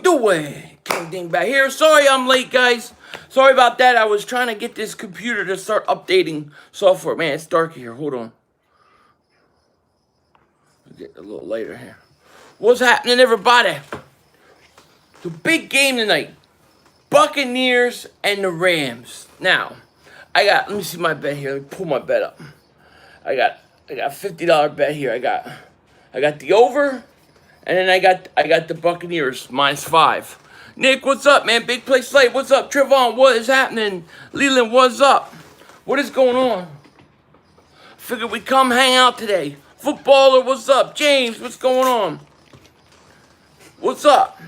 Doing King Dingbat here. Sorry I'm late, guys. Sorry about that. I was trying to get this computer to start updating software. Man, it's dark here. Hold on. Get a little later here. What's happening, everybody? The big game tonight. Buccaneers and the Rams. Now, let me see my bet here. Let me pull my bet up. I got a $50 bet here. I got the over. And then I got the Buccaneers -5. Nick, what's up, man? Big Play Slate, what's up? Trevon, what is happening? Leland, what's up? What is going on? Figured we'd come hang out today. Footballer, what's up? James, what's going on? What's up?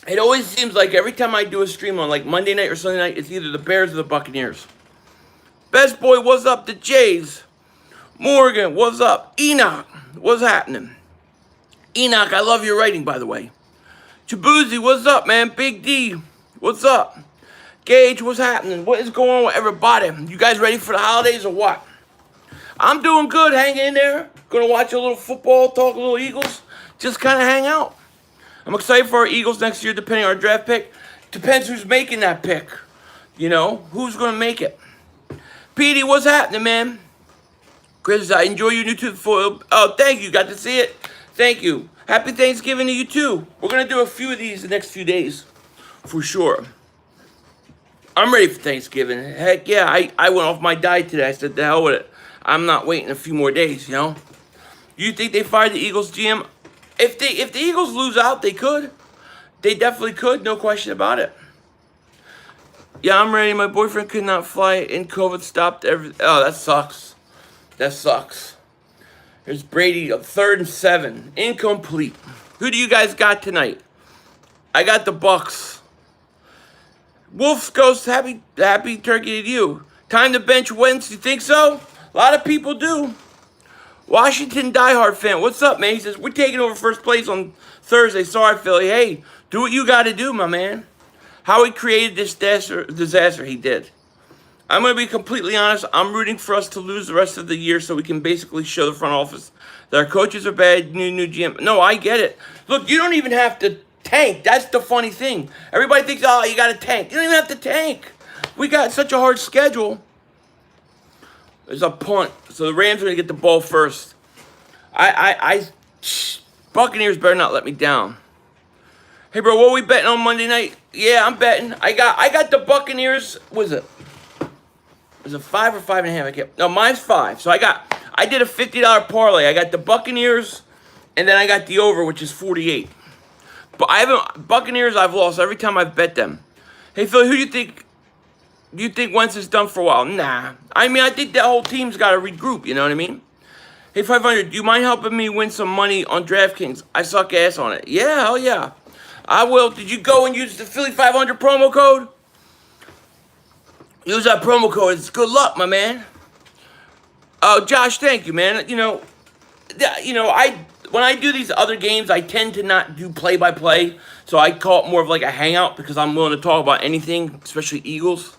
It always seems like every time I do a stream on like Monday night or Sunday night, it's either the Bears or the Buccaneers. Best boy, what's up? The Jays. Morgan, what's up? Enoch, what's happening? Enoch, I love your writing, by the way. Jaboozy, what's up, man? Big D, what's up? Gage, what's happening? What is going on with everybody? You guys ready for the holidays or what? I'm doing good, hanging in there. Gonna watch a little football, talk a little Eagles, just kind of hang out. I'm excited for our Eagles next year, depending on our draft pick. Depends who's making that pick. You know, who's gonna make it? Petey, what's happening, man? Chris, I enjoy you new to the foil. Oh, thank you. Got to see it. Thank you. Happy Thanksgiving to you, too. We're going to do a few of these the next few days. For sure. I'm ready for Thanksgiving. Heck yeah. I went off my diet today. I said, the hell with it. I'm not waiting a few more days, you know. You think they fired the Eagles GM? If the Eagles lose out, they could. They definitely could. No question about it. Yeah, I'm ready. My boyfriend could not fly and COVID stopped everything. Oh, that sucks. That sucks. Here's Brady, 3rd and 7. Incomplete. Who do you guys got tonight? I got the Bucks. Wolf goes, happy turkey to you. Time to bench Wentz, you think so? A lot of people do. Washington diehard fan, what's up, man? He says, we're taking over first place on Thursday. Sorry, Philly. Hey, do what you got to do, my man. How he created this disaster, he did. I'm going to be completely honest. I'm rooting for us to lose the rest of the year so we can basically show the front office that our coaches are bad, new GM. No, I get it. Look, you don't even have to tank. That's the funny thing. Everybody thinks, oh, you got to tank. You don't even have to tank. We got such a hard schedule. There's a punt. So the Rams are going to get the ball first. Buccaneers better not let me down. Hey, bro, what are we betting on Monday night? Yeah, I'm betting. I got the Buccaneers. What is it? Was it 5 or 5.5? I can't. No, mine's 5. So I did a $50 parlay. I got the Buccaneers, and then I got the over, which is 48. But Buccaneers. I've lost every time I've bet them. Hey Phil, who do you think? Do you think Wentz is done for a while? Nah. I mean, I think the whole team's got to regroup. You know what I mean? Hey 500, do you mind helping me win some money on DraftKings? I suck ass on it. Yeah, hell yeah. I will. Did you go and use the Philly 500 promo code? Use that promo code. It's good luck, my man. Oh, Josh, thank you, man. You know, when I do these other games, I tend to not do play-by-play, so I call it more of like a hangout because I'm willing to talk about anything, especially Eagles.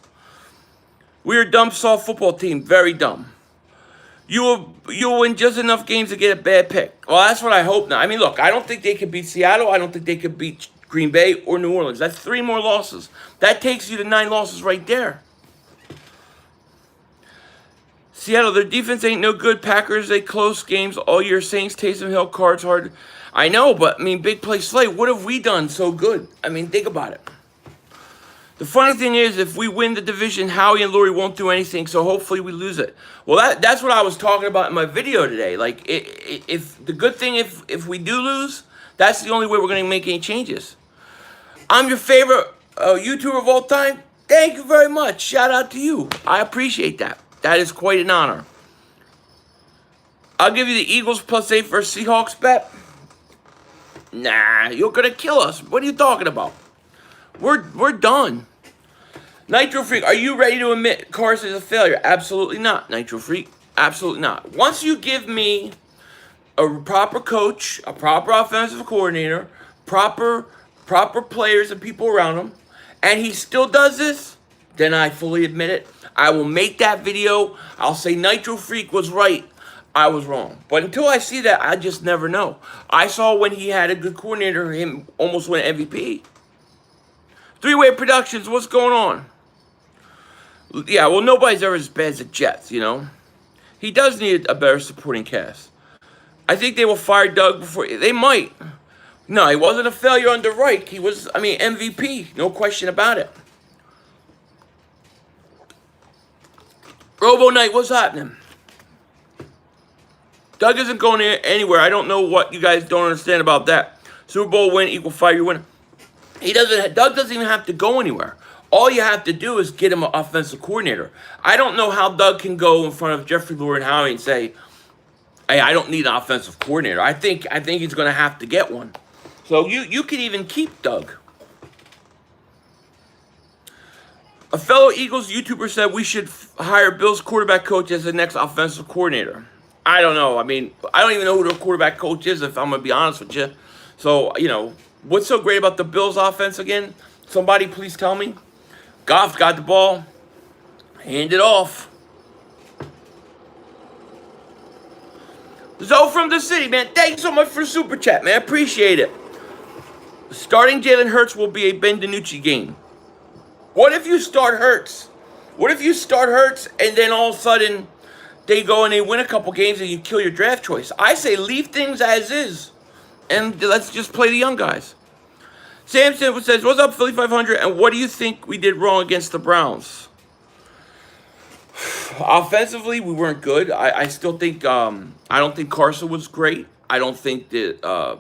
We're a dumb, soft football team. Very dumb. You'll win just enough games to get a bad pick. Well, that's what I hope now. I mean, look, I don't think they could beat Seattle. I don't think they could beat Green Bay or New Orleans. That's 3 more losses. That takes you to 9 losses right there. Seattle, their defense ain't no good. Packers, they close games all year. Saints, Taysom Hill, Cards hard. I know, but, I mean, big play slate. What have we done so good? I mean, think about it. The funny thing is, if we win the division, Howie and Lori won't do anything, so hopefully we lose it. Well, that's what I was talking about in my video today. Like, if the good thing, if we do lose, that's the only way we're going to make any changes. I'm your favorite YouTuber of all time. Thank you very much. Shout out to you. I appreciate that. That is quite an honor. I'll give you the Eagles +8 for a Seahawks bet. Nah, you're going to kill us. What are you talking about? We're done. Nitro Freak, are you ready to admit Carson is a failure? Absolutely not, Nitro Freak. Absolutely not. Once you give me a proper coach, a proper offensive coordinator, proper players and people around him, and he still does this, then I fully admit it. I will make that video. I'll say Nitro Freak was right. I was wrong. But until I see that, I just never know. I saw when he had a good coordinator, him almost win MVP. Three-Way Productions, what's going on? Yeah, well, nobody's ever as bad as the Jets, you know? He does need a better supporting cast. I think they will fire Doug before... They might. No, he wasn't a failure under Reich. He was, MVP. No question about it. Robo Knight, what's happening? Doug isn't going anywhere. I don't know what you guys don't understand about that. Super Bowl win equal 5-year win. Doug doesn't even have to go anywhere. All you have to do is get him an offensive coordinator. I don't know how Doug can go in front of Jeffrey Lurie and Howie and say, hey, I don't need an offensive coordinator. I think he's going to have to get one. So you can even keep Doug. A fellow Eagles YouTuber said we should hire Bill's quarterback coach as the next offensive coordinator. I don't know. I don't even know who the quarterback coach is, if I'm going to be honest with you. So, what's so great about the Bills offense again? Somebody please tell me. Goff got the ball. Hand it off. Zoe from the city, man. Thanks so much for Super Chat, man. Appreciate it. Starting Jalen Hurts will be a Ben DiNucci game. What if you start Hurts? What if you start Hurts and then all of a sudden they go and they win a couple games and you kill your draft choice? I say leave things as is and let's just play the young guys. Samson says, what's up, Philly 500? And what do you think we did wrong against the Browns? Offensively, we weren't good. I still think, I don't think Carson was great. I don't think the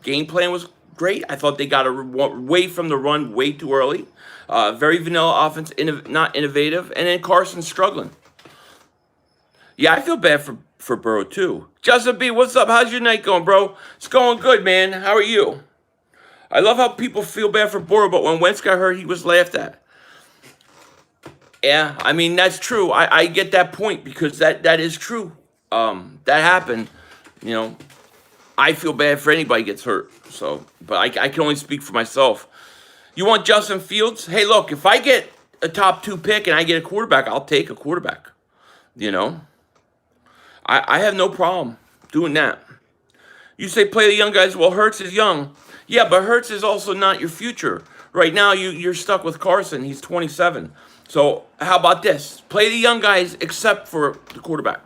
game plan was great. I thought they got away from the run way too early. Very vanilla offense, not innovative. And then Carson struggling. Yeah, I feel bad for Burrow too. Justin B, what's up? How's your night going, bro? It's going good, man. How are you? I love how people feel bad for Burrow, but when Wentz got hurt, he was laughed at. Yeah, that's true. I get that point because that is true. That happened. I feel bad for anybody gets hurt. So, but I can only speak for myself. You want Justin Fields? Hey, look, if I get a top 2 pick and I get a quarterback, I'll take a quarterback. I have no problem doing that. You say play the young guys. Well, Hurts is young. Yeah, but Hurts is also not your future. Right now, you're stuck with Carson. He's 27. So how about this? Play the young guys except for the quarterback.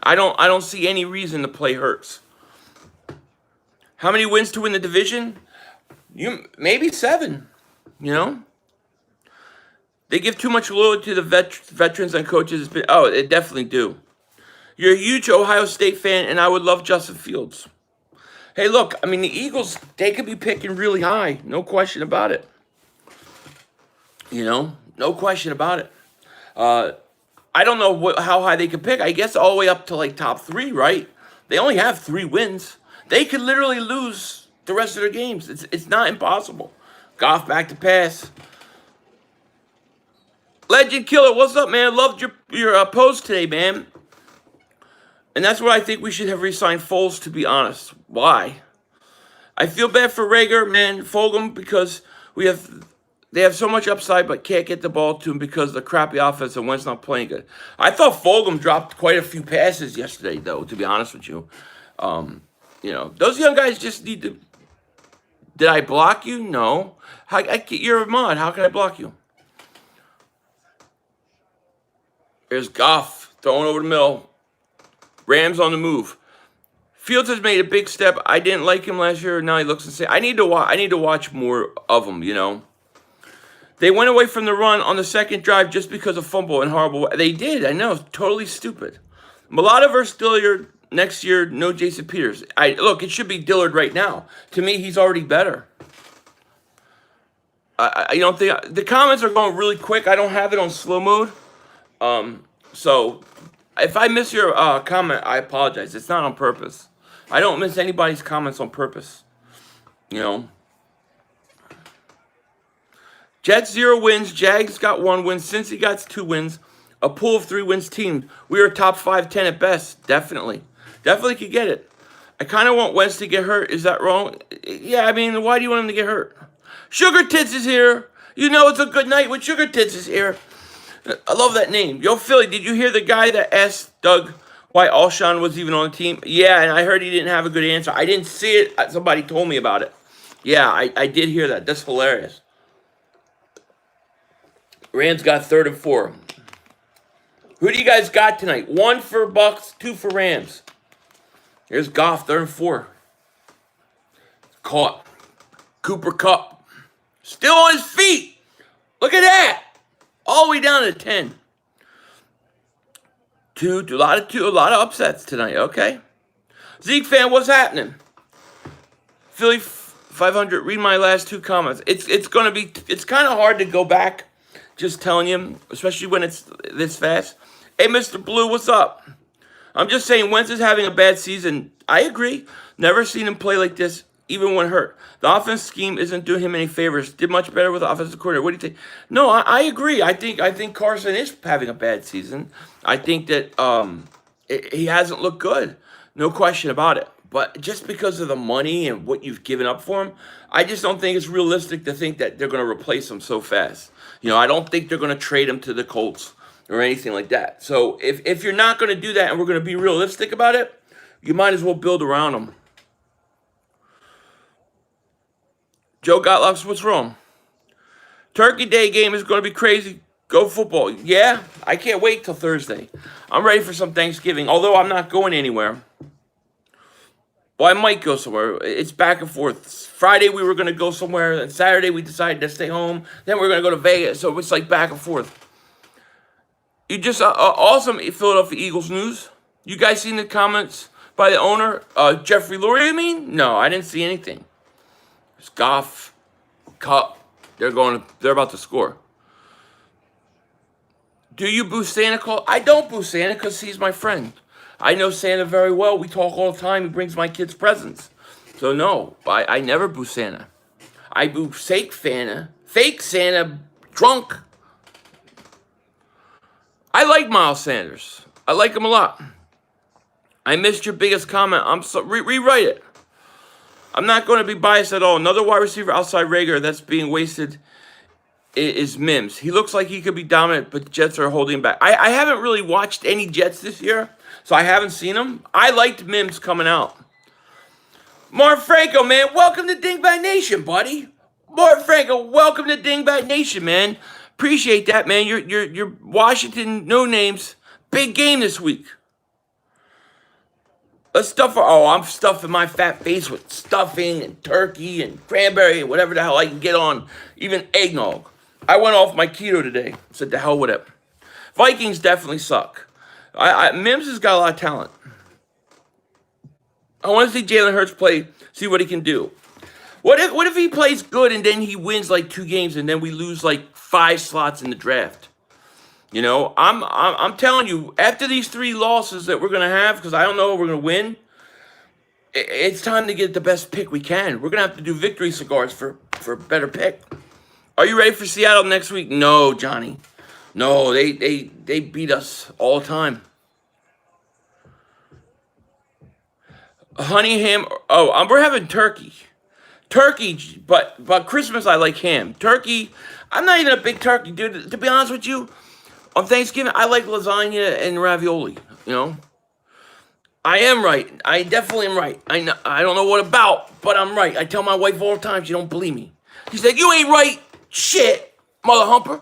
I don't see any reason to play Hurts. How many wins to win the division? Maybe 7. They give too much loyalty to the veterans and coaches. Oh, they definitely do. You're a huge Ohio State fan, and I would love Justin Fields. Hey, look, the Eagles, they could be picking really high. No question about it. No question about it. I don't know how high they could pick. I guess all the way up to like top 3, right? They only have 3 wins. They could literally lose the rest of their games. It's not impossible. Goff back to pass. Legend Killer, what's up, man? Loved your post today, man. And that's why I think we should have re-signed Foles, to be honest. Why? I feel bad for Rager, man, Fulgham, because they have so much upside but can't get the ball to him because of the crappy offense and Wentz not playing good. I thought Fulgham dropped quite a few passes yesterday, though, to be honest with you. Those young guys just need to... Did I block you? No. You're a mod. How can I block you? There's Goff throwing over the middle. Rams on the move. Fields has made a big step. I didn't like him last year. Now he looks insane. I need to watch more of him, They went away from the run on the second drive just because of fumble and horrible. They did. I know. Totally stupid. Mulata versus Dillard next year. No Jason Peters. Look, it should be Dillard right now. To me, he's already better. I don't think... The comments are going really quick. I don't have it on slow mode. So... If I miss your comment, I apologize. It's not on purpose. I don't miss anybody's comments on purpose. Jets 0 wins. Jags got 1 win. Cincy got 2 wins. A pool of 3 wins team. We are top 5-10 at best. Definitely. Definitely could get it. I kind of want Wentz to get hurt. Is that wrong? Yeah, why do you want him to get hurt? Sugar Tits is here. It's a good night when Sugar Tits is here. I love that name. Yo, Philly, did you hear the guy that asked Doug Why Alshon was even on the team? Yeah, and I heard he didn't have a good answer. I didn't see it. Somebody told me about it. Yeah, I did hear that. That's hilarious. Rams got 3rd and 4. Who do you guys got tonight? 1 for Bucks, 2 for Rams. Here's Goff, 3rd and 4. Caught. Cooper Kupp. Still on his feet. Look at that. All the way down to 10. A lot of upsets tonight. Okay. Zeke fan, what's happening? Philly 500. Read my last 2 comments. It's kind of hard to go back. Just telling you, especially when it's this fast. Hey, Mr. Blue, what's up? I'm just saying, Wentz is having a bad season. I agree. Never seen him play like this, even when hurt. The offense scheme isn't doing him any favors. Did much better with the offensive coordinator. What do you think? No, I agree. I think Carson is having a bad season. I think that he hasn't looked good. No question about it. But just because of the money and what you've given up for him, I just don't think it's realistic to think that they're going to replace him so fast. I don't think they're going to trade him to the Colts or anything like that. So if you're not going to do that and we're going to be realistic about it, you might as well build around him. Joe Gottlock's, what's wrong? Turkey Day game is going to be crazy. Go football. Yeah, I can't wait till Thursday. I'm ready for some Thanksgiving, although I'm not going anywhere. Well, I might go somewhere. It's back and forth. Friday we were going to go somewhere, and Saturday we decided to stay home. Then we are going to go to Vegas, so it's like back and forth. You just awesome Philadelphia Eagles news. You guys seen the comments by the owner, Jeffrey Lurie? You mean? No, I didn't see anything. It's Goff, Kupp. They're about to score. Do you boo Santa Claus? I don't boo Santa because he's my friend. I know Santa very well. We talk all the time. He brings my kids presents. So no, I never boo Santa. I boo fake Santa, drunk. I like Miles Sanders. I like him a lot. I missed your biggest comment. Rewrite it. I'm not going to be biased at all. Another wide receiver outside Rager that's being wasted is Mims. He looks like he could be dominant, but the Jets are holding him back. I haven't really watched any Jets this year, so I haven't seen them. I liked Mims coming out. Mark Franco, man, welcome to Dingbat Nation, buddy. Mark Franco, welcome to Dingbat Nation, man. Appreciate that, man. You're Washington no names. Big game this week. Let's stuff. I'm stuffing my fat face with stuffing and turkey and cranberry and whatever the hell I can get on. Even eggnog. I went off my keto today. Said the hell with it. Vikings definitely suck. Mims has got a lot of talent. I want to see Jalen Hurts play, see what he can do. What if he plays good and then he wins like 2 games and then we lose like 5 slots in the draft? I'm telling you, after these 3 losses that we're gonna have, because I don't know if we're gonna win, it's time to get the best pick we can. We're gonna have to do victory cigars for a better pick. Are you ready for Seattle next week? No, Johnny. No, they beat us all the time. Honey ham. We're having turkey. Turkey, but Christmas I like ham. Turkey, I'm not even a big turkey dude. To be honest with you, on Thanksgiving I like lasagna and ravioli. I am right. I definitely am right. I don't know what about, but I'm right. I tell my wife all the time. She don't believe me. She said, "You ain't right, shit, mother humper."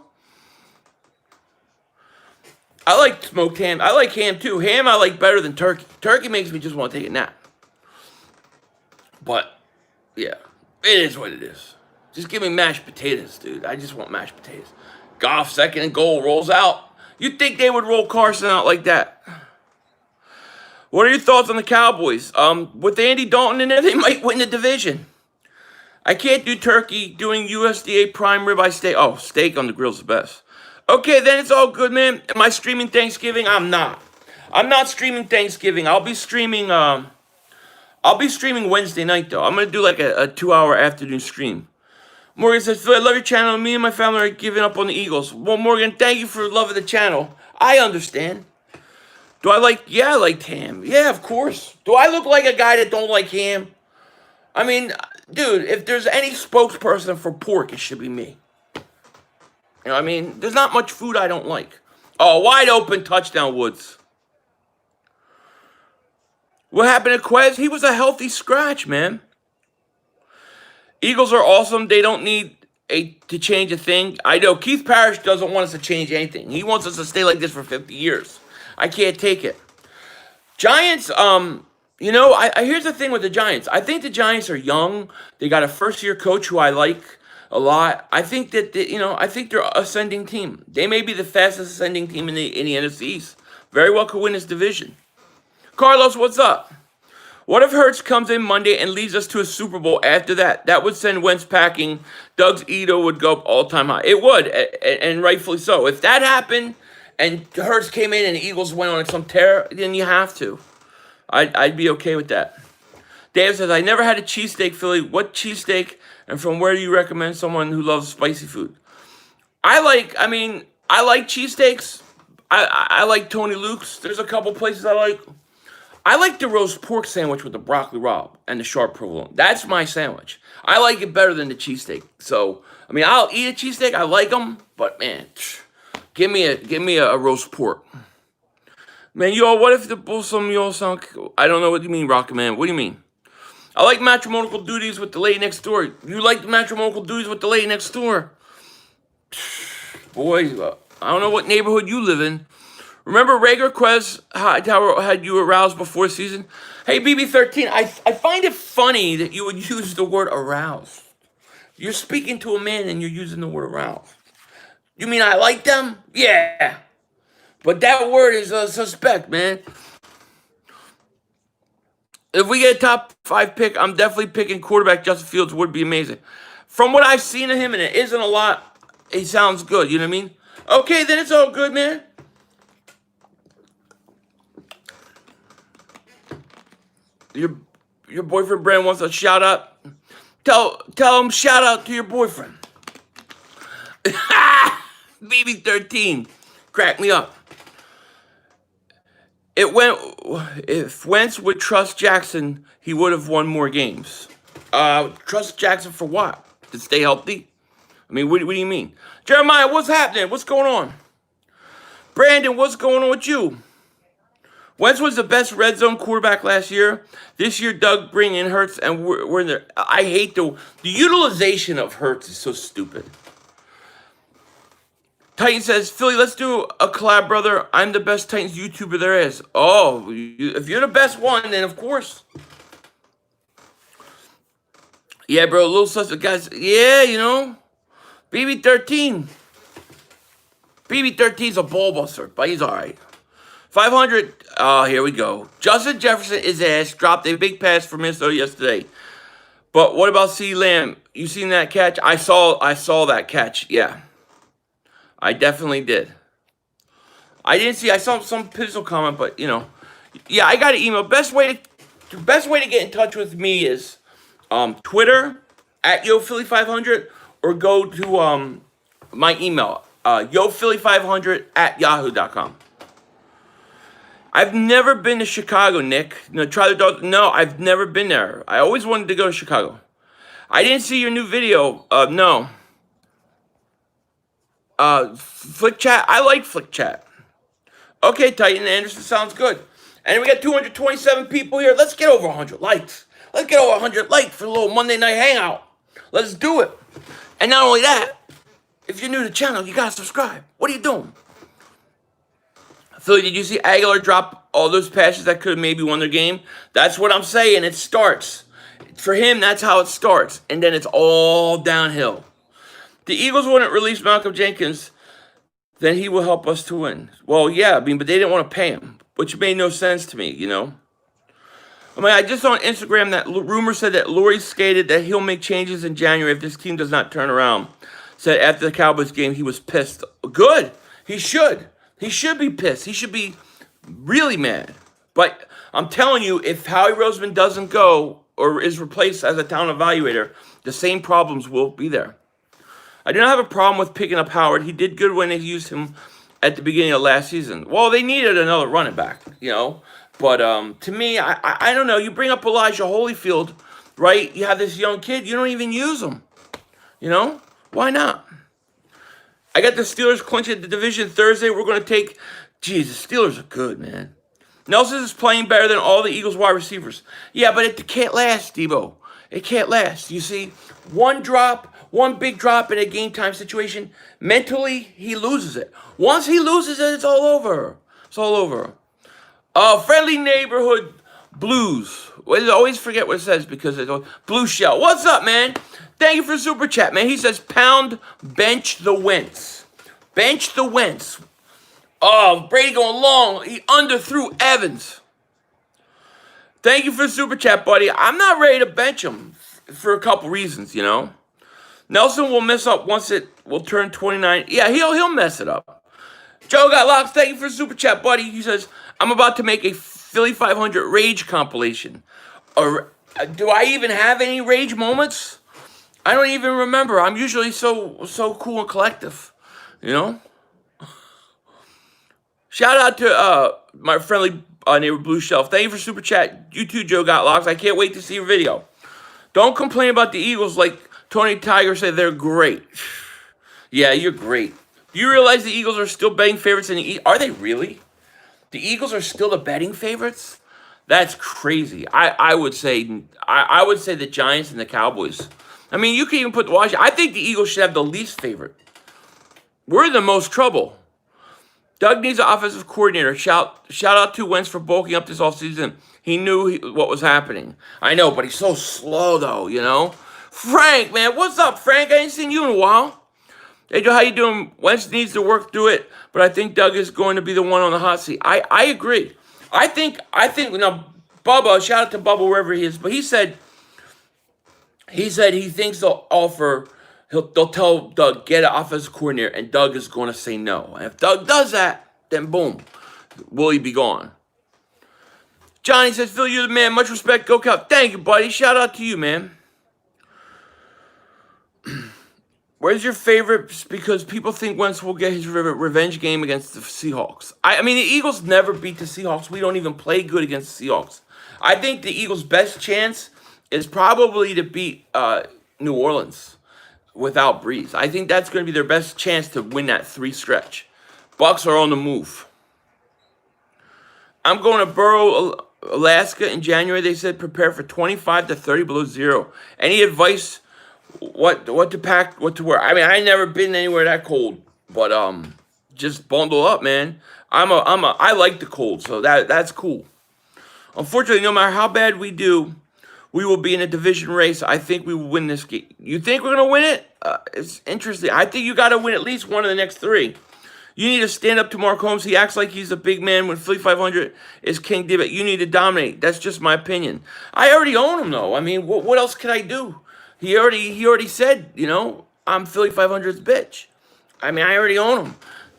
I like smoked ham. I like ham too. Ham I like better than turkey. Turkey makes me just want to take a nap. But yeah, it is what it is. Just give me mashed potatoes, dude. I just want mashed potatoes. Goff, 2nd and goal, rolls out. You'd think they would roll Carson out like that. What are your thoughts on the Cowboys? With Andy Dalton in there, they might win the division. I can't do turkey. Doing USDA prime ribeye steak. Oh, steak on the grill's the best. Okay, then it's all good, man. Am I streaming Thanksgiving? I'm not. I'm not streaming Thanksgiving. I'll be streaming Wednesday night, though. I'm going to do like a 2-hour afternoon stream. Morgan says, "Phil, I love your channel. Me and my family are giving up on the Eagles." Well, Morgan, thank you for loving the channel. I understand. I like ham. Yeah, of course. Do I look like a guy that don't like ham? I mean, dude, if there's any spokesperson for pork, it should be me. You know what I mean? There's not much food I don't like. Oh, wide open touchdown, Woods. What happened to Quez? He was a healthy scratch, man. Eagles are awesome. They don't need to change a thing. I know Keith Parrish doesn't want us to change anything. He wants us to stay like this for 50 years. I can't take it. Giants, here's the thing with the Giants. I think the Giants are young. They got a first-year coach who I like a lot. I think that I think they're an ascending team. They may be the fastest ascending team in the NFC East. Very well could win this division. Carlos, what's up? What if Hurts comes in Monday and leads us to a Super Bowl after that? That would send Wentz packing. Doug's ego would go up all-time high. It would, and rightfully so. If that happened and Hurts came in and the Eagles went on some tear, then you have to. I'd be okay with that. Dave says, I never had a cheesesteak, Philly. What cheesesteak, and from where do you recommend someone who loves spicy food? I like cheesesteaks. I like Tony Luke's. There's a couple places I like. I like the roast pork sandwich with the broccoli rabe and the sharp provolone. That's my sandwich. I like it better than the cheesesteak. So, I'll eat a cheesesteak. I like them, but man, give me a roast pork. Man, what if the Bulsom y'all sound? I don't know what you mean, Rocket Man. What do you mean? I like matrimonial duties with the lady next door. You like the matrimonial duties with the lady next door? Boy, I don't know what neighborhood you live in. Remember Rager Quez had you aroused before season? Hey, BB13, I find it funny that you would use the word aroused. You're speaking to a man and you're using the word aroused. You mean I like them? Yeah. But that word is suspect, man. If we get a top 5 pick, I'm definitely picking quarterback. Justin Fields would be amazing. From what I've seen of him, and it isn't a lot, he sounds good. You know what I mean? Okay, then it's all good, man. Your boyfriend Brand wants a shout out. Tell him shout out to your boyfriend. BB13, crack me up. If Wentz would trust Jackson, he would have won more games. Trust Jackson for what? To stay healthy? What do you mean? Jeremiah, what's happening? What's going on? Brandon, what's going on with you? Wentz was the best red zone quarterback last year. This year, Doug bring in Hurts, and we're in there. I hate the utilization of Hurts is so stupid. Titan says, Philly, let's do a collab, brother. I'm the best Titans YouTuber there is. Oh, if you're the best one, then of course. Yeah, bro, little sus guys. Yeah, BB13. BB13's a ball buster, but he's all right. 500. Oh, here we go. Justin Jefferson is ass. Dropped a big pass for Minnesota yesterday. But what about CeeDee Lamb? You seen that catch? I saw that catch. Yeah. I definitely did. I saw some pistol comment, but yeah, I got an email. Best way to get in touch with me is Twitter at YoPhilly500 or go to my email YoPhilly500 at yahoo.com. I've never been to Chicago, Nick. Try the dog. No, I've never been there. I always wanted to go to Chicago. I didn't see your new video. No. Flick Chat. I like Flick Chat. Okay, Titan Anderson sounds good. And we got 227 people here. Let's get over 100 likes. Let's get over 100 likes for a little Monday night hangout. Let's do it. And not only that, if you're new to the channel, you gotta subscribe. What are you doing? Philly, did you see Aguilar drop all those passes that could have maybe won their game? That's what I'm saying. It starts. For him, that's how it starts. And then it's all downhill. The Eagles wouldn't release Malcolm Jenkins, then he will help us to win. Well, yeah, but they didn't want to pay him, which made no sense to me, I just saw on Instagram that rumor said that Lurie stated that he'll make changes in January if this team does not turn around. Said after the Cowboys game, he was pissed. Good. He should. He should be pissed. He should be really mad. But I'm telling you, if Howie Roseman doesn't go or is replaced as a town evaluator, the same problems will be there. I do not have a problem with picking up Howard. He did good when they used him at the beginning of last season. Well, they needed another running back, But to me, I don't know. You bring up Elijah Holyfield, right? You have this young kid. You don't even use him. Why not? I got the Steelers clinching the division Thursday. We're going to take... Jeez, the Steelers are good, man. Nelson is playing better than all the Eagles wide receivers. Yeah, but it can't last, Debo. It can't last. You see, one big drop in a game time situation, mentally, he loses it. Once he loses it, it's all over. It's all over. Friendly neighborhood blues. I always forget what it says because it's Blue Shell. What's up, man? Thank you for the super chat, man. He says, pound, bench the Wentz. Bench the Wentz. Oh, Brady going long. He underthrew Evans. Thank you for the super chat, buddy. I'm not ready to bench him for a couple reasons, you know. Nelson will mess up once it will turn 29. Yeah, he'll mess it up. Joe got locks. Thank you for the super chat, buddy. He says, I'm about to make a Philly 500 rage compilation. Or do I even have any rage moments? I don't even remember. I'm usually so cool and collective, you know. Shout out to my friendly neighbor Blue Shelf. Thank you for super chat. You too, Joe got locks. I can't wait to see your video. Don't complain about the Eagles like Tony Tiger said they're great. Yeah, you're great. Do you realize the Eagles are still betting favorites in the East? Are they really? The Eagles are still the betting favorites? That's crazy. I would say the Giants and the Cowboys. I mean, you can even put the Washington. I think the Eagles should have the least favorite. We're in the most trouble. Doug needs an offensive coordinator. Shout out to Wentz for bulking up this offseason. He knew what was happening. I know, but he's so slow, though, you know? Frank, man, what's up, Frank? I ain't seen you in a while. Hey, Joe, how you doing? Wentz needs to work through it, but I think Doug is going to be the one on the hot seat. I agree. I think now, Bubba, shout out to Bubba wherever he is, but he said he thinks they'll tell Doug, get an offensive coordinator, and Doug is going to say no. And if Doug does that, then boom, Willie be gone. Johnny says, Phil, you're the man. Much respect. Go Cow. Thank you, buddy. Shout out to you, man. Where's your favorite? Because people think Wentz will get his revenge game against the Seahawks. I mean, the Eagles never beat the Seahawks. We don't even play good against the Seahawks. I think the Eagles' best chance is probably to beat New Orleans without Breeze. I think that's going to be their best chance to win that 3 stretch. Bucks are on the move. I'm going to Burrow, Alaska in January. They said prepare for 25 to 30 below zero. Any advice? What to pack? What to wear? I mean, I ain't never been anywhere that cold, but just bundle up, man. I like the cold, so that's cool. Unfortunately, no matter how bad we do, we will be in a division race. I think we will win this game. You think we're gonna win it? It's interesting. I think you got to win at least one of the next 3. You need to stand up to Mark Holmes. He acts like he's a big man when Philly 500 is King Dingbat. You need to dominate. That's just my opinion. I already own him, though. I mean, what else can I do? He already said, you know, I'm Philly 500's bitch. I mean, I already own him,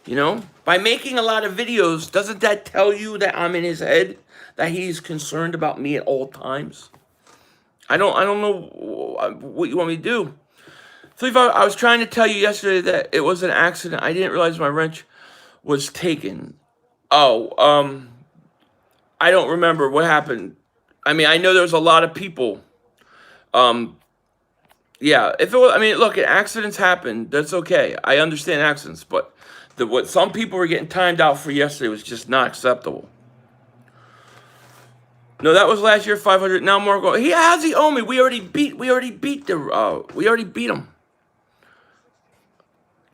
you know. By making a lot of videos, doesn't that tell you that I'm in his head? That he's concerned about me at all times? I don't know what you want me to do. Philly 500, I was trying to tell you yesterday that it was an accident. I didn't realize my wrench was taken. Oh, I don't remember what happened. I mean, I know there was a lot of people. Yeah, if it was, I mean, look, accidents happen. That's okay. I understand accidents, but what some people were getting timed out for yesterday was just not acceptable. No, that was last year 500. Now Marco, how's he owe me? We already beat him.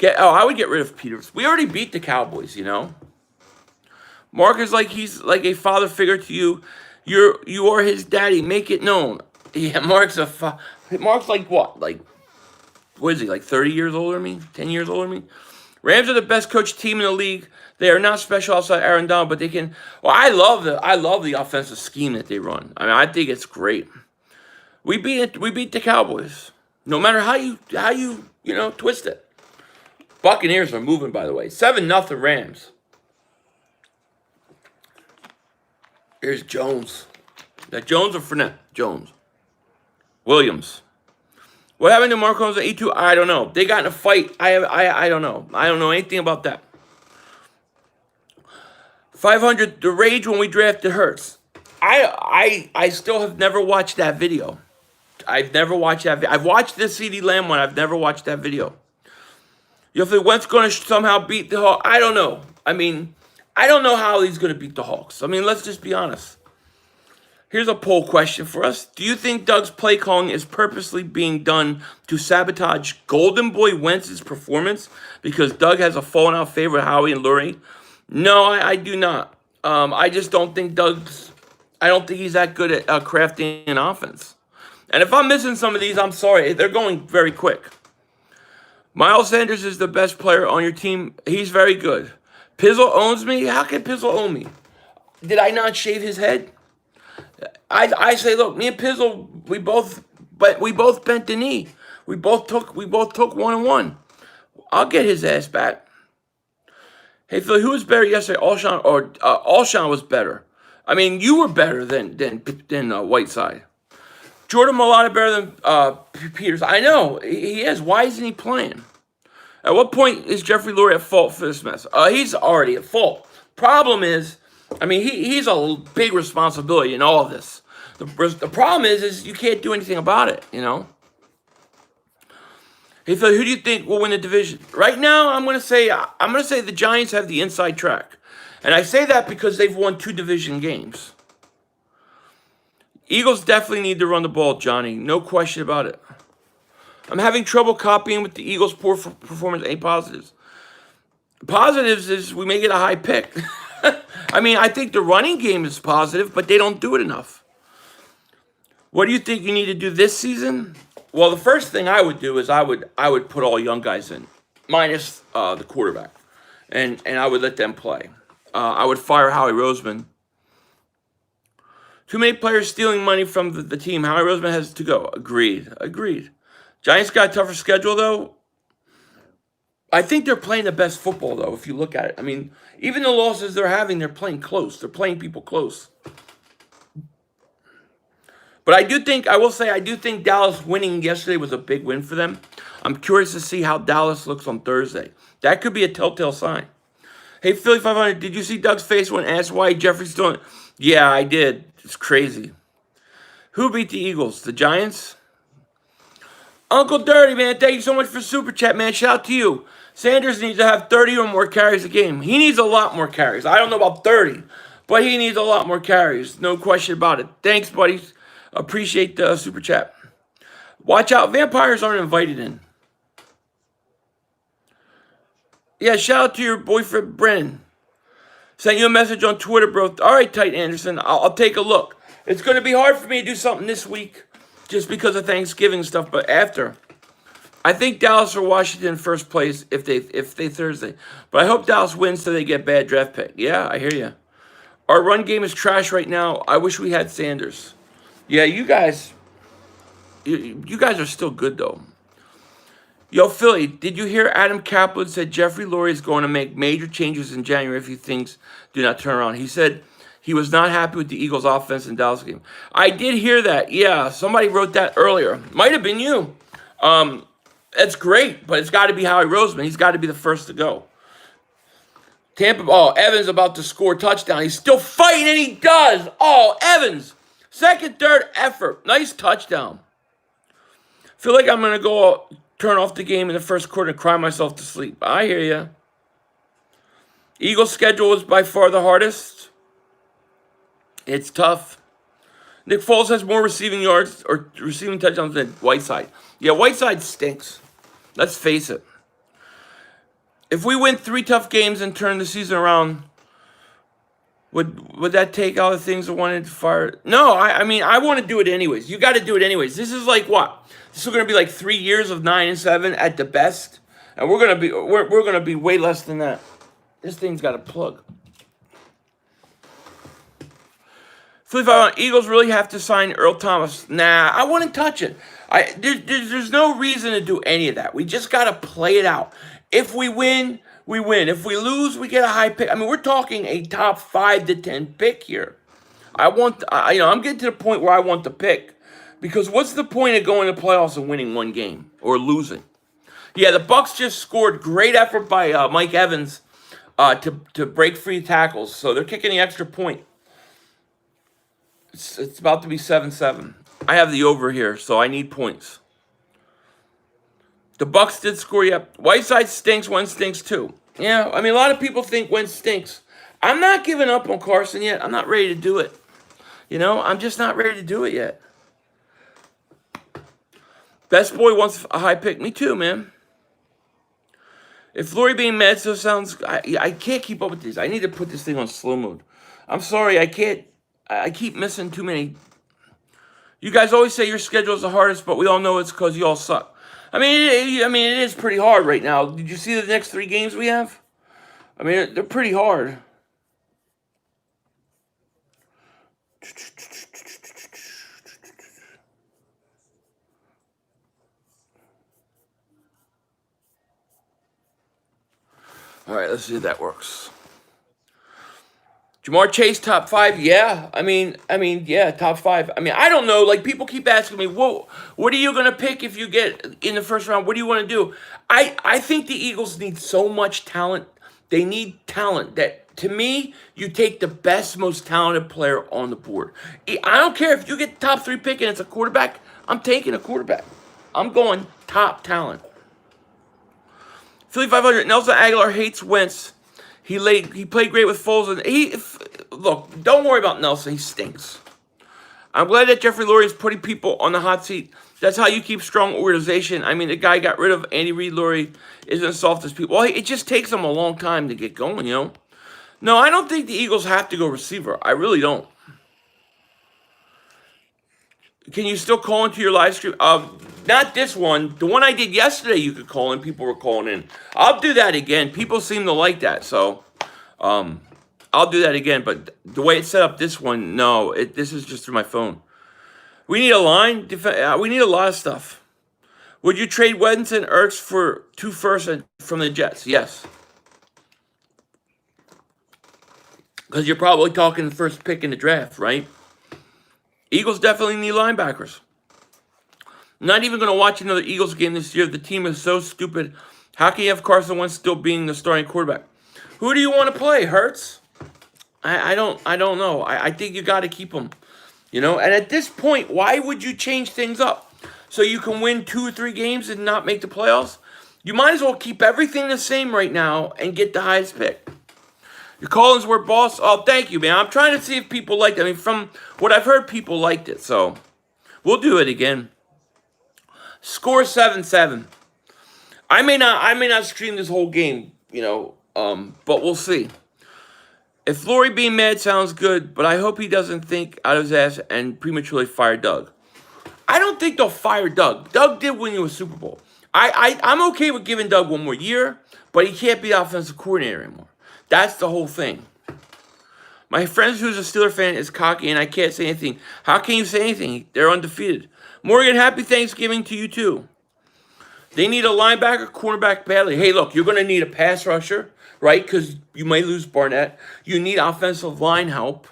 I would get rid of Peters. We already beat the Cowboys, you know. Mark is like he's like a father figure to you. You are his daddy. Make it known. Yeah, Mark's like what? Like, what is he? Like 30 years older than me? 10 years older than me? Rams are the best coached team in the league. They are not special outside Aaron Donald, but they can. Well, I love the offensive scheme that they run. I mean, I think it's great. We beat the Cowboys. No matter how you twist it. Buccaneers are moving, by the way. 7-0 Rams. Here's Jones. That Jones or Fournette? Jones. Williams. What happened to Mark Holmes at E2? I don't know. They got in a fight. I don't know. I don't know anything about that. 500, the rage when we drafted Hurts. I still have never watched that video. I've never watched that video. I've watched the CeeDee Lamb one. I've never watched that video. You think Wentz going to somehow beat the Hawks? I don't know. I mean, I don't know how he's going to beat the Hawks. I mean, let's just be honest. Here's a poll question for us. Do you think Doug's play calling is purposely being done to sabotage Golden Boy Wentz's performance because Doug has a fallen out favor of Howie and Lurie? No, I do not. I just don't think I don't think he's that good at crafting an offense. And if I'm missing some of these, I'm sorry. They're going very quick. Miles Sanders is the best player on your team. He's very good. Pizzle owns me? How can Pizzle own me? Did I not shave his head? I say, look, me and Pizzle, we both bent the knee. We both took 1-1. I'll get his ass back. Hey Philly, who was better yesterday? Alshon was better. I mean, you were better than Whiteside. Jordan Mailata better than Peters. I know he is. Why isn't he playing? At what point is Jeffrey Lurie at fault for this mess? He's already at fault. Problem is, I mean, he's a big responsibility in all of this. The problem is you can't do anything about it, you know? Hey, Phil, who do you think will win the division? Right now, I'm gonna say the Giants have the inside track. And I say that because they've won 2 division games. Eagles definitely need to run the ball, Johnny. No question about it. I'm having trouble copying with the Eagles' poor performance. Any positives? Positives is we may get a high pick. I mean, I think the running game is positive, but they don't do it enough. What do you think you need to do this season? Well, the first thing I would do is I would put all young guys in, minus the quarterback, and I would let them play. I would fire Howie Roseman. Too many players stealing money from the team. Howie Roseman has to go. Agreed. Giants got a tougher schedule, though. I think they're playing the best football, though, if you look at it. I mean, even the losses they're having, they're playing close. They're playing people close. But I do think Dallas winning yesterday was a big win for them. I'm curious to see how Dallas looks on Thursday. That could be a telltale sign. Hey, Philly 500, did you see Doug's face when asked why Jeffrey's doing it? Yeah, I did. It's crazy. Who beat the Eagles? The Giants? Uncle Dirty, man, thank you so much for Super Chat, man. Shout out to you. Sanders needs to have 30 or more carries a game. He needs a lot more carries. I don't know about 30, but he needs a lot more carries. No question about it. Thanks, buddies. Appreciate the Super Chat. Watch out. Vampires aren't invited in. Yeah, shout out to your boyfriend, Brennan. Sent you a message on Twitter, bro. All right, Tight Anderson. I'll take a look. It's going to be hard for me to do something this week just because of Thanksgiving stuff, but after. I think Dallas or Washington first place if they Thursday. But I hope Dallas wins so they get bad draft pick. Yeah, I hear you. Our run game is trash right now. I wish we had Sanders. Yeah, you guys are still good, though. Yo, Philly, did you hear Adam Kaplan said Jeffrey Lurie is going to make major changes in January if he things do not turn around? He said he was not happy with the Eagles' offense in Dallas game. I did hear that. Yeah, somebody wrote that earlier. Might have been you. That's great, but it's got to be Howie Roseman. He's got to be the first to go. Evans about to score a touchdown. He's still fighting, and he does. Oh, Evans. Second, third effort. Nice touchdown. Feel like I'm going to go turn off the game in the first quarter and cry myself to sleep. I hear you. Eagles' schedule is by far the hardest. It's tough. Nick Foles has more receiving yards or receiving touchdowns than Whiteside. Yeah, Whiteside stinks. Let's face it. If we win 3 tough games and turn the season around, would that take all the things I wanted to fire? No, I mean, I want to do it anyways. You got to do it anyways. This is like what? This is going to be like 3 years of 9-7 at the best, and we're gonna be way less than that. This thing's got a plug. Eagles really have to sign Earl Thomas. Nah, I wouldn't touch it. There's no reason to do any of that. We just got to play it out. If we win, we win. If we lose, we get a high pick. I mean, we're talking a top 5 to 10 pick here. I'm getting to the point where I want the pick. Because what's the point of going to playoffs and winning 1 game or losing? Yeah, the Bucs just scored. Great effort by Mike Evans to break free tackles. So they're kicking the extra point. It's about to be 7-7. I have the over here, so I need points. The Bucs did score. Yep. Whiteside stinks. Wentz stinks too. Yeah, I mean, a lot of people think Wentz stinks. I'm not giving up on Carson yet. I'm not ready to do it. You know, I'm just not ready to do it yet. Best boy wants a high pick. Me too, man. If Lori being mad so sounds, I can't keep up with these. I need to put this thing on slow mode. I'm sorry, I can't. I keep missing too many. You guys always say your schedule is the hardest, but we all know it's because you all suck. I mean, it is pretty hard right now. Did you see the next 3 games we have? I mean, they're pretty hard. All right, let's see if that works. Jamar Chase, top 5? Yeah. I mean, yeah, top 5. I mean, I don't know. Like, people keep asking me, what are you going to pick if you get in the first round? What do you want to do? I think the Eagles need so much talent. They need talent that, to me, you take the best, most talented player on the board. I don't care if you get top 3 pick and it's a quarterback. I'm taking a quarterback. I'm going top talent. Philly 500, Nelson Aguilar hates Wentz. He played great with Foles. And look, don't worry about Nelson. He stinks. I'm glad that Jeffrey Lurie is putting people on the hot seat. That's how you keep strong organization. I mean, the guy got rid of Andy Reid. Lurie isn't soft as people. Well, it just takes him a long time to get going, you know? No, I don't think the Eagles have to go receiver. I really don't. Can you still call into your live stream? Not this one. The one I did yesterday, you could call in. People were calling in. I'll do that again. People seem to like that, so I'll do that again. But the way it's set up, this one, no. This is just through my phone. We need a line. We need a lot of stuff. Would you trade Wentz and Ertz for 2 firsts from the Jets? Yes. Because you're probably talking the first pick in the draft, right? Eagles definitely need linebackers. Not even going to watch another Eagles game this year. The team is so stupid. How can you have Carson Wentz still being the starting quarterback? Who do you want to play? Hurts? I don't know. I think you got to keep him. You know, and at this point, why would you change things up? So you can win 2 or 3 games and not make the playoffs? You might as well keep everything the same right now and get the highest pick. Your Collinsworth boss. Oh, thank you, man. I'm trying to see if people liked it. I mean, from what I've heard, people liked it. So we'll do it again. Score 7-7. I may not stream this whole game, you know, but we'll see. If Lurie being mad sounds good, but I hope he doesn't think out of his ass and prematurely fire Doug. I don't think they'll fire Doug. Doug did win you a Super Bowl. I'm okay with giving Doug 1 more year, but he can't be the offensive coordinator anymore. That's the whole thing. My friend who's a Steeler fan is cocky, and I can't say anything. How can you say anything? They're undefeated. Morgan, happy Thanksgiving to you, too. They need a linebacker, cornerback badly. Hey, look, you're going to need a pass rusher, right? Because you might lose Barnett. You need offensive line help.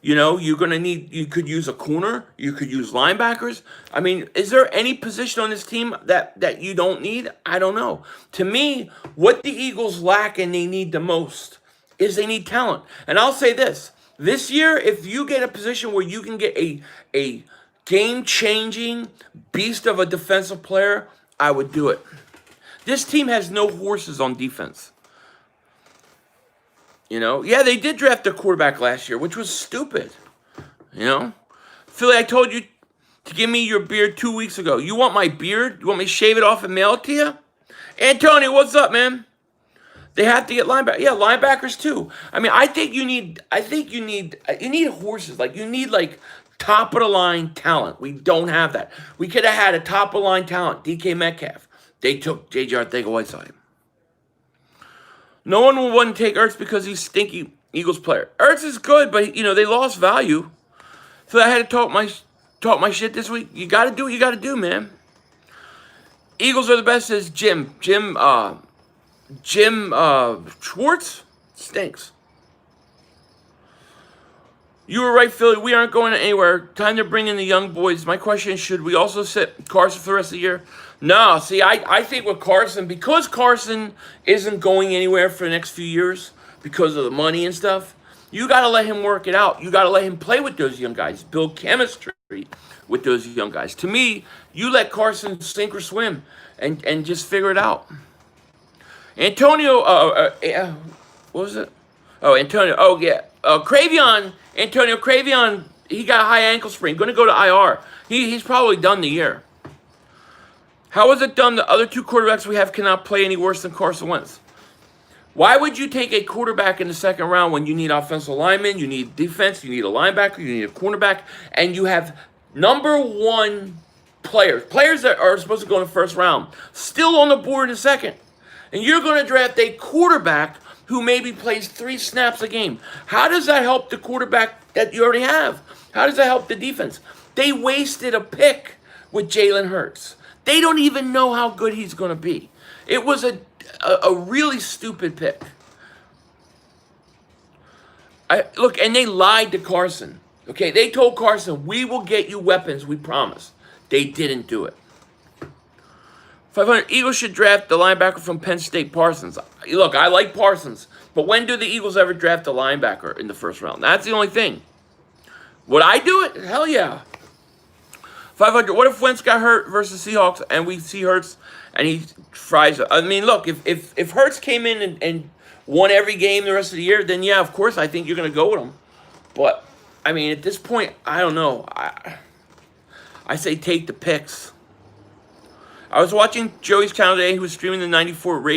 You know, you're going to need, you could use a corner. You could use linebackers. I mean, is there any position on this team that you don't need? I don't know. To me, what the Eagles lack and they need the most is they need talent. And I'll say this. This year, if you get a position where you can get a game-changing beast of a defensive player, I would do it. This team has no horses on defense. You know, yeah, they did draft a quarterback last year, which was stupid. You know, Philly, I told you to give me your beard 2 weeks ago. You want my beard? You want me to shave it off and mail it to you? Antonio, what's up, man? They have to get linebackers. Yeah, linebackers too. I mean, I think you need horses. Like, you need like top of the line talent. We don't have that. We could have had a top of the line talent, DK Metcalf. They took J.J. Arcega-Whiteside. No one will want to take Ertz because he's stinky Eagles player. Ertz is good, but, you know, they lost value. So I had to talk my shit this week. You got to do what you got to do, man. Eagles are the best, says Jim. Jim Schwartz stinks. You were right, Philly. We aren't going anywhere. Time to bring in the young boys. My question is, should we also sit Carson for the rest of the year? No, see, I think with Carson, because Carson isn't going anywhere for the next few years because of the money and stuff, you got to let him work it out. You got to let him play with those young guys, build chemistry with those young guys. To me, you let Carson sink or swim and just figure it out. Antonio, What was it? Oh, Antonio. Oh, yeah. Antonio Cravion, he got a high ankle sprain. Going to go to IR. He's probably done the year. How is it done the other two quarterbacks we have cannot play any worse than Carson Wentz? Why would you take a quarterback in the second round when you need offensive linemen, you need defense, you need a linebacker, you need a cornerback, and you have number one players that are supposed to go in the first round, still on the board in the second? And you're going to draft a quarterback who maybe plays 3 snaps a game. How does that help the quarterback that you already have? How does that help the defense? They wasted a pick with Jalen Hurts. They don't even know how good he's going to be. It was a really stupid pick. Look, and they lied to Carson. Okay, they told Carson, we will get you weapons, we promise. They didn't do it. 500, Eagles should draft the linebacker from Penn State, Parsons. Look, I like Parsons, but when do the Eagles ever draft a linebacker in the first round? That's the only thing. Would I do it? Hell yeah. 500, what if Wentz got hurt versus Seahawks and we see Hurts and he fries it? I mean, look, if Hurts came in and won every game the rest of the year, then yeah, of course, I think you're going to go with him. But, I mean, at this point, I don't know. I say take the picks. I was watching Joey's channel today. He was streaming the 94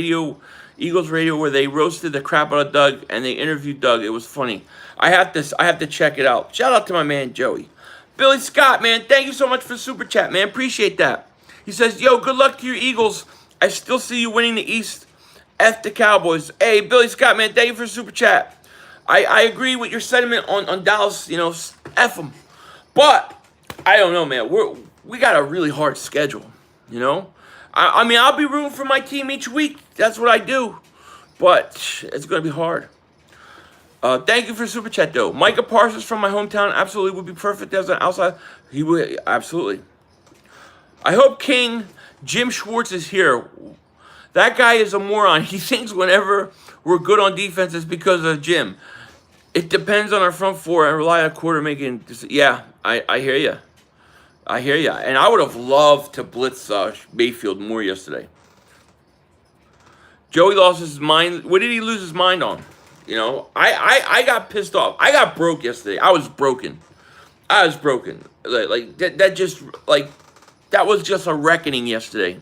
Eagles radio, where they roasted the crap out of Doug and they interviewed Doug. It was funny. I have to check it out. Shout out to my man, Joey. Billy Scott, man, thank you so much for the super chat, man. Appreciate that. He says, yo, good luck to your Eagles. I still see you winning the East. F the Cowboys. Hey, Billy Scott, man, thank you for the super chat. I agree with your sentiment on Dallas, F them. But, I don't know, man. We got a really hard schedule, I mean, I'll be rooting for my team each week. That's what I do. But it's going to be hard. Thank you for super chat, though. Micah Parsons from my hometown absolutely would be perfect as an outside. He would, absolutely. I hope King Jim Schwartz is here. That guy is a moron. He thinks whenever we're good on defense, it's because of Jim. It depends on our front four and rely on a quarter making. Yeah, I hear you. I hear you. And I would have loved to blitz Mayfield more yesterday. Joey lost his mind. What did he lose his mind on? I got pissed off. I got broke yesterday. I was broken. That was just a reckoning yesterday.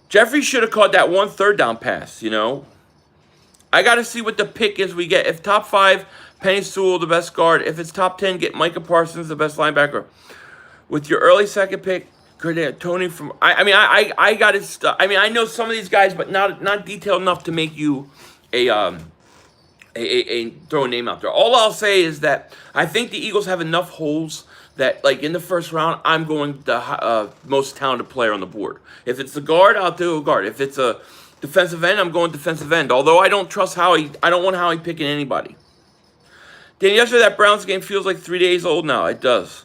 Jeffrey should have caught that 1 third down pass, I got to see what the pick is we get. If top 5, Penny Sewell, the best guard. If it's top 10, get Micah Parsons, the best linebacker. With your early second pick, Tony from. I got it. I know some of these guys, but not detailed enough to make you throw a name out there. All I'll say is that I think the Eagles have enough holes that, like, in the first round, I'm going the most talented player on the board. If it's the guard, I'll do a guard. If it's a defensive end, I'm going defensive end. Although I don't trust Howie. I don't want Howie picking anybody. Dan, yesterday that Browns game feels like 3 days old now. It does.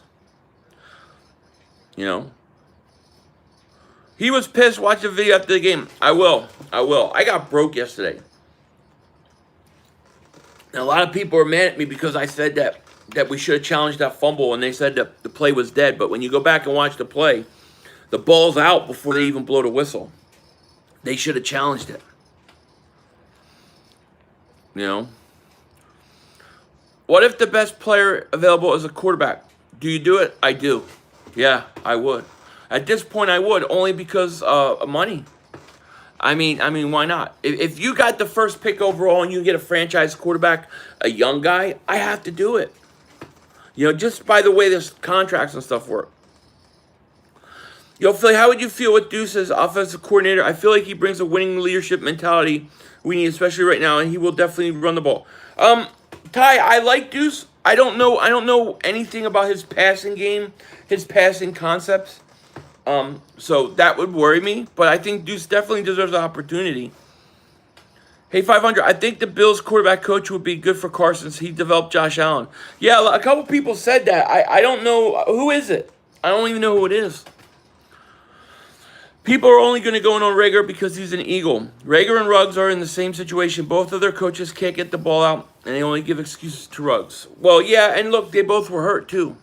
He was pissed. Watch the video after the game. I will. I got broke yesterday. And a lot of people are mad at me because I said that we should have challenged that fumble, and they said that the play was dead. But when you go back and watch the play, the ball's out before they even blow the whistle. They should have challenged it. What if the best player available is a quarterback? Do you do it? I do. Yeah, I would. At this point, I would, only because of money. I mean, why not? If you got the first pick overall and you get a franchise quarterback, a young guy, I have to do it. Just by the way this contracts and stuff work. Philly, how would you feel with Deuce as offensive coordinator? I feel like he brings a winning leadership mentality we need, especially right now, and he will definitely run the ball. Ty, I like Deuce. I don't know anything about his passing game, his passing concepts. So that would worry me, but I think Deuce definitely deserves the opportunity. Hey, 500, I think the Bills quarterback coach would be good for Carson since he developed Josh Allen. Yeah, a couple people said that. I don't know. Who is it? I don't even know who it is. People are only going to go in on Rager because he's an Eagle. Rager and Ruggs are in the same situation. Both of their coaches can't get the ball out, and they only give excuses to Ruggs. Well, yeah, and look, they both were hurt, too.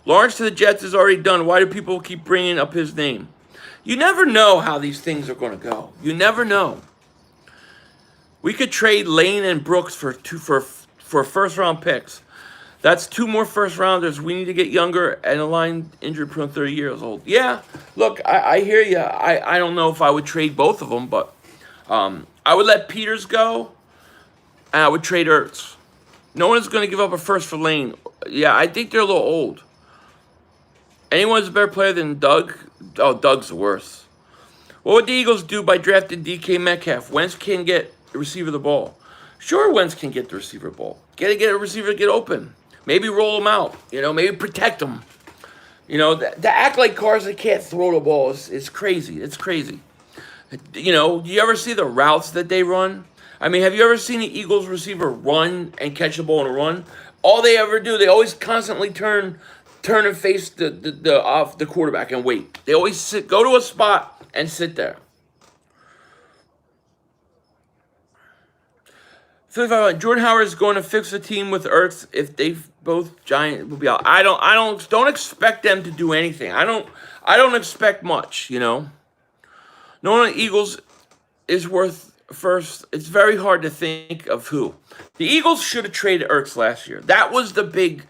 Lawrence to the Jets is already done. Why do people keep bringing up his name? You never know how these things are going to go. You never know. We could trade Lane and Brooks for first round picks. That's 2 more first rounders. We need to get younger and a line injury prone 30 years old. Yeah, look, I hear you. I don't know if I would trade both of them, but I would let Peters go, and I would trade Ertz. No one's going to give up a first for Lane. Yeah, I think they're a little old. Anyone's a better player than Doug? Oh, Doug's the worst. What would the Eagles do by drafting DK Metcalf? Wentz can get the receiver the ball. Sure, Wentz can get the receiver the ball. Get a receiver to get open. Maybe roll him out. Maybe protect him. To act like Carson can't throw the ball is crazy. It's crazy. Do you ever see the routes that they run? I mean, have you ever seen the Eagles receiver run and catch the ball in a run? All they ever do, they always constantly turn and face the quarterback and wait. They always go to a spot and sit there. 55. Jordan Howard is going to fix the team with Ertz if they both Giants will be out. I don't expect them to do anything. I don't expect much. No one on the Eagles is worth first. It's very hard to think of who. The Eagles should have traded Ertz last year. That was the big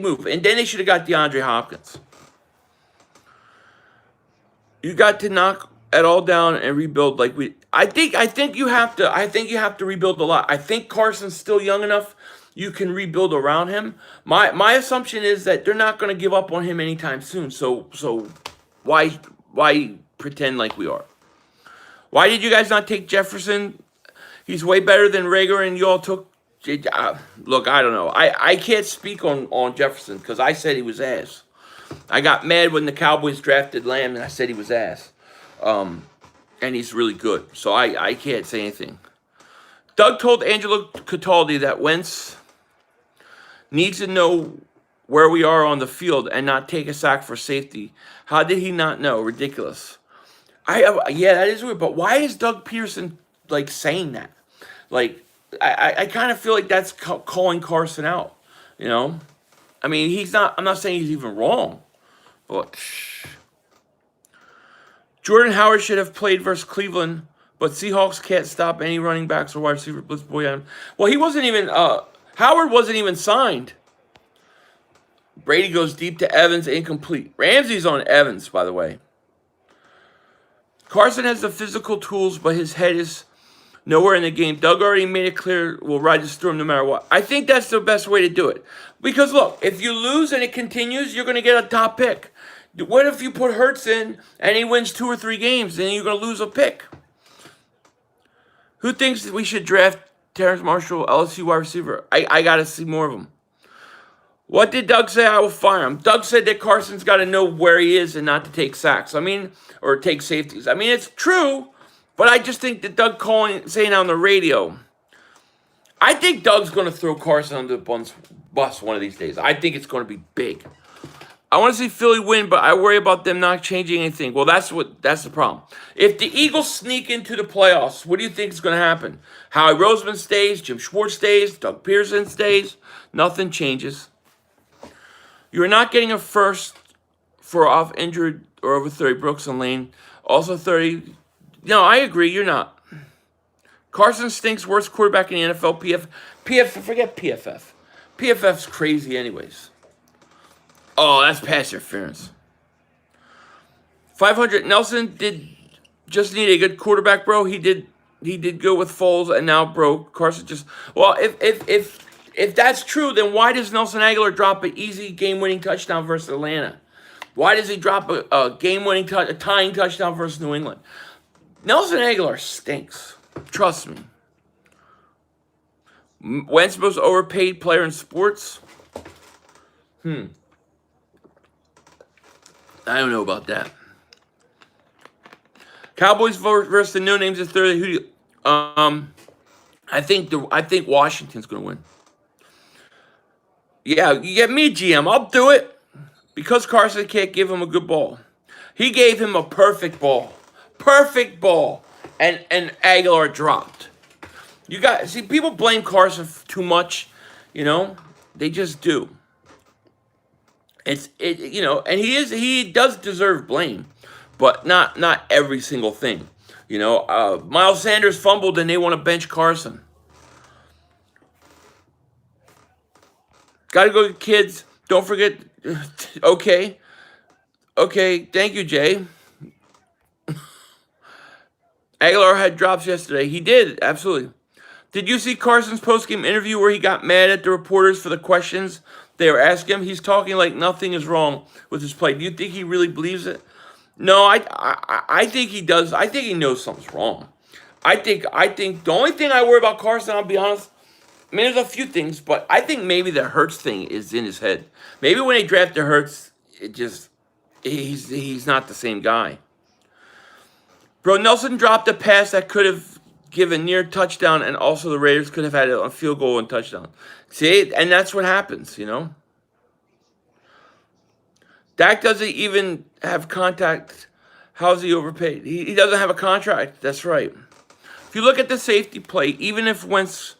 move, and then they should have got DeAndre Hopkins. You got to knock it all down and rebuild I think you have to rebuild a lot. I think Carson's still young enough you can rebuild around him. My assumption is that they're not going to give up on him anytime soon. So why pretend like we are? Why did you guys not take Jefferson? He's way better than Rager, and you all took. Look, I don't know. I can't speak on Jefferson because I said he was ass. I got mad when the Cowboys drafted Lamb, and I said he was ass. And he's really good, so I can't say anything. Doug told Angelo Cataldi that Wentz needs to know where we are on the field and not take a sack for safety. How did he not know? Ridiculous. Yeah, that is weird. But why is Doug Peterson saying that? I kind of feel like that's calling Carson out. I mean, he's not. I'm not saying he's even wrong, but Jordan Howard should have played versus Cleveland, but Seahawks can't stop any running backs or wide receiver blitz boy on him. Well, he wasn't even. Howard wasn't even signed. Brady goes deep to Evans, incomplete. Ramsey's on Evans, by the way. Carson has the physical tools, but his head is nowhere in the game. Doug already made it clear we'll ride the storm no matter what. I think that's the best way to do it. Because, look, if you lose and it continues, you're going to get a top pick. What if you put Hurts in and he wins 2 or 3 games, then you're going to lose a pick? Who thinks that we should draft Terrence Marshall, LSU wide receiver? I got to see more of him. What did Doug say? I will fire him. Doug said that Carson's got to know where he is and not to take sacks. Or take safeties. It's true, but I just think that Doug saying on the radio, I think Doug's going to throw Carson under the bus one of these days. I think it's going to be big. I want to see Philly win, but I worry about them not changing anything. Well, that's the problem. If the Eagles sneak into the playoffs, what do you think is going to happen? Howie Roseman stays, Jim Schwartz stays, Doug Pearson stays. Nothing changes. You're not getting a first for off injured or over 30 Brooks and Lane. Also 30. No, I agree. You're not. Carson stinks. Worst quarterback in the NFL. Forget PFF. PFF's crazy anyways. Oh, that's pass interference. 500. Nelson did just need a good quarterback, bro. He did good with Foles, and now, bro, Carson just. Well, if that's true, then why does Nelson Aguilar drop an easy game-winning touchdown versus Atlanta? Why does he drop a game-winning a tying touchdown versus New England? Nelson Aguilar stinks. Trust me. Wentz most overpaid player in sports? I don't know about that. Cowboys versus the no names is Thursday. Who do you? I think Washington's going to win. Yeah, you get me, GM. I'll do it. Because Carson can't give him a good ball. He gave him a perfect ball. Perfect ball. And Aguilar dropped. You got see people blame Carson too much, They just do. And he does deserve blame, but not every single thing. Miles Sanders fumbled and they want to bench Carson. Got to go, kids. Don't forget. Okay. Thank you, Jay. Aguilar had drops yesterday. He did, absolutely. Did you see Carson's postgame interview where he got mad at the reporters for the questions they were asking him? He's talking like nothing is wrong with his play. Do you think he really believes it? No, I think he does. I think he knows something's wrong. I think the only thing I worry about Carson, I'll be honest, I mean, there's a few things, but I think maybe the Hurts thing is in his head. Maybe when they drafted Hurts, he's not the same guy. Bro, Nelson dropped a pass that could have given near touchdown, and also the Raiders could have had a field goal and touchdown. See, and that's what happens, Dak doesn't even have contact. How's he overpaid? He doesn't have a contract. That's right. If you look at the safety play, even if Wentz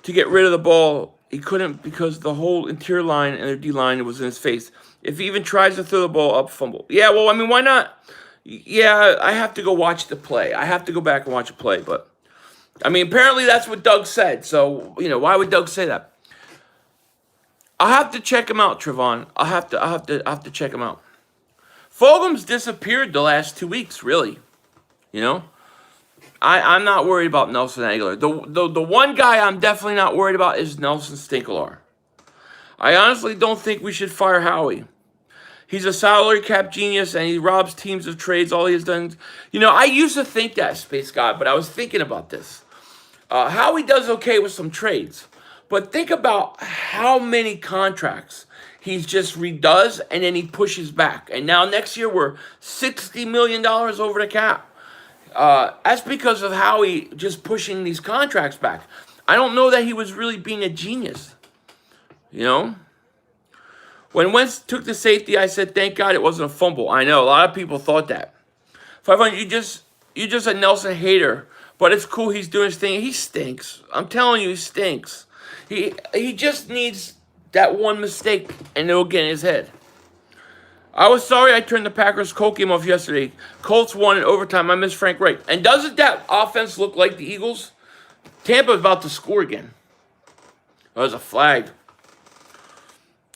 to get rid of the ball, he couldn't because the whole interior line and their D-line was in his face. If he even tries to throw the ball up, fumble. Yeah, well, I mean, why not? Yeah, I have to go watch the play. I have to go back and watch a play, but I mean, apparently that's what Doug said. So, why would Doug say that? I'll have to check him out, Trevon. I'll have to check him out. Fulgham's disappeared the last 2 weeks, really. I'm not worried about Nelson Aguilar. The one guy I'm definitely not worried about is Nelson Stinkelar. I honestly don't think we should fire Howie. He's a salary cap genius, and he robs teams of trades. All he has done, I used to think that, Space God, but I was thinking about this. Howie does okay with some trades, but think about how many contracts he just redoes, and then he pushes back. And now next year we're $60 million over the cap. That's because of Howie just pushing these contracts back. I don't know that he was really being a genius, When Wentz took the safety, I said, thank God it wasn't a fumble. I know, a lot of people thought that. 500, you're just a Nelson hater, but it's cool he's doing his thing. He stinks. I'm telling you, he stinks. He just needs that one mistake, and it'll get in his head. I was sorry I turned the Packers-Colts game off yesterday. Colts won in overtime. I miss Frank Reich. And doesn't that offense look like the Eagles? Tampa's about to score again. That was a flag.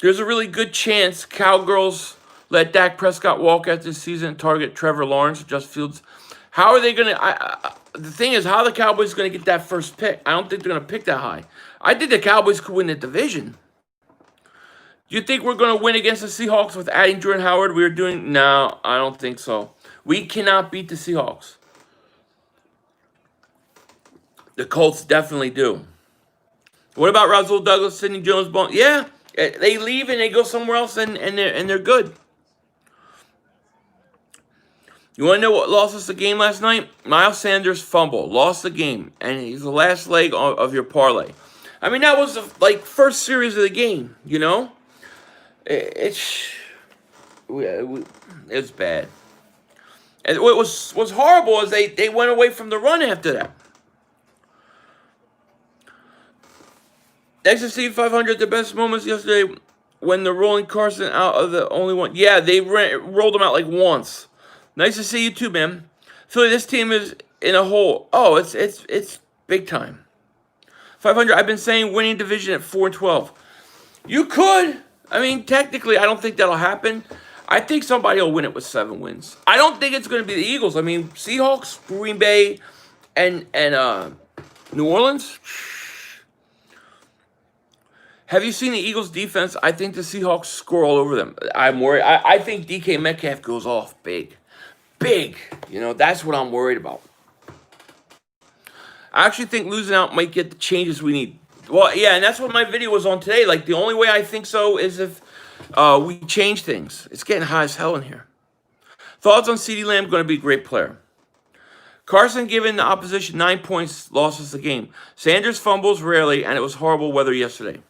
There's a really good chance Cowgirls let Dak Prescott walk out this season and target Trevor Lawrence or Justin Fields. How are they going to... The thing is, how are the Cowboys going to get that first pick? I don't think they're going to pick that high. I think the Cowboys could win the division. Do you think we're going to win against the Seahawks with adding Jordan Howard? No, I don't think so. We cannot beat the Seahawks. The Colts definitely do. What about Rasul Douglas, Sidney Jones, Bone? Yeah, they leave and they go somewhere else and they're good. You want to know what lost us the game last night? Miles Sanders fumble, lost the game, and he's the last leg of your parlay. I mean, that was the first series of the game, It's bad. And what was horrible is they went away from the run after that. XFC 500, the best moments yesterday when the rolling Carson out of the only one. Yeah, they rolled him out once. Nice to see you too, man. Philly, this team is in a hole. Oh, it's big time. 500, I've been saying winning division at 4-12. You could. I mean, technically, I don't think that'll happen. I think somebody will win it with 7 wins. I don't think it's going to be the Eagles. I mean, Seahawks, Green Bay, and New Orleans. Have you seen the Eagles' defense? I think the Seahawks score all over them. I'm worried. I think DK Metcalf goes off big. Big. That's what I'm worried about. I actually think losing out might get the changes we need. Well, yeah, and that's what my video was on today. The only way I think so is if we change things. It's getting hot as hell in here. Thoughts on CeeDee Lamb? Going to be a great player. Carson giving the opposition 9 points, lost us the game. Sanders fumbles rarely, and it was horrible weather yesterday.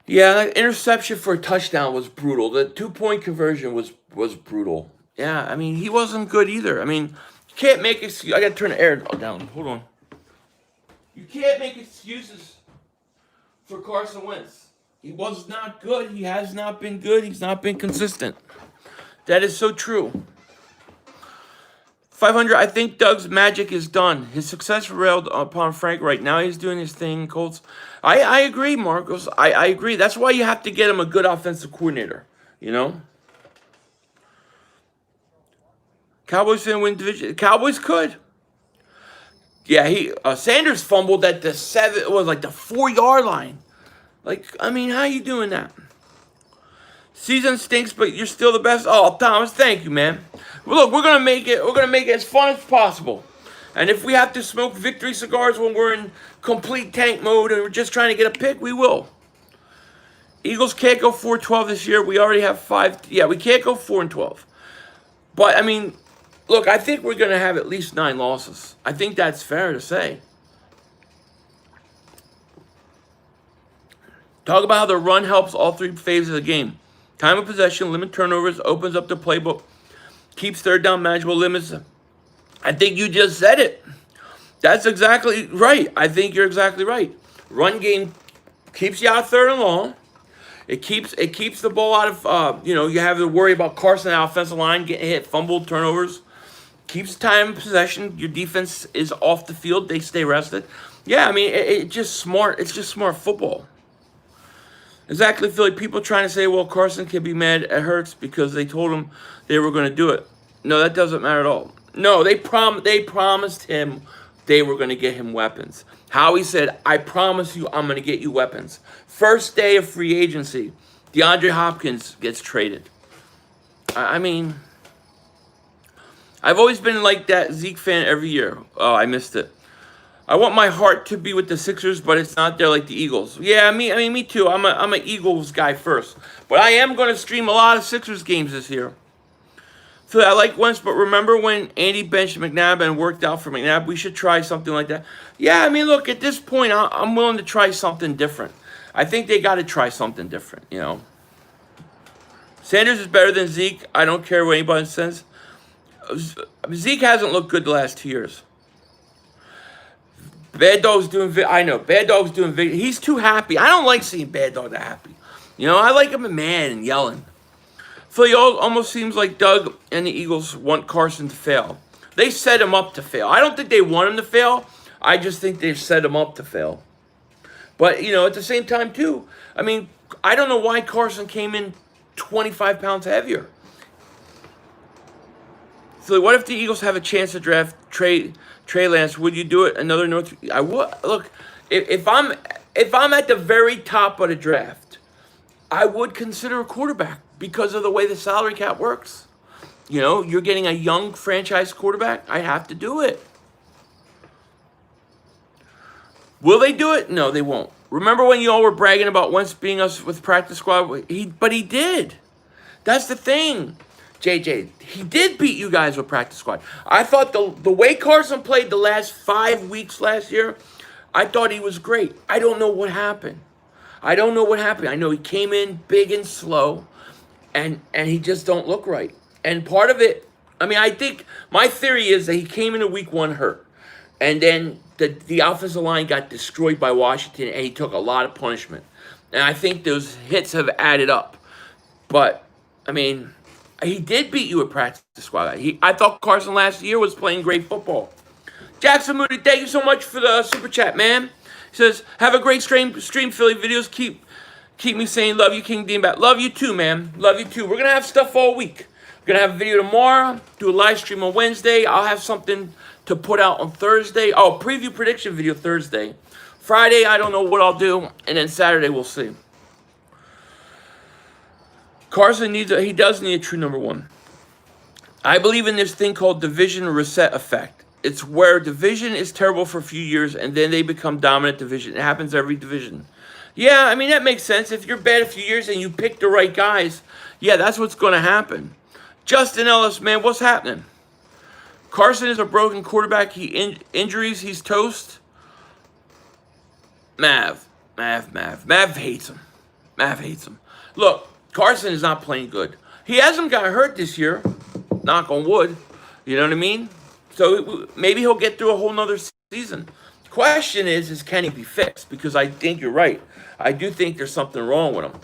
Yeah, that interception for a touchdown was brutal. The 2-point conversion was brutal. Yeah, I mean, he wasn't good either. I mean, you can't make excuses. I got to turn the air down. Hold on. You can't make excuses for Carson Wentz. He was not good. He has not been good. He's not been consistent. That is so true. 500. I think Doug's magic is done. His success railed upon Frank right now. He's doing his thing, Colts. I agree, Marcos. I agree. That's why you have to get him a good offensive coordinator. You know? Cowboys didn't win division. Cowboys could. Yeah, Sanders fumbled at the 4-yard line. Like, I mean, how you doing that? Season stinks, but you're still the best. Oh, Thomas, thank you, man. Well, look, we're gonna make it. We're gonna make it as fun as possible. And if we have to smoke victory cigars when we're in complete tank mode and we're just trying to get a pick, we will. Eagles can't go 4-12 this year. We already have 5. Yeah, we can't go 4-12. But I mean, look, I think we're gonna have at least 9 losses. I think that's fair to say. Talk about how the run helps all 3 phases of the game. Time of possession, limit turnovers, opens up the playbook, keeps third down manageable, limits. I think you just said it. That's exactly right. I think you're exactly right. Run game keeps you out third and long. It keeps the ball out of, you have to worry about Carson on the offensive line getting hit, fumbled, turnovers. Keeps time of possession. Your defense is off the field. They stay rested. Yeah, I mean, it's just smart. It's just smart football. Exactly, Philly. People trying to say, well, Carson can be mad at Hurts because they told him they were going to do it. No, that doesn't matter at all. No, they promised him they were going to get him weapons. Howie said, I promise you I'm going to get you weapons. First day of free agency, DeAndre Hopkins gets traded. I mean, I've always been like that Zeke fan every year. Oh, I missed it. I want my heart to be with the Sixers, but it's not there like the Eagles. Yeah, me too. I'm an Eagles guy first. But I am going to stream a lot of Sixers games this year. So I like Wentz, but remember when Andy benched McNabb and worked out for McNabb? We should try something like that. Yeah, I mean, look, at this point, I'm willing to try something different. I think they got to try something different, you know. Sanders is better than Zeke. I don't care what anybody says. Zeke hasn't looked good the last 2 years. Bad Dog's doing. I know. Bad Dog's doing. He's too happy. I don't like seeing Bad Dog that happy. You know, I like him mad and yelling. Philly almost seems like Doug and the Eagles want Carson to fail. They set him up to fail. I don't think they want him to fail. I just think they've set him up to fail. But, you know, at the same time, too, I mean, I don't know why Carson came in 25 pounds heavier. Philly, what if the Eagles have a chance to draft Trey Lance? Would you do it? Another North? I would. Look, if I'm at the very top of the draft, I would consider a quarterback because of the way the salary cap works. You know, you're getting a young franchise quarterback. I have to do it. Will they do it? No, they won't. Remember when you all were bragging about Wentz being us with practice squad? But he did. That's the thing. JJ, he did beat you guys with practice squad. I thought the way Carson played the last 5 weeks last year, I thought he was great. I don't know what happened. I know he came in big and slow, and he just don't look right. And part of it, I mean, I think my theory is that he came into week 1 hurt, and then the offensive line got destroyed by Washington, and he took a lot of punishment. And I think those hits have added up. But, I mean, he did beat you at practice squad. I thought Carson last year was playing great football. Jackson Moody, thank you so much for the super chat, man. He says, have a great stream Philly videos. Keep me saying love you, King Dingbat. Love you too, man. Love you too. We're going to have stuff all week. We're going to have a video tomorrow, do a live stream on Wednesday. I'll have something to put out on Thursday. Oh, preview prediction video Thursday. Friday, I don't know what I'll do. And then Saturday, we'll see. Carson he does need a true number 1. I believe in this thing called division reset effect. It's where division is terrible for a few years and then they become dominant division. It happens every division. Yeah, I mean, that makes sense. If you're bad a few years and you pick the right guys, yeah, that's what's going to happen. Justin Ellis, man, what's happening? Carson is a broken quarterback. Injuries, he's toast. Mav hates him. Mav hates him. Look, Carson is not playing good. He hasn't got hurt this year. Knock on wood. You know what I mean? So maybe he'll get through a whole nother season. Question is can he be fixed? Because I think you're right. I do think there's something wrong with him.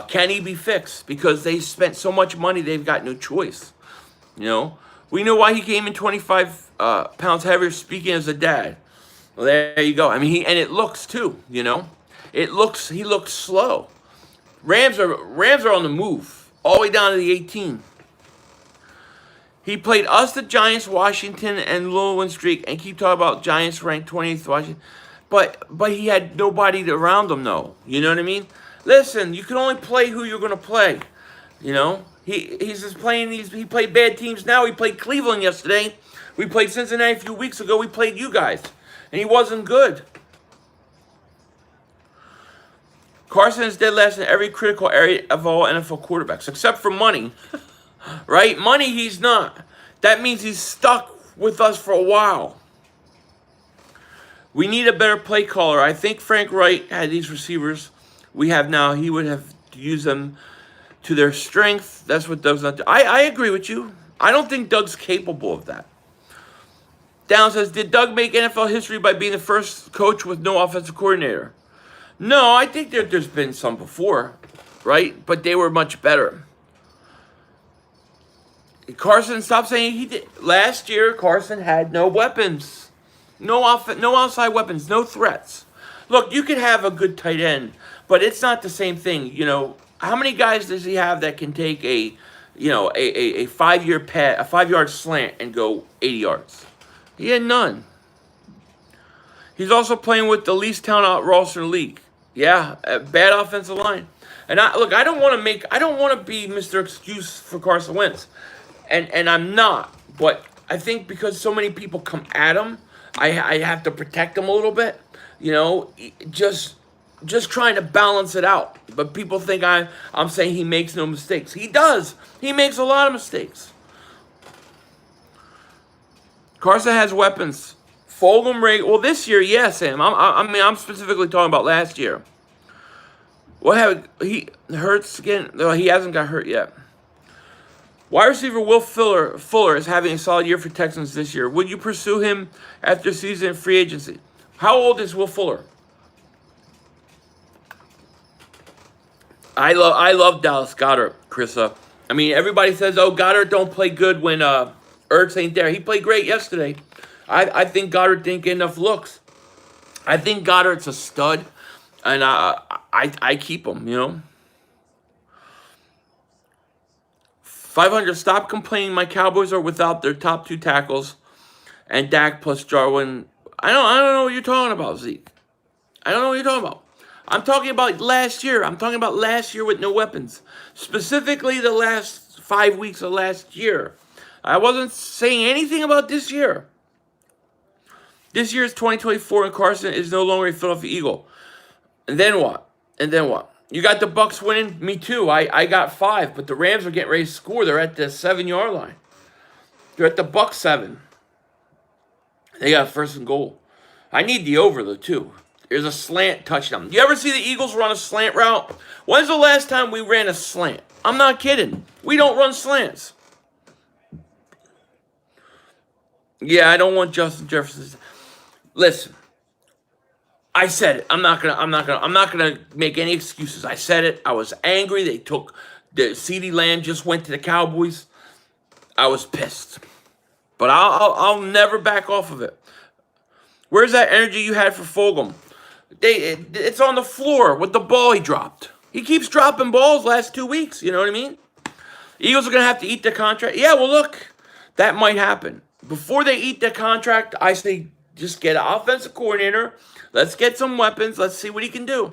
Can he be fixed? Because they spent so much money, they've got no choice. You know? We know why he came in 25 pounds heavier, speaking as a dad. Well, there you go. I mean, and it looks too, you know. He looks slow. Rams are on the move, all the way down to the 18. He played us, the Giants, Washington, and little win streak, and keep talking about Giants ranked 20th, Washington. But he had nobody around him, though. You know what I mean? Listen, you can only play who you're going to play. You know? He's just playing these. He played bad teams now. He played Cleveland yesterday. We played Cincinnati a few weeks ago. We played you guys. And he wasn't good. Carson is dead last in every critical area of all NFL quarterbacks, except for money. Right? Money, he's not. That means he's stuck with us for a while. We need a better play caller. I think Frank Wright had these receivers we have now. He would have used them to their strength. That's what Doug's not doing. I agree with you. I don't think Doug's capable of that. Down says, did Doug make NFL history by being the first coach with no offensive coordinator? No, I think there's been some before, right? But they were much better. Carson, stop saying he did. Last year, Carson had no weapons. No outside weapons, no threats. Look, you could have a good tight end, but it's not the same thing. You know, how many guys does he have that can take a 5-yard slant and go 80 yards? He had none. He's also playing with the least talented roster in the league. Yeah, a bad offensive line. And I don't want to be Mr. Excuse for Carson Wentz. And I'm not, but I think because so many people come at him, I have to protect him a little bit. You know, just trying to balance it out. But people think I'm saying he makes no mistakes. He does. He makes a lot of mistakes. Carson has weapons. Fulgham, Ray. Well, this year, yes, Sam. I'm specifically talking about last year. He hurts again? No, he hasn't got hurt yet. Wide receiver Will Fuller is having a solid year for Texans this year. Would you pursue him after season free agency? How old is Will Fuller? I love Dallas Goedert, Chrissa. I mean, everybody says, oh, Goddard don't play good when Ertz ain't there. He played great yesterday. I think Goddard didn't get enough looks. I think Goddard's a stud, and I keep him, you know. 500, stop complaining my Cowboys are without their top 2 tackles and Dak plus Jarwin. I don't know what you're talking about, Zeke. I don't know what you're talking about. I'm talking about last year. I'm talking about last year with no weapons. Specifically the last 5 weeks of last year. I wasn't saying anything about this year. This year is 2024 and Carson is no longer a Philadelphia Eagle. And then what? You got the Bucs winning? Me too. I got 5, but the Rams are getting ready to score. They're at the 7-yard line. They're at the Bucs 7. They got first and goal. I need the over, though, too. There's a slant touchdown. You ever see the Eagles run a slant route? When's the last time we ran a slant? I'm not kidding. We don't run slants. Yeah, I don't want Justin Jefferson. Listen. I said it. I'm not gonna make any excuses. I said it. I was angry. The CeeDee Lamb just went to the Cowboys. I was pissed. But I'll never back off of it. Where's that energy you had for Fulgham? It's on the floor with the ball he dropped. He keeps dropping balls last 2 weeks. You know what I mean? Eagles are gonna have to eat the contract. Yeah, well, look, that might happen. Before they eat the contract, I say just get an offensive coordinator. Let's get some weapons. Let's see what he can do.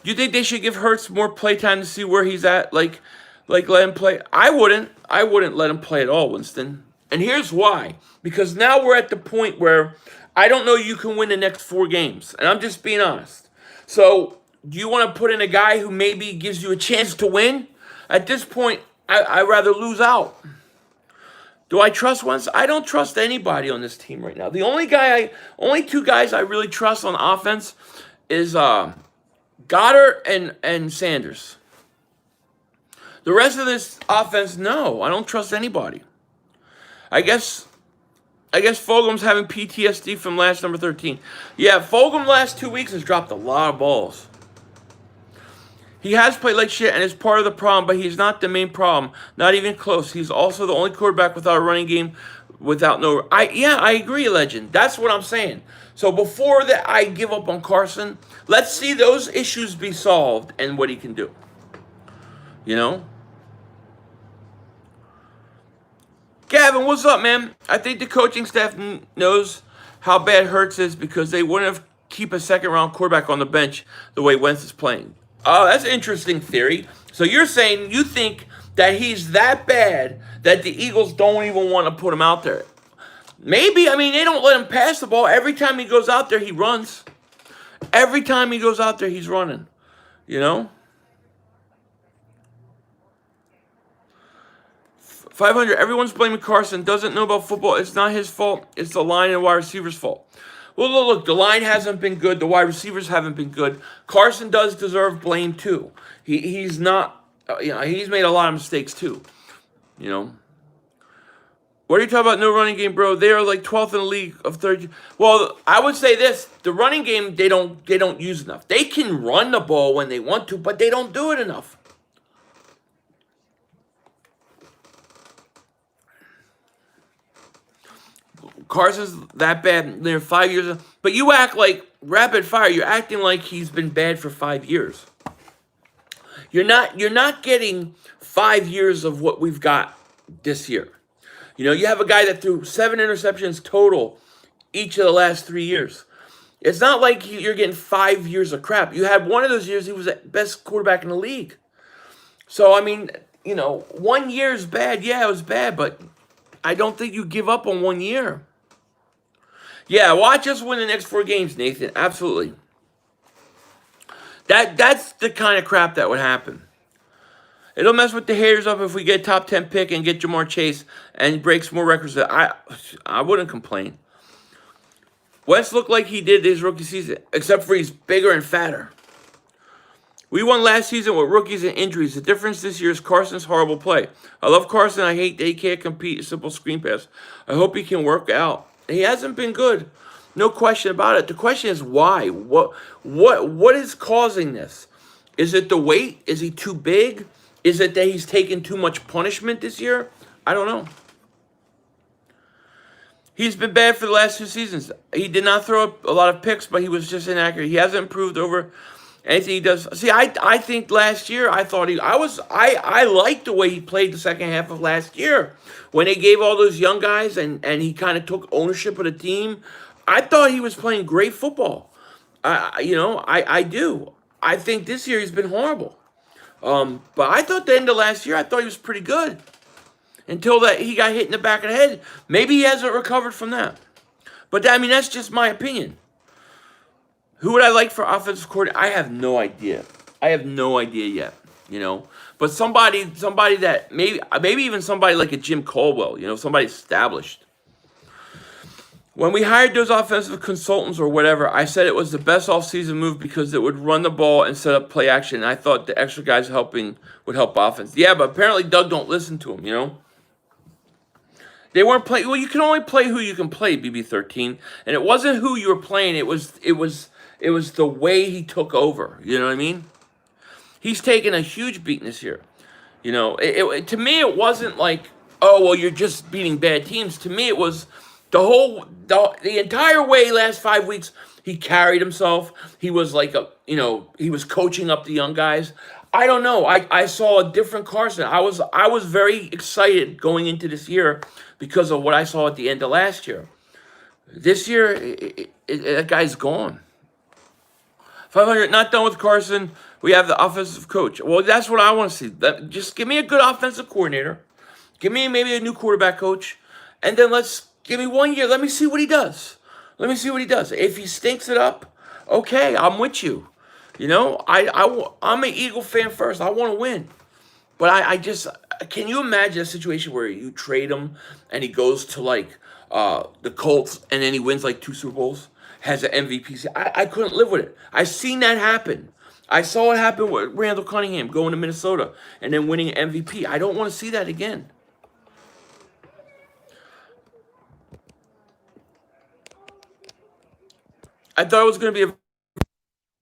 Do you think they should give Hurts more playtime to see where he's at? Like let him play? I wouldn't let him play at all, Winston. And here's why. Because now we're at the point where I don't know you can win the next 4 games. And I'm just being honest. So do you want to put in a guy who maybe gives you a chance to win? At this point, I'd rather lose out. Do I trust Wentz? I don't trust anybody on this team right now. The only 2 guys I really trust on offense is Goddard and Sanders. The rest of this offense, no, I don't trust anybody. I guess Fulgham's having PTSD from last number 13. Yeah, Fulgham last 2 weeks has dropped a lot of balls. He has played like shit and is part of the problem, but he's not the main problem. Not even close. He's also the only quarterback without a running game, without no. I agree, Legend. That's what I'm saying. So before that, I give up on Carson. Let's see those issues be solved and what he can do. You know. Gavin, what's up, man? I think the coaching staff knows how bad Hurts is because they wouldn't have keep a second-round quarterback on the bench the way Wentz is playing. Oh, that's an interesting theory. So you're saying you think that he's that bad that the Eagles don't even want to put him out there? Maybe. I mean, they don't let him pass the ball. Every time he goes out there, he runs. Every time he goes out there, he's running. You know? 500, everyone's blaming Carson. Doesn't know about football. It's not his fault. It's the line and wide receiver's fault. Well, look, the line hasn't been good. The wide receivers haven't been good. Carson does deserve blame, too. He's not, he's made a lot of mistakes, too. You know. What are you talking about? No running game, bro. They are like 12th in the league of 30. Well, I would say this. The running game, they don't use enough. They can run the ball when they want to, but they don't do it enough. Carson's that bad. They're 5 years. But you act like rapid fire. You're acting like he's been bad for 5 years. You're not getting 5 years of what we've got this year. You know, you have a guy that threw 7 interceptions total each of the last 3 years. It's not like you're getting 5 years of crap. You had one of those years he was the best quarterback in the league. So, I mean, 1 year is bad. Yeah, it was bad, but I don't think you give up on 1 year. Yeah, watch us win the next 4 games, Nathan. Absolutely. That's the kind of crap that would happen. It'll mess with the haters up if we get top 10 pick and get Jamar Chase and breaks more records. I wouldn't complain. Wentz looked like he did his rookie season, except for he's bigger and fatter. We won last season with rookies and injuries. The difference this year is Carson's horrible play. I love Carson. I hate that he can't compete a simple screen pass. I hope he can work out. He hasn't been good. No question about it. The question is why? What is causing this? Is it the weight? Is he too big? Is it that he's taken too much punishment this year? I don't know. He's been bad for the last 2 seasons. He did not throw up a lot of picks, but he was just inaccurate. He hasn't improved over anything he does. See, I think last year I liked the way he played the second half of last year. When they gave all those young guys and he kind of took ownership of the team, I thought he was playing great football. I do. I think this year he's been horrible. But I thought the end of last year, I thought he was pretty good. Until that he got hit in the back of the head. Maybe he hasn't recovered from that. But that's just my opinion. Who would I like for offensive coordinator? I have no idea. I have no idea yet. But somebody that maybe even somebody like a Jim Caldwell. Somebody established. When we hired those offensive consultants or whatever, I said it was the best offseason move because it would run the ball and set up play action. And I thought the extra guys helping would help offense. Yeah, but apparently Doug don't listen to him. They weren't playing. Well, you can only play who you can play, BB13, and it wasn't who you were playing. It was the way he took over. You know what I mean? He's taken a huge beating this year. To me, it wasn't like, oh, well, you're just beating bad teams. To me, it was the entire way last 5 weeks, he carried himself. He was like he was coaching up the young guys. I don't know. I saw a different Carson. I was very excited going into this year because of what I saw at the end of last year. This year, that guy's gone. 500, not done with Carson. We have the offensive coach. Well, that's what I want to see. Just give me a good offensive coordinator. Give me maybe a new quarterback coach. And then give me 1 year. Let me see what he does. If he stinks it up, okay, I'm with you. I'm an Eagle fan first. I want to win. But can you imagine a situation where you trade him and he goes to the Colts and then he wins 2 Super Bowls, has an MVP? I couldn't live with it. I've seen that happen. I saw it happen with Randall Cunningham going to Minnesota and then winning an MVP. I don't want to see that again. I thought it was going to be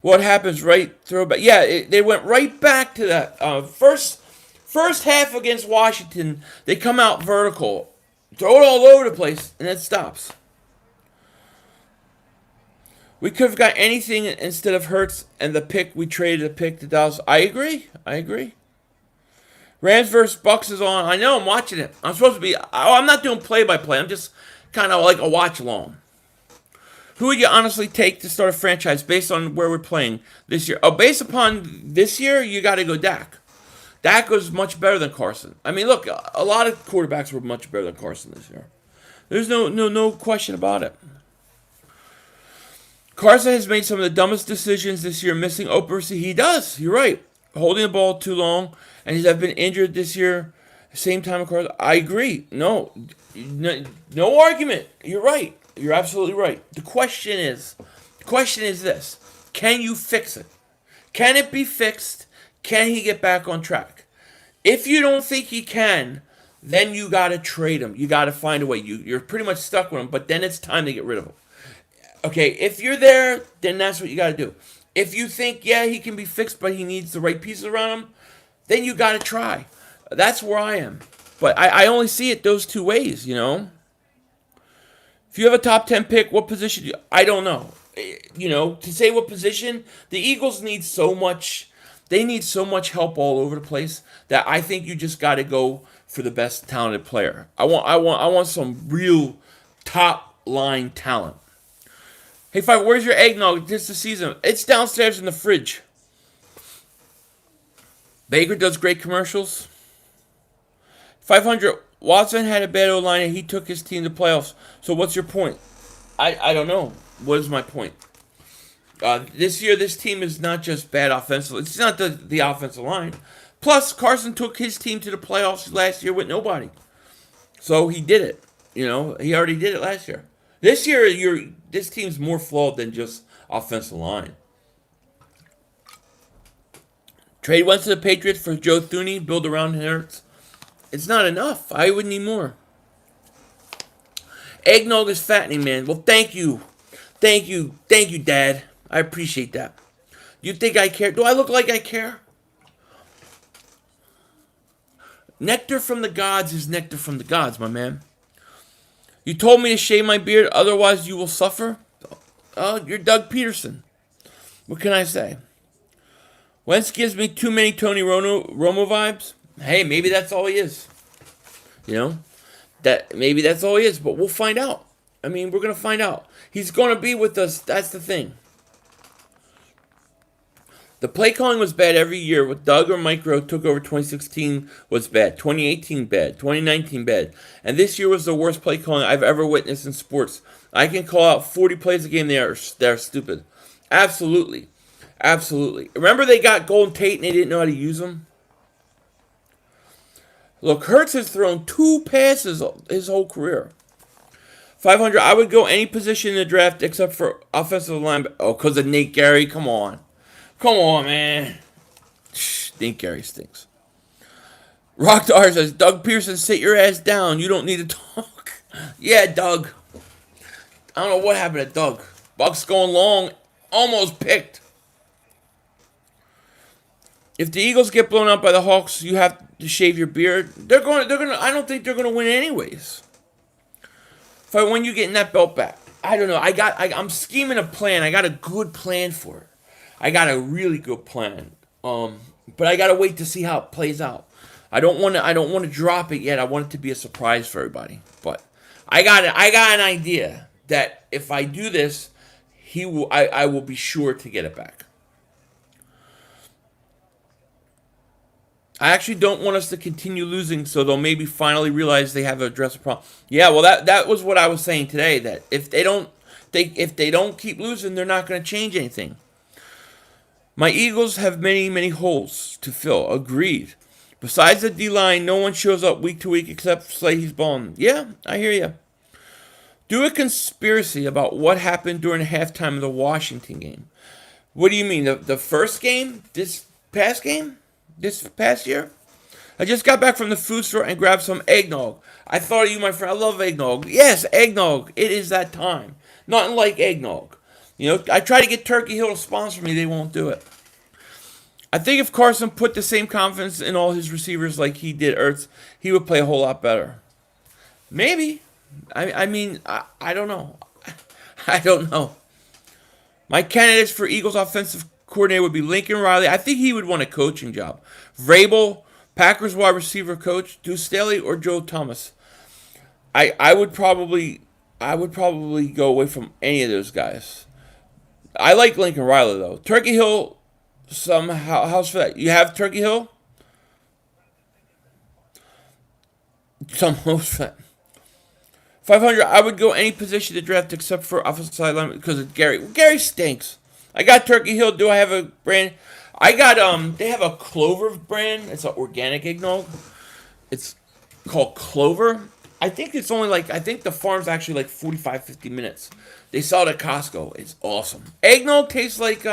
What happens right throwback? Yeah, they went right back to that first half against Washington. They come out vertical, throw it all over the place, and it stops. We could have got anything instead of Hurts and the pick. We traded a pick to Dallas. I agree. I agree. Rams versus Bucks is on. I know. I'm watching it. I'm supposed to be. I'm not doing play by play. I'm just kind of like a watch along. Who would you honestly take to start a franchise based on where we're playing this year? Oh, based upon this year, you got to go Dak. Dak was much better than Carson. I mean, look, a lot of quarterbacks were much better than Carson this year. There's no question about it. Carson has made some of the dumbest decisions this year, missing open. He does. You're right. Holding the ball too long, and he's been injured this year. Same time, of course. I agree. No argument. You're right. You're absolutely right. The question is this: can you fix it? Can it be fixed? Can he get back on track? If you don't think he can, then you got to trade him. You got to find a way. You're pretty much stuck with him, but then it's time to get rid of him. Okay, if you're there, then that's what you got to do. If you think, yeah, he can be fixed, but he needs the right pieces around him, then you got to try. That's where I am. But I only see it those two ways, you know. If you have a top 10 pick, what position? I don't know. You know, to say what position, the Eagles need so much. They need so much help all over the place that I think you just got to go for the best talented player. I want some real top line talent. Hey, Five, where's your eggnog this season? It's downstairs in the fridge. Baker does great commercials. 500, Watson had a bad O-line and he took his team to playoffs. So what's your point? I don't know. What is my point? This year, this team is not just bad offensively. It's not the offensive line. Plus, Carson took his team to the playoffs last year with nobody. So he did it. You know, he already did it last year. This year, this team's more flawed than just offensive line. Trade went to the Patriots for Joe Thuney, build around Hurts. It's not enough. I would need more. Eggnog is fattening, man. Well, thank you. Thank you, Dad. I appreciate that. You think I care? Do I look like I care? Nectar from the gods is nectar from the gods, my man. You told me to shave my beard, otherwise you will suffer. Oh, you're Doug Peterson. What can I say? Wentz gives me too many Tony Romo vibes. Hey, maybe that's all he is. You know? Maybe that's all he is, but we'll find out. I mean, we're going to find out. He's going to be with us. That's the thing. The play calling was bad every year. With Doug or Mike Rowe took over 2016 was bad. 2018 bad. 2019 bad. And this year was the worst play calling I've ever witnessed in sports. I can call out 40 plays a game that are stupid. Absolutely. Absolutely. Remember they got Golden Tate and they didn't know how to use them? Look, Hurts has thrown 2 passes his whole career. 500, I would go any position in the draft except for offensive line. Oh, because of Nate Gary? Come on. Come on, man. Nate Gary stinks. Rockdar says, Doug Pearson, sit your ass down. You don't need to talk. Yeah, Doug. I don't know what happened to Doug. Buck's going long. Almost picked. If the Eagles get blown out by the Hawks, you have to shave your beard. They're going to I don't think they're going to win anyways. When you getting that belt back? I don't know. I'm scheming a plan. I got a good plan for it. I got a really good plan. But I got to wait to see how it plays out. I don't want to drop it yet. I want it to be a surprise for everybody. But I got an idea that if I do this, I will be sure to get it back. I actually don't want us to continue losing, so they'll maybe finally realize they have to address a problem. Yeah, well, that was what I was saying today. That if they don't keep losing, they're not going to change anything. My Eagles have many holes to fill. Agreed. Besides the D-line, no one shows up week to week except Slahy's balling. Yeah, I hear you. Do a conspiracy about what happened during the halftime of the Washington game. What do you mean? The first game? This past game? This past year? I just got back from the food store and grabbed some eggnog. I thought of you, my friend. I love eggnog. Yes, eggnog. It is that time. Nothing like eggnog. You know, I try to get Turkey Hill to sponsor me. They won't do it. I think if Carson put the same confidence in all his receivers like he did Ertz, he would play a whole lot better. Maybe. I don't know. I don't know. My candidates for Eagles offensive coordinator would be Lincoln Riley. I think he would want a coaching job. Vrabel, Packers wide receiver coach, Deuce Staley, or Joe Thomas. I would probably go away from any of those guys. I like Lincoln Riley though. Turkey Hill, how's for that? You have Turkey Hill? Some host for that. 500, I would go any position to draft except for offensive sideline because of Gary. Gary stinks. I got Turkey Hill. Do I have a brand? I got, they have a Clover brand. It's an organic eggnog. It's called Clover. I think it's only I think the farm's actually 45, 50 minutes. They sell it at Costco. It's awesome. Eggnog tastes like,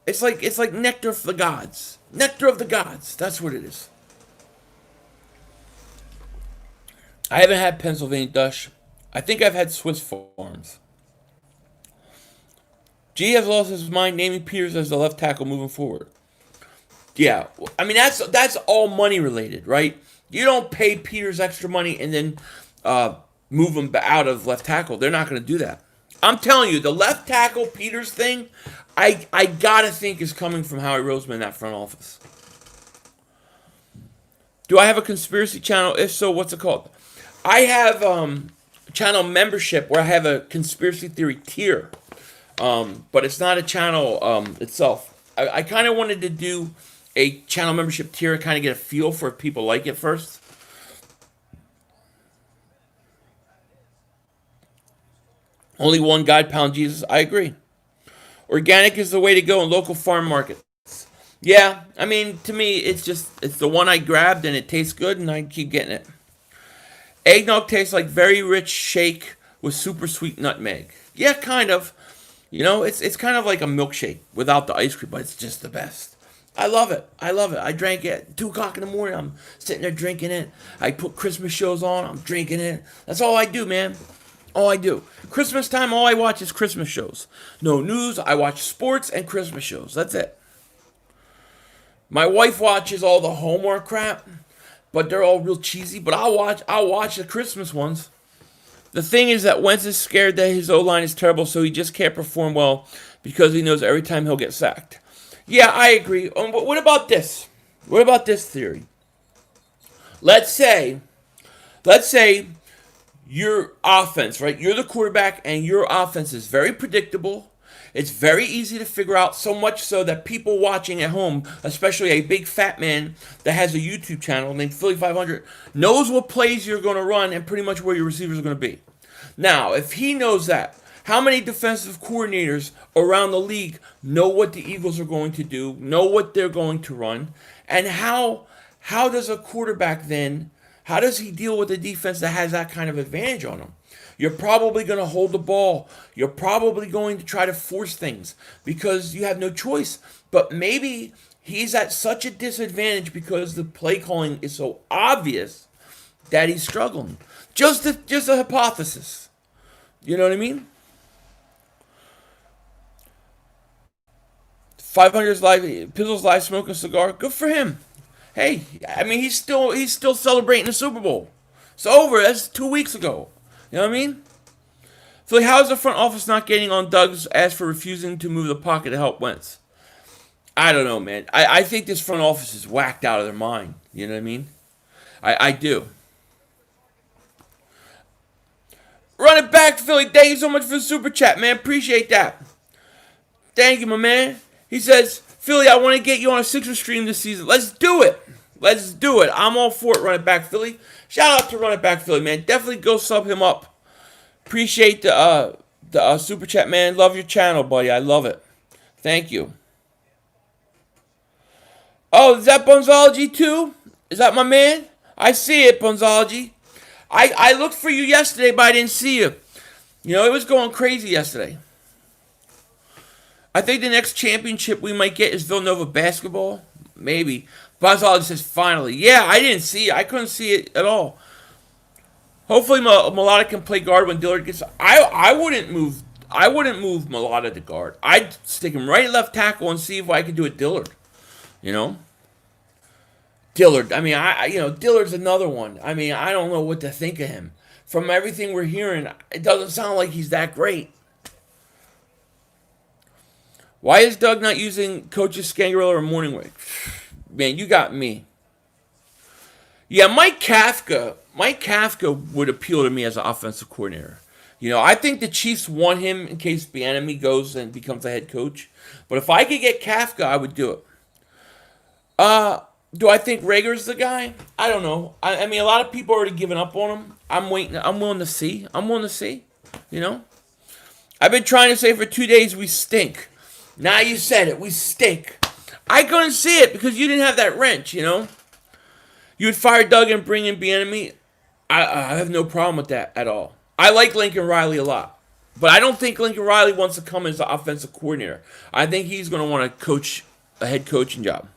it's like nectar of the gods. Nectar of the gods. That's what it is. I haven't had Pennsylvania Dutch. I think I've had Swiss Farms. G has lost his mind naming Peters as the left tackle moving forward. Yeah, I mean that's all money related, right? You don't pay Peters extra money and then move him out of left tackle. They're not going to do that. I'm telling you, the left tackle Peters thing, I gotta think is coming from Howie Roseman in that front office. Do I have a conspiracy channel? If so, what's it called? I have channel membership where I have a conspiracy theory tier, but it's not a channel itself. I kind of wanted to do a channel membership tier and kind of get a feel for if people like it first. Only one guide, pound Jesus. I agree. Organic is the way to go in local farm markets. Yeah, I mean, to me, it's the one I grabbed and it tastes good and I keep getting it. Eggnog tastes like very rich shake with super sweet nutmeg. Yeah, kind of. You know, it's kind of like a milkshake without the ice cream, but it's just the best. I love it. I love it. I drank it at 2 o'clock in the morning. I'm sitting there drinking it. I put Christmas shows on. I'm drinking it. That's all I do, man. All I do. Christmas time, all I watch is Christmas shows. No news. I watch sports and Christmas shows. That's it. My wife watches all the Hallmark crap, but they're all real cheesy. But I'll watch the Christmas ones. The thing is that Wentz is scared that his O-line is terrible, so he just can't perform well because he knows every time he'll get sacked. Yeah, I agree. But what about this? What about this theory? Let's say your offense, right? You're the quarterback and your offense is very predictable. It's very easy to figure out, so much so that people watching at home, especially a big fat man that has a YouTube channel named Philly 500, knows what plays you're going to run and pretty much where your receivers are going to be. Now, if he knows that, how many defensive coordinators around the league know what the Eagles are going to do, know what they're going to run, and how does a quarterback then, how does he deal with a defense that has that kind of advantage on him? You're probably going to hold the ball. You're probably going to try to force things because you have no choice. But maybe he's at such a disadvantage because the play calling is so obvious that he's struggling. Just a hypothesis. You know what I mean? 500's live, Pizzle's live smoking a cigar. Good for him. Hey, I mean he's still celebrating the Super Bowl. It's over. That's 2 weeks ago. You know what I mean? So how is the front office not getting on Doug's ass for refusing to move the pocket to help Wentz? I don't know, man. I think this front office is whacked out of their mind. You know what I mean? I do. Run it back, Philly. Thank you so much for the super chat, man. Appreciate that. Thank you, my man. He says, Philly, I want to get you on a Sixers stream this season. Let's do it. Let's do it. I'm all for it, Run It Back Philly. Shout out to Run It Back Philly, man. Definitely go sub him up. Appreciate the super chat, man. Love your channel, buddy. I love it. Thank you. Oh, is that Bonzology too? Is that my man? I see it, Bonzology. I looked for you yesterday, but I didn't see you. You know, it was going crazy yesterday. I think the next championship we might get is Villanova basketball. Maybe. Bonzology says, finally. Yeah, I didn't see it. I couldn't see it at all. Hopefully Melodic can play guard when Dillard gets... I wouldn't move I wouldn't move Malata to guard. I'd stick him right left tackle and see if I could do it Dillard. You know? Dillard. I mean, Dillard's another one. I mean, I don't know what to think of him. From everything we're hearing, it doesn't sound like he's that great. Why is Doug not using coaches Scangarella or Morningway? Man, you got me. Yeah, Mike Kafka would appeal to me as an offensive coordinator. You know, I think the Chiefs want him in case Bieniemy goes and becomes the head coach. But if I could get Kafka, I would do it. Do I think Rager's the guy? I don't know. I mean, a lot of people already given up on him. I'm waiting. I'm willing to see. You know? I've been trying to say for 2 days we stink. Now you said it. We stink. I couldn't see it because you didn't have that wrench, you know? You would fire Doug and bring in Bieniemy. I have no problem with that at all. I like Lincoln Riley a lot. But I don't think Lincoln Riley wants to come as the offensive coordinator. I think he's going to want to coach a head coaching job.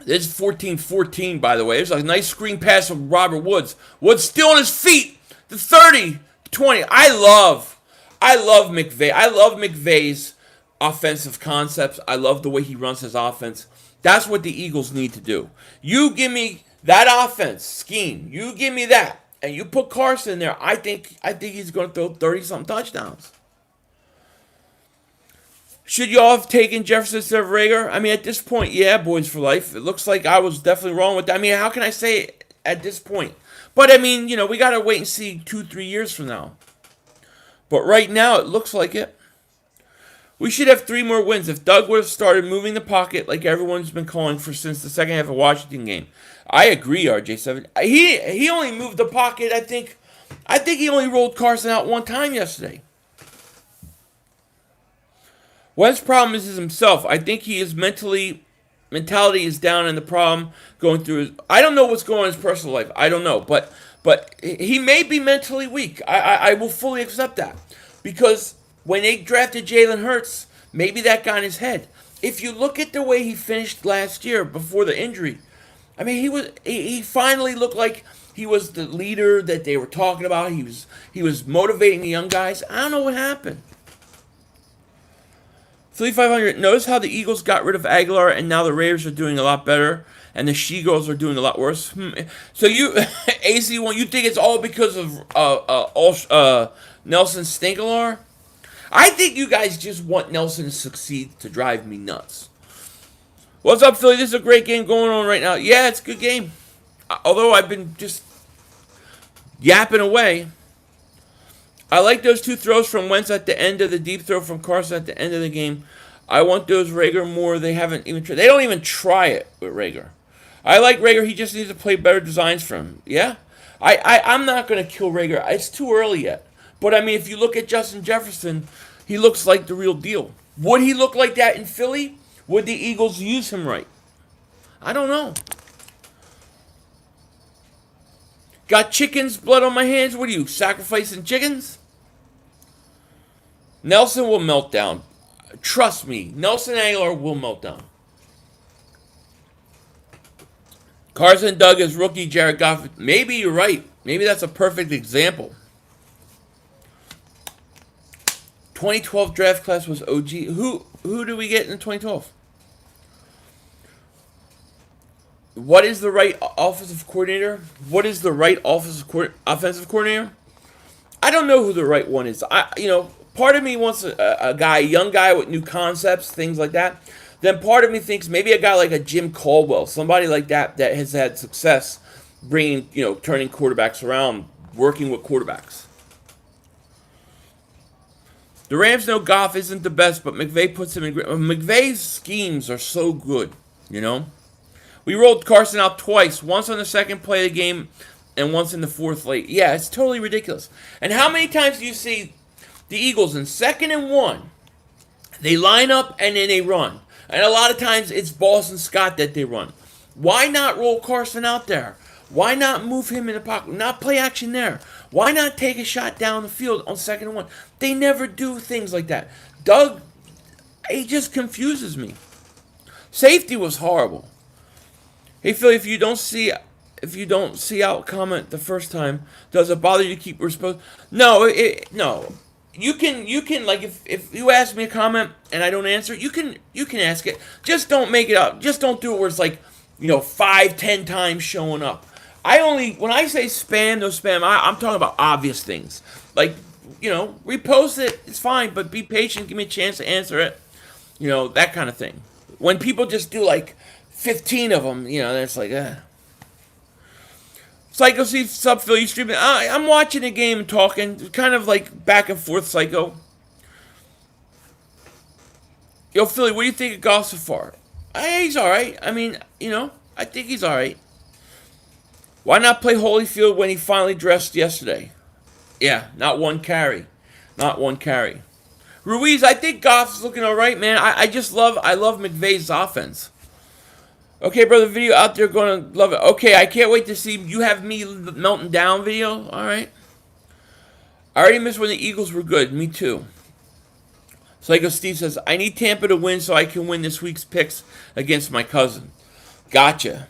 This is 14-14, by the way. There's a nice screen pass from Robert Woods. Woods still on his feet. The 30-20. I love McVay. I love McVay's offensive concepts. I love the way he runs his offense. That's what the Eagles need to do. You give me that offense scheme. You give me that. And you put Carson in there. I think he's going to throw 30-something touchdowns. Should y'all have taken Jefferson instead of Rager? I mean, at this point, yeah, boys for life. It looks like I was definitely wrong with that. I mean, how can I say it at this point? But, I mean, you know, we got to wait and see 2-3 years from now. But right now, it looks like it. We should have 3 more wins. If Doug would have started moving the pocket like everyone's been calling for since the second half of the Washington game. I agree, RJ7. He only moved the pocket, I think he only rolled Carson out one time yesterday. Went's problem is himself. I think he is mentality is down, and the problem going through his. I don't know what's going on in his personal life. I don't know, but he may be mentally weak. I will fully accept that because when they drafted Jalen Hurts, maybe that got in his head. If you look at the way he finished last year before the injury, I mean he finally looked like he was the leader that they were talking about. He was motivating the young guys. I don't know what happened. 3,500. Notice how the Eagles got rid of Aguilar, and now the Raiders are doing a lot better, and the She-Girls are doing a lot worse. So you, AC1, you think it's all because of Nelson Stinkelar? I think you guys just want Nelson to succeed to drive me nuts. What's up, Philly? This is a great game going on right now. Yeah, it's a good game. Although I've been just yapping away. I like those 2 throws from Wentz at the end of the deep throw from Carson at the end of the game. I want those Rager more. They haven't even tried. They don't even try it with Rager. I like Rager. He just needs to play better designs for him. Yeah? I'm not going to kill Rager. It's too early yet. But, I mean, if you look at Justin Jefferson, he looks like the real deal. Would he look like that in Philly? Would the Eagles use him right? I don't know. Got chicken's blood on my hands? What are you, sacrificing chickens? Nelson will melt down. Trust me, Nelson Aguilar will melt down. Carson Doug is rookie Jared Goff. Maybe you're right. Maybe that's a perfect example. 2012 draft class was OG. Who do we get in 2012? What is the right offensive coordinator? What is the right offensive coordinator? I don't know who the right one is. Part of me wants a young guy with new concepts, things like that. Then part of me thinks maybe a guy like a Jim Caldwell, somebody like that has had success turning quarterbacks around, working with quarterbacks. The Rams know Goff isn't the best, but McVay puts him in. McVay's schemes are so good, you know. We rolled Carson out twice, once on the second play of the game and once in the fourth late. Yeah, it's totally ridiculous. And how many times do you see the Eagles in 2nd and 1, they line up and then they run. And a lot of times it's Boston Scott that they run. Why not roll Carson out there? Why not move him in the pocket? Not play action there. Why not take a shot down the field on 2nd and 1? They never do things like that. Doug, he just confuses me. Safety was horrible. Hey Philly, if you don't see out comment the first time, does it bother you to keep response? No, no. you can like if you ask me a comment and I don't answer, you can ask it. Just don't make it up. Just don't do it where it's like 5, 10 times showing up. When I say spam, no spam. I'm talking about obvious things like repost it. It's fine, but be patient. Give me a chance to answer it. That kind of thing. When people just do like 15 of them, then it's like, Psycho, see sub Phil, you streaming? I'm watching the game and talking, kind of like back and forth. Psycho. Yo, Philly, what do you think of Goff so far? He's all right. I mean, I think he's all right. Why not play Holyfield when he finally dressed yesterday? Yeah, not one carry, not one carry. Ruiz, I think Goff's looking all right, man. I love McVay's offense. Okay, brother, video out there, gonna love it. Okay, I can't wait to see you have me melting down video. All right. I already missed when the Eagles were good. Me too. Psycho Steve says, I need Tampa to win so I can win this week's picks against my cousin. Gotcha.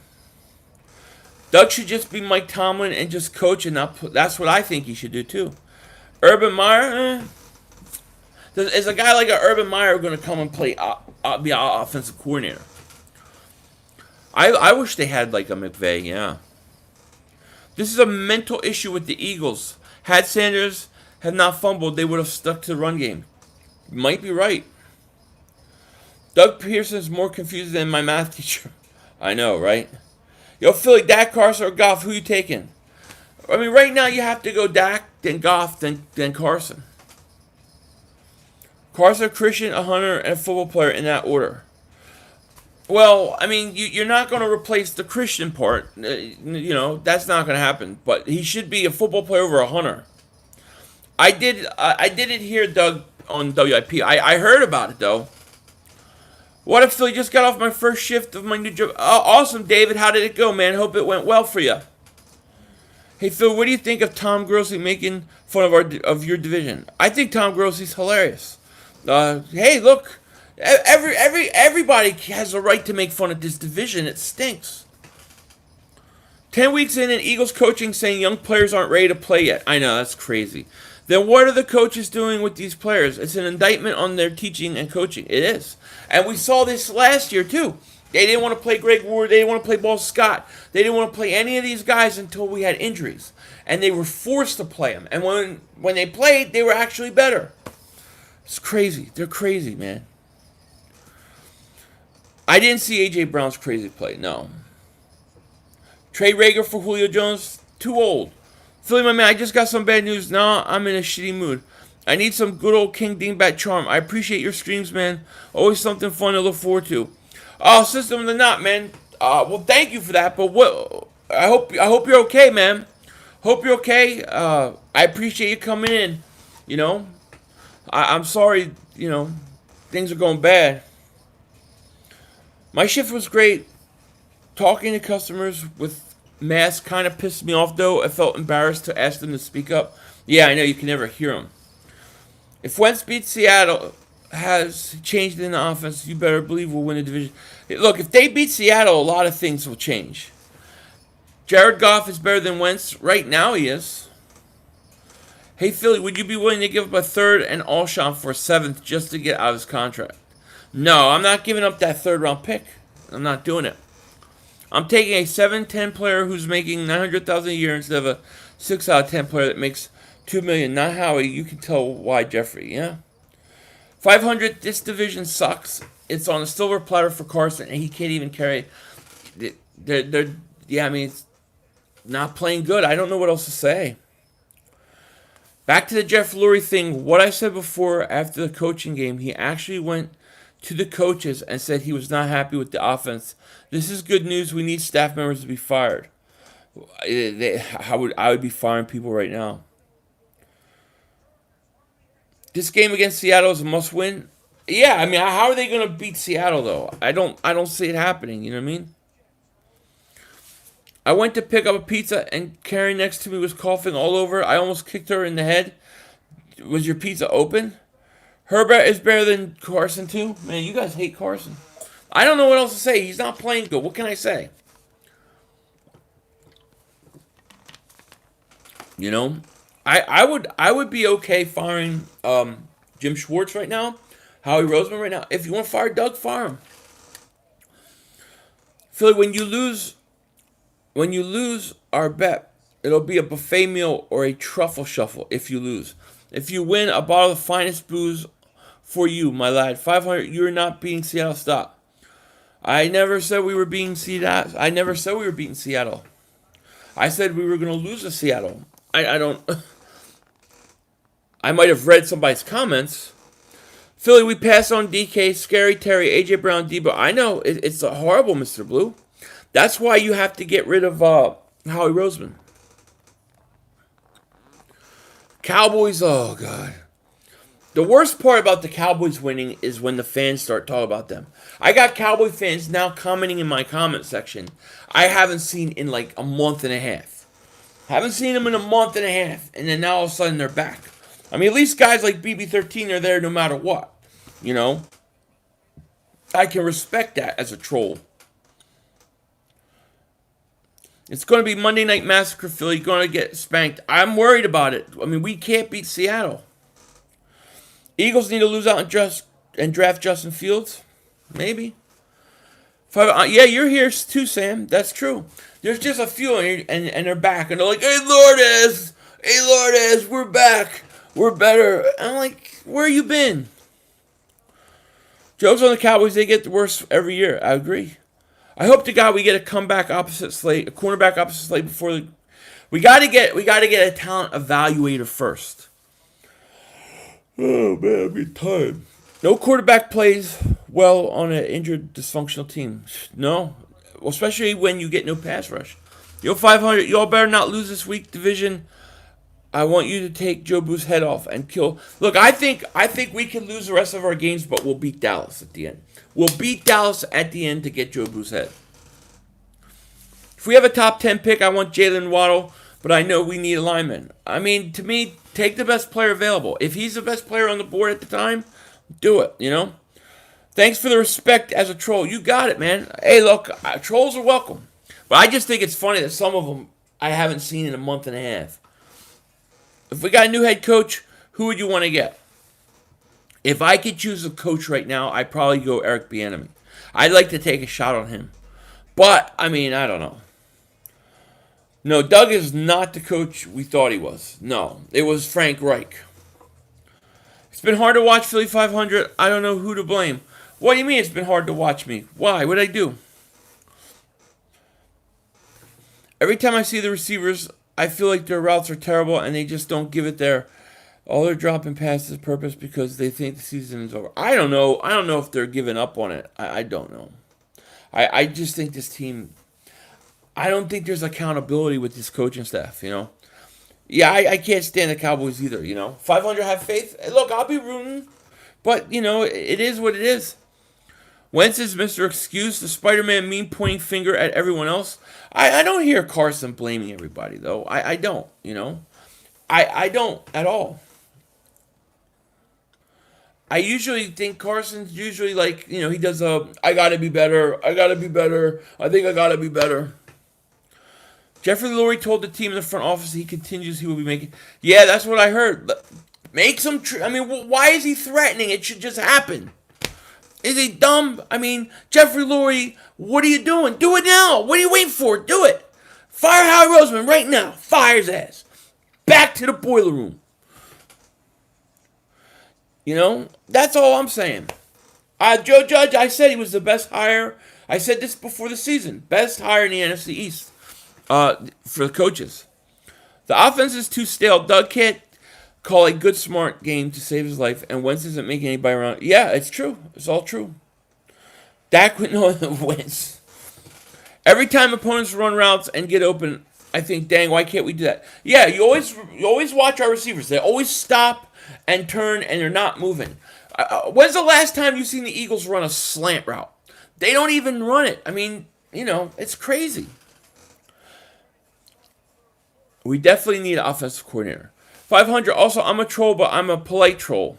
Doug should just be Mike Tomlin and just coach and not put, that's what I think he should do too. Urban Meyer, is a guy like a Urban Meyer going to come and play, be an offensive coordinator? I wish they had like a McVay, yeah. This is a mental issue with the Eagles. Had Sanders had not fumbled, they would have stuck to the run game. Might be right. Doug Pearson is more confused than my math teacher. I know, right? Yo, Philly, Dak, Carson, or Goff, who you taking? I mean, right now you have to go Dak, then Goff, then Carson. Carson, Christian, a hunter, and a football player in that order. Well, I mean, you're not going to replace the Christian part. That's not going to happen. But he should be a football player over a hunter. I didn't hear Doug on WIP. I heard about it, though. What if Philly just got off my first shift of my new job? Awesome, David. How did it go, man? Hope it went well for you. Hey, Phil, what do you think of Tom Grossi making fun of your division? I think Tom Grossi's hilarious. Hey, look. Everybody has a right to make fun of this division. It stinks. 10 weeks in and Eagles coaching saying young players aren't ready to play yet. I know, that's crazy. Then what are the coaches doing with these players? It's an indictment on their teaching and coaching. It is. And we saw this last year, too. They didn't want to play Greg Ward. They didn't want to play Ball Scott. They didn't want to play any of these guys until we had injuries. And they were forced to play them. And when they played, they were actually better. It's crazy. They're crazy, man. I didn't see A.J. Brown's crazy play, no. Trade Rager for Julio Jones, too old. Philly, my man, I just got some bad news. Now I'm in a shitty mood. I need some good old King Dingbat charm. I appreciate your streams, man. Always something fun to look forward to. Oh, System of the Knot, man. Well, thank you for that, but what? I hope you're okay, man. Hope you're okay. I appreciate you coming in. I'm sorry, things are going bad. My shift was great. Talking to customers with masks kind of pissed me off, though. I felt embarrassed to ask them to speak up. Yeah, I know, you can never hear them. If Wentz beats Seattle, has changed in the offense, you better believe we'll win the division. Look, if they beat Seattle, a lot of things will change. Jared Goff is better than Wentz. Right now, he is. Hey, Philly, would you be willing to give up a third and Alshon for a seventh just to get out of his contract? No, I'm not giving up that third-round pick. I'm not doing it. I'm taking a 7-10 player who's making $900,000 a year instead of a 6 out of 10 player that makes $2 million. Not Howie. You can tell why, Jeffrey. Yeah. 500. This division sucks. It's on a silver platter for Carson, and he can't even carry. It's not playing good. I don't know what else to say. Back to the Jeff Lurie thing. What I said before after the coaching game, he actually went to the coaches and said he was not happy with the offense. This is good news. We need staff members to be fired. I would be firing people right now. This game against Seattle is a must-win. Yeah, I mean, how are they going to beat Seattle though? I don't see it happening. You know what I mean? I went to pick up a pizza and Carrie next to me was coughing all over. I almost kicked her in the head. Was your pizza open? Herbert is better than Carson, too? Man, you guys hate Carson. I don't know what else to say. He's not playing good. What can I say? I would be okay firing Jim Schwartz right now, Howie Roseman right now. If you want to fire Doug, fire him. Philly, when you lose our bet, it'll be a buffet meal or a truffle shuffle if you lose. If you win, a bottle of the finest booze for you, my lad. 500, you're not beating Seattle stock. I never said we were beating Seattle. I never said we were beating Seattle. I said we were going to lose to Seattle. I don't... I might have read somebody's comments. Philly, we passed on DK, Scary Terry, AJ Brown, Debo. I know, it's horrible, Mr. Blue. That's why you have to get rid of Howie Roseman. Cowboys, oh, God. The worst part about the Cowboys winning is when the fans start talking about them. I got Cowboy fans now commenting in my comment section I haven't seen in like a month and a half. Haven't seen them in a month and a half, and then now all of a sudden they're back. I mean, at least guys like BB13 are there no matter what. You know? I can respect that as a troll. It's going to be Monday Night Massacre, Philly. You're going to get spanked. I'm worried about it. I mean, we can't beat Seattle. Eagles need to lose out and draft Justin Fields. Maybe. Yeah, you're here too, Sam. That's true. There's just a few, and they're back. And they're like, hey, Lourdes, we're back. We're better. I'm like, where you been? Jokes on the Cowboys, they get worse every year. I agree. I hope to God we get a cornerback opposite Slate before we got to get a talent evaluator first. Oh man, I'd be tired. No quarterback plays well on an injured, dysfunctional team. No, especially when you get no pass rush. Yo, 500. Y'all better not lose this week, division. I want you to take Joe Boo's head off and kill. Look, I think we can lose the rest of our games, but we'll beat Dallas at the end. We'll beat Dallas at the end to get Joe Boo's head. If we have a top 10 pick, I want Jalen Waddle, but I know we need a lineman. I mean, to me, take the best player available. If he's the best player on the board at the time, do it, you know? Thanks for the respect as a troll. You got it, man. Hey, look, trolls are welcome. But I just think it's funny that some of them I haven't seen in a month and a half. If we got a new head coach, who would you want to get? If I could choose a coach right now, I'd probably go Eric Bieniemy. I'd like to take a shot on him. But, I mean, I don't know. No, Doug is not the coach we thought he was. No, it was Frank Reich. It's been hard to watch Philly 500. I don't know who to blame. What do you mean it's been hard to watch me? Why? What did I do? Every time I see the receivers, I feel like their routes are terrible and they just don't give it their... All they're dropping passes purpose because they think the season is over. I don't know. I don't know if they're giving up on it. I don't know. I just think this team... I don't think there's accountability with this coaching staff, you know. Yeah, I can't stand the Cowboys either, you know. 500 have faith. Look, I'll be rooting. But, you know, it is what it is. Wentz is Mr. Excuse, the Spider-Man meme pointing finger at everyone else. I don't hear Carson blaming everybody, though. I don't, you know. I don't at all. I usually think Carson's usually like, you know, he does I gotta be better, I think I gotta be better. Jeffrey Lurie told the team in the front office he will be making... Yeah, that's what I heard. Make some... I mean, why is he threatening? It should just happen. Is he dumb? I mean, Jeffrey Lurie, what are you doing? Do it now. What are you waiting for? Do it. Fire Howie Roseman right now. Fire his ass. Back to the boiler room. You know, that's all I'm saying. Joe Judge, I said he was the best hire. I said this before the season. Best hire in the NFC East for the coaches. The offense is too stale. Doug can't call a good, smart game to save his life, and Wentz isn't making anybody around. Yeah, it's true. It's all true. Dak wins. Every time opponents run routes and get open, I think, dang, why can't we do that? Yeah, you always watch our receivers. They always stop and turn, and they're not moving. When's the last time you've seen the Eagles run a slant route? They don't even run it. I mean, you know, it's crazy. We definitely need an offensive coordinator. 500. Also, I'm a troll, but I'm a polite troll.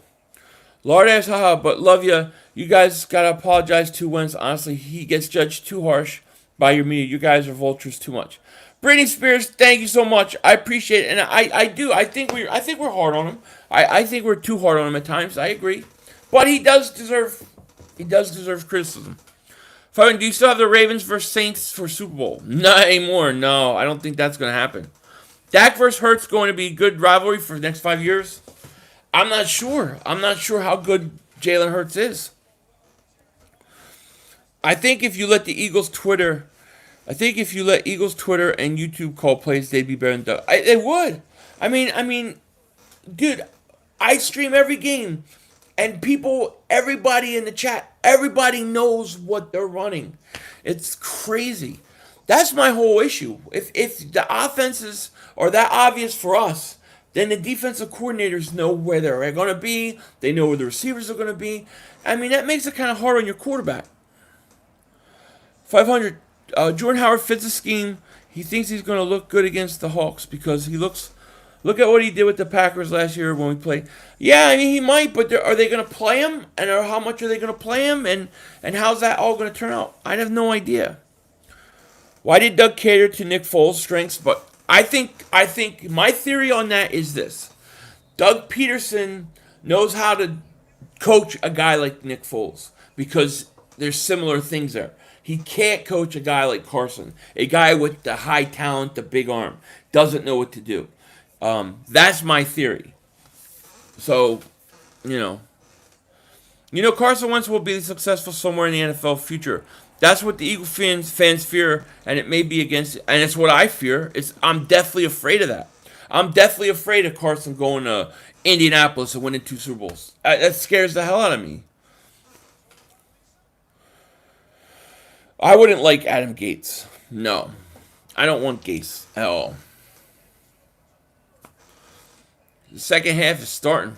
Lord ass, haha, but love ya. You guys gotta apologize to Wentz. Honestly, he gets judged too harsh by your media. You guys are vultures too much. Britney Spears, thank you so much. I appreciate it, and I do. I think we're hard on him. I think we're too hard on him at times. I agree, but he does deserve criticism. Fine, do you still have the Ravens versus Saints for Super Bowl? Not anymore. No, I don't think that's going to happen. Dak versus Hurts going to be a good rivalry for the next 5 years. I'm not sure. I'm not sure how good Jalen Hurts is. I think if you let the Eagles Twitter, I think if you let Eagles Twitter and YouTube call plays, they'd be better than Doug. They would. I mean, dude, I stream every game, and everybody in the chat, everybody knows what they're running. It's crazy. That's my whole issue. If the offenses are that obvious for us, then the defensive coordinators know where they're going to be. They know where the receivers are going to be. I mean, that makes it kind of hard on your quarterback. 500. Jordan Howard fits the scheme. He thinks he's going to look good against the Hawks because he looks. Look at what he did with the Packers last year when we played. Yeah, I mean he might, but are they going to play him? And how much are they going to play him? And how's that all going to turn out? I have no idea. Why did Doug cater to Nick Foles' strengths? But I think my theory on that is this: Doug Peterson knows how to coach a guy like Nick Foles because there's similar things there. He can't coach a guy like Carson, a guy with the high talent, the big arm, doesn't know what to do. That's my theory. So, Carson Wentz will be successful somewhere in the NFL future. That's what the Eagle fans fear, and it may be against, and it's what I fear. I'm definitely afraid of that. I'm definitely afraid of Carson going to Indianapolis and winning 2 Super Bowls. That scares the hell out of me. I wouldn't like Adam Gates. No. I don't want Gates at all. The second half is starting.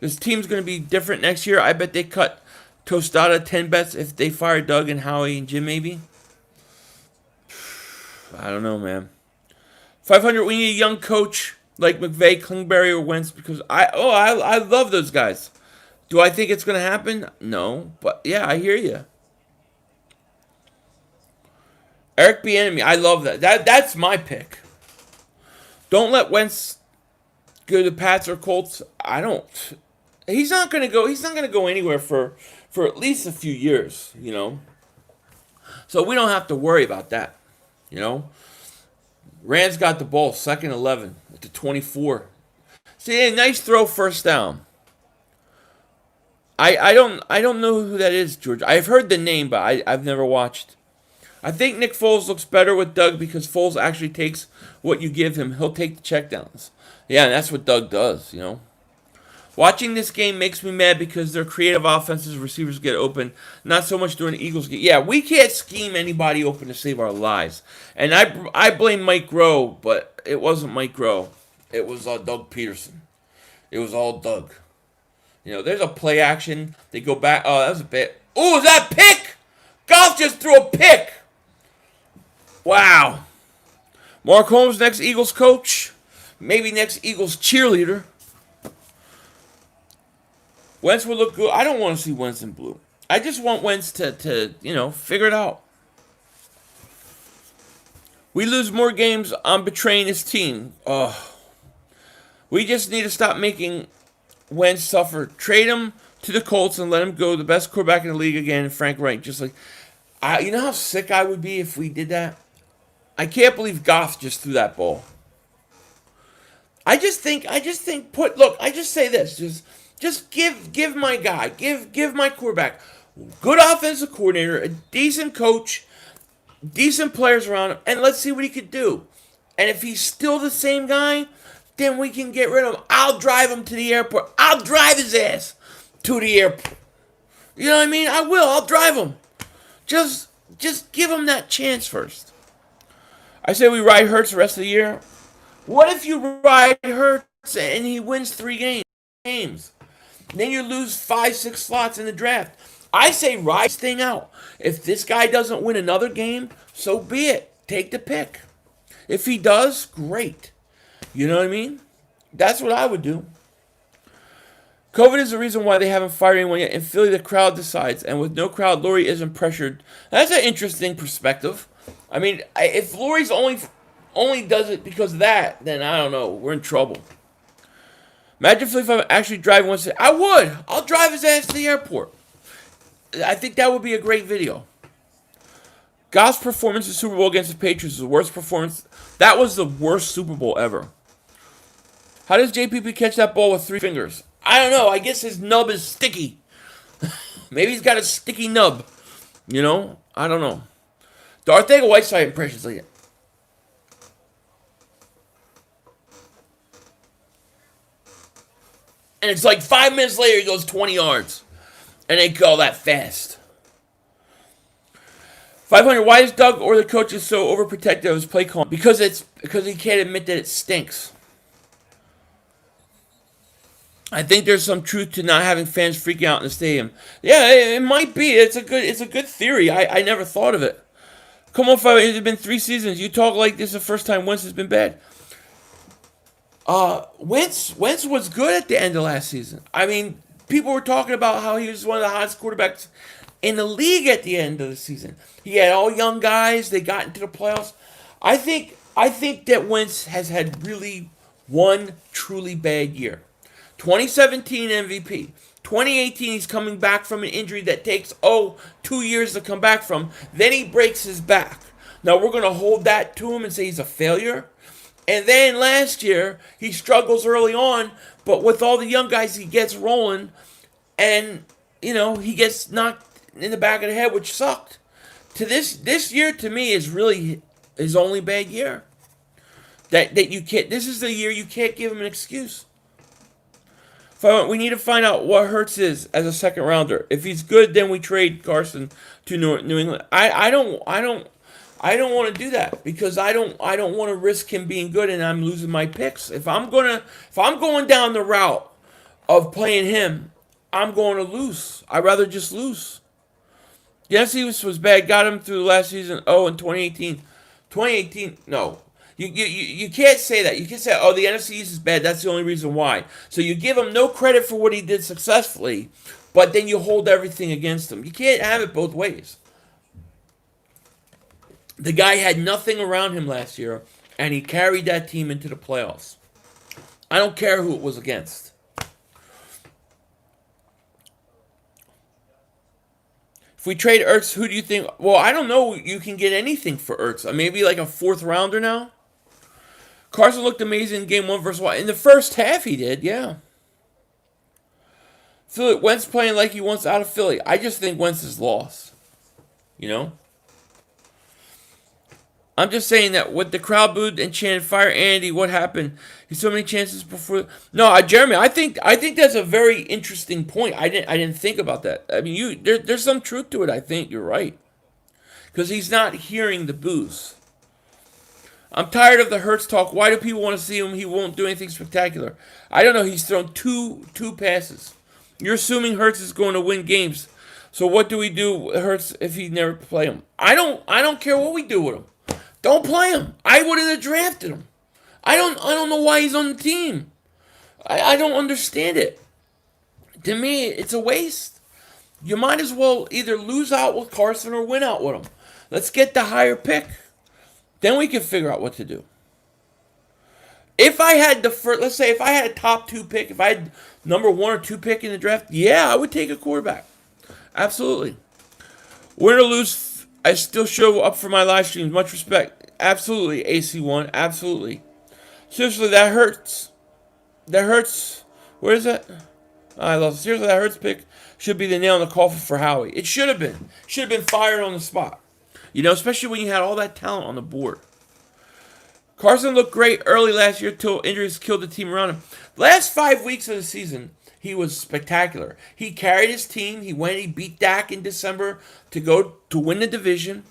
This team's going to be different next year. I bet they cut Tostada 10 bets if they fire Doug and Howie and Jim maybe. I don't know, man. 500, we need a young coach like McVay, Klingberry, or Wentz because I love those guys. Do I think it's going to happen? No. But, yeah, I hear you. Eric Bieniemy, I love that. That's my pick. Don't let Wentz go to the Pats or Colts. I don't. He's not gonna go. He's not gonna go anywhere for at least a few years. So we don't have to worry about that. Rams got the ball, 2nd 11 at the 24. See, a nice throw, first down. I don't know who that is, George. I've heard the name, but I've never watched. I think Nick Foles looks better with Doug because Foles actually takes what you give him. He'll take the checkdowns. Yeah, and that's what Doug does, Watching this game makes me mad because their creative offenses, receivers get open. Not so much during the Eagles game. Yeah, we can't scheme anybody open to save our lives. And I blame Mike Rowe, but it wasn't Mike Rowe. It was Doug Peterson. It was all Doug. There's a play action. They go back. Oh, that was a bit. Oh, is that a pick? Goff just threw a pick. Wow. Mark Holmes, next Eagles coach. Maybe next Eagles cheerleader. Wentz will look good. I don't want to see Wentz in blue. I just want Wentz to figure it out. We lose more games on betraying his team. We just need to stop making Wentz suffer. Trade him to the Colts and let him go. The best quarterback in the league again, Frank Reich. Just like, you know how sick I would be if we did that? I can't believe Goff just threw that ball. I just say this. Just give my guy, give my quarterback, good offensive coordinator, a decent coach, decent players around him, and let's see what he could do. And if he's still the same guy, then we can get rid of him. I'll drive him to the airport. I'll drive his ass to the airport. You know what I mean? I will. I'll drive him. Just give him that chance first. I say we ride Hurts the rest of the year. What if you ride Hurts and he wins 3 games? Then you lose 5-6 slots in the draft. I say ride this thing out. If this guy doesn't win another game, so be it. Take the pick. If he does, great. You know what I mean? That's what I would do. COVID is the reason why they haven't fired anyone yet. In Philly, the crowd decides, and with no crowd, Laurie isn't pressured. That's an interesting perspective. I mean, if Laurie's only does it because of that, then I don't know. We're in trouble. Imagine if I'm actually driving once. I would. I'll drive his ass to the airport. I think that would be a great video. Goff's performance in the Super Bowl against the Patriots was the worst performance. That was the worst Super Bowl ever. How does JPP catch that ball with 3 fingers? I don't know. I guess his nub is sticky. Maybe he's got a sticky nub. You know? I don't know. The Arcega-Whiteside impressions like it. And it's like 5 minutes later, he goes 20 yards. And they go that fast. 500, why is Doug or the coaches so overprotective of his play call? Because he can't admit that it stinks. I think there's some truth to not having fans freaking out in the stadium. Yeah, it might be. It's a good theory. I never thought of it. Come on, 500, it's been 3 seasons. You talk like this is the first time Wentz has been bad. Wentz was good at the end of last season. I mean, people were talking about how he was one of the hottest quarterbacks in the league at the end of the season. He had all young guys. They got into the playoffs. I think that Wentz has had really one truly bad year. 2017 MVP. 2018 he's coming back from an injury that takes 2 years to come back from. Then he breaks his back. Now we're going to hold that to him and say he's a failure. And then last year he struggles early on, but with all the young guys he gets rolling, and he gets knocked in the back of the head, which sucked. To this year to me is really his only bad year. That you can't. This is the year you can't give him an excuse. We need to find out what Hurts is as a second rounder. If he's good, then we trade Carson to New England. I don't want to do that because I don't want to risk him being good and I'm losing my picks. If I'm going down the route of playing him, I'm going to lose. I'd rather just lose. Yes, he was bad. Got him through the last season. In 2018. 2018, no. You can't say that. You can't say, the NFC East is bad. That's the only reason why. So you give him no credit for what he did successfully, but then you hold everything against him. You can't have it both ways. The guy had nothing around him last year, and he carried that team into the playoffs. I don't care who it was against. If we trade Ertz, who do you think? Well, I don't know. You can get anything for Ertz. Maybe like a 4th rounder now. Carson looked amazing in game 1 versus Wild. In the first half, he did, yeah. Philly, Wentz playing like he wants out of Philly. I just think Wentz is lost. I'm just saying that with the crowd booed and chanted "Fire Andy," what happened? He's so many chances before. No, Jeremy, I think that's a very interesting point. I didn't think about that. I mean, there's some truth to it. I think you're right because he's not hearing the boos. I'm tired of the Hurts talk. Why do people want to see him? He won't do anything spectacular. I don't know. He's thrown two passes. You're assuming Hurts is going to win games. So what do we do with Hurts if he never play him? I don't care what we do with him. Don't play him. I wouldn't have drafted him. I don't know why he's on the team. I don't understand it. To me, it's a waste. You might as well either lose out with Carson or win out with him. Let's get the higher pick. Then we can figure out what to do. If I had let's say if I had a top 2 pick, if I had number 1 or 2 pick in the draft, yeah, I would take a quarterback. Absolutely. Win or lose, I still show up for my live streams. Much respect. Absolutely, AC1. Absolutely. Seriously, that hurts. That hurts. Where is that? I love it. Seriously, that Hurts pick should be the nail in the coffin for Howie. It should have been. Should have been fired on the spot. Especially when you had all that talent on the board. Carson looked great early last year till injuries killed the team around him. Last 5 weeks of the season, he was spectacular. He carried his team. He beat Dak in December to win the division.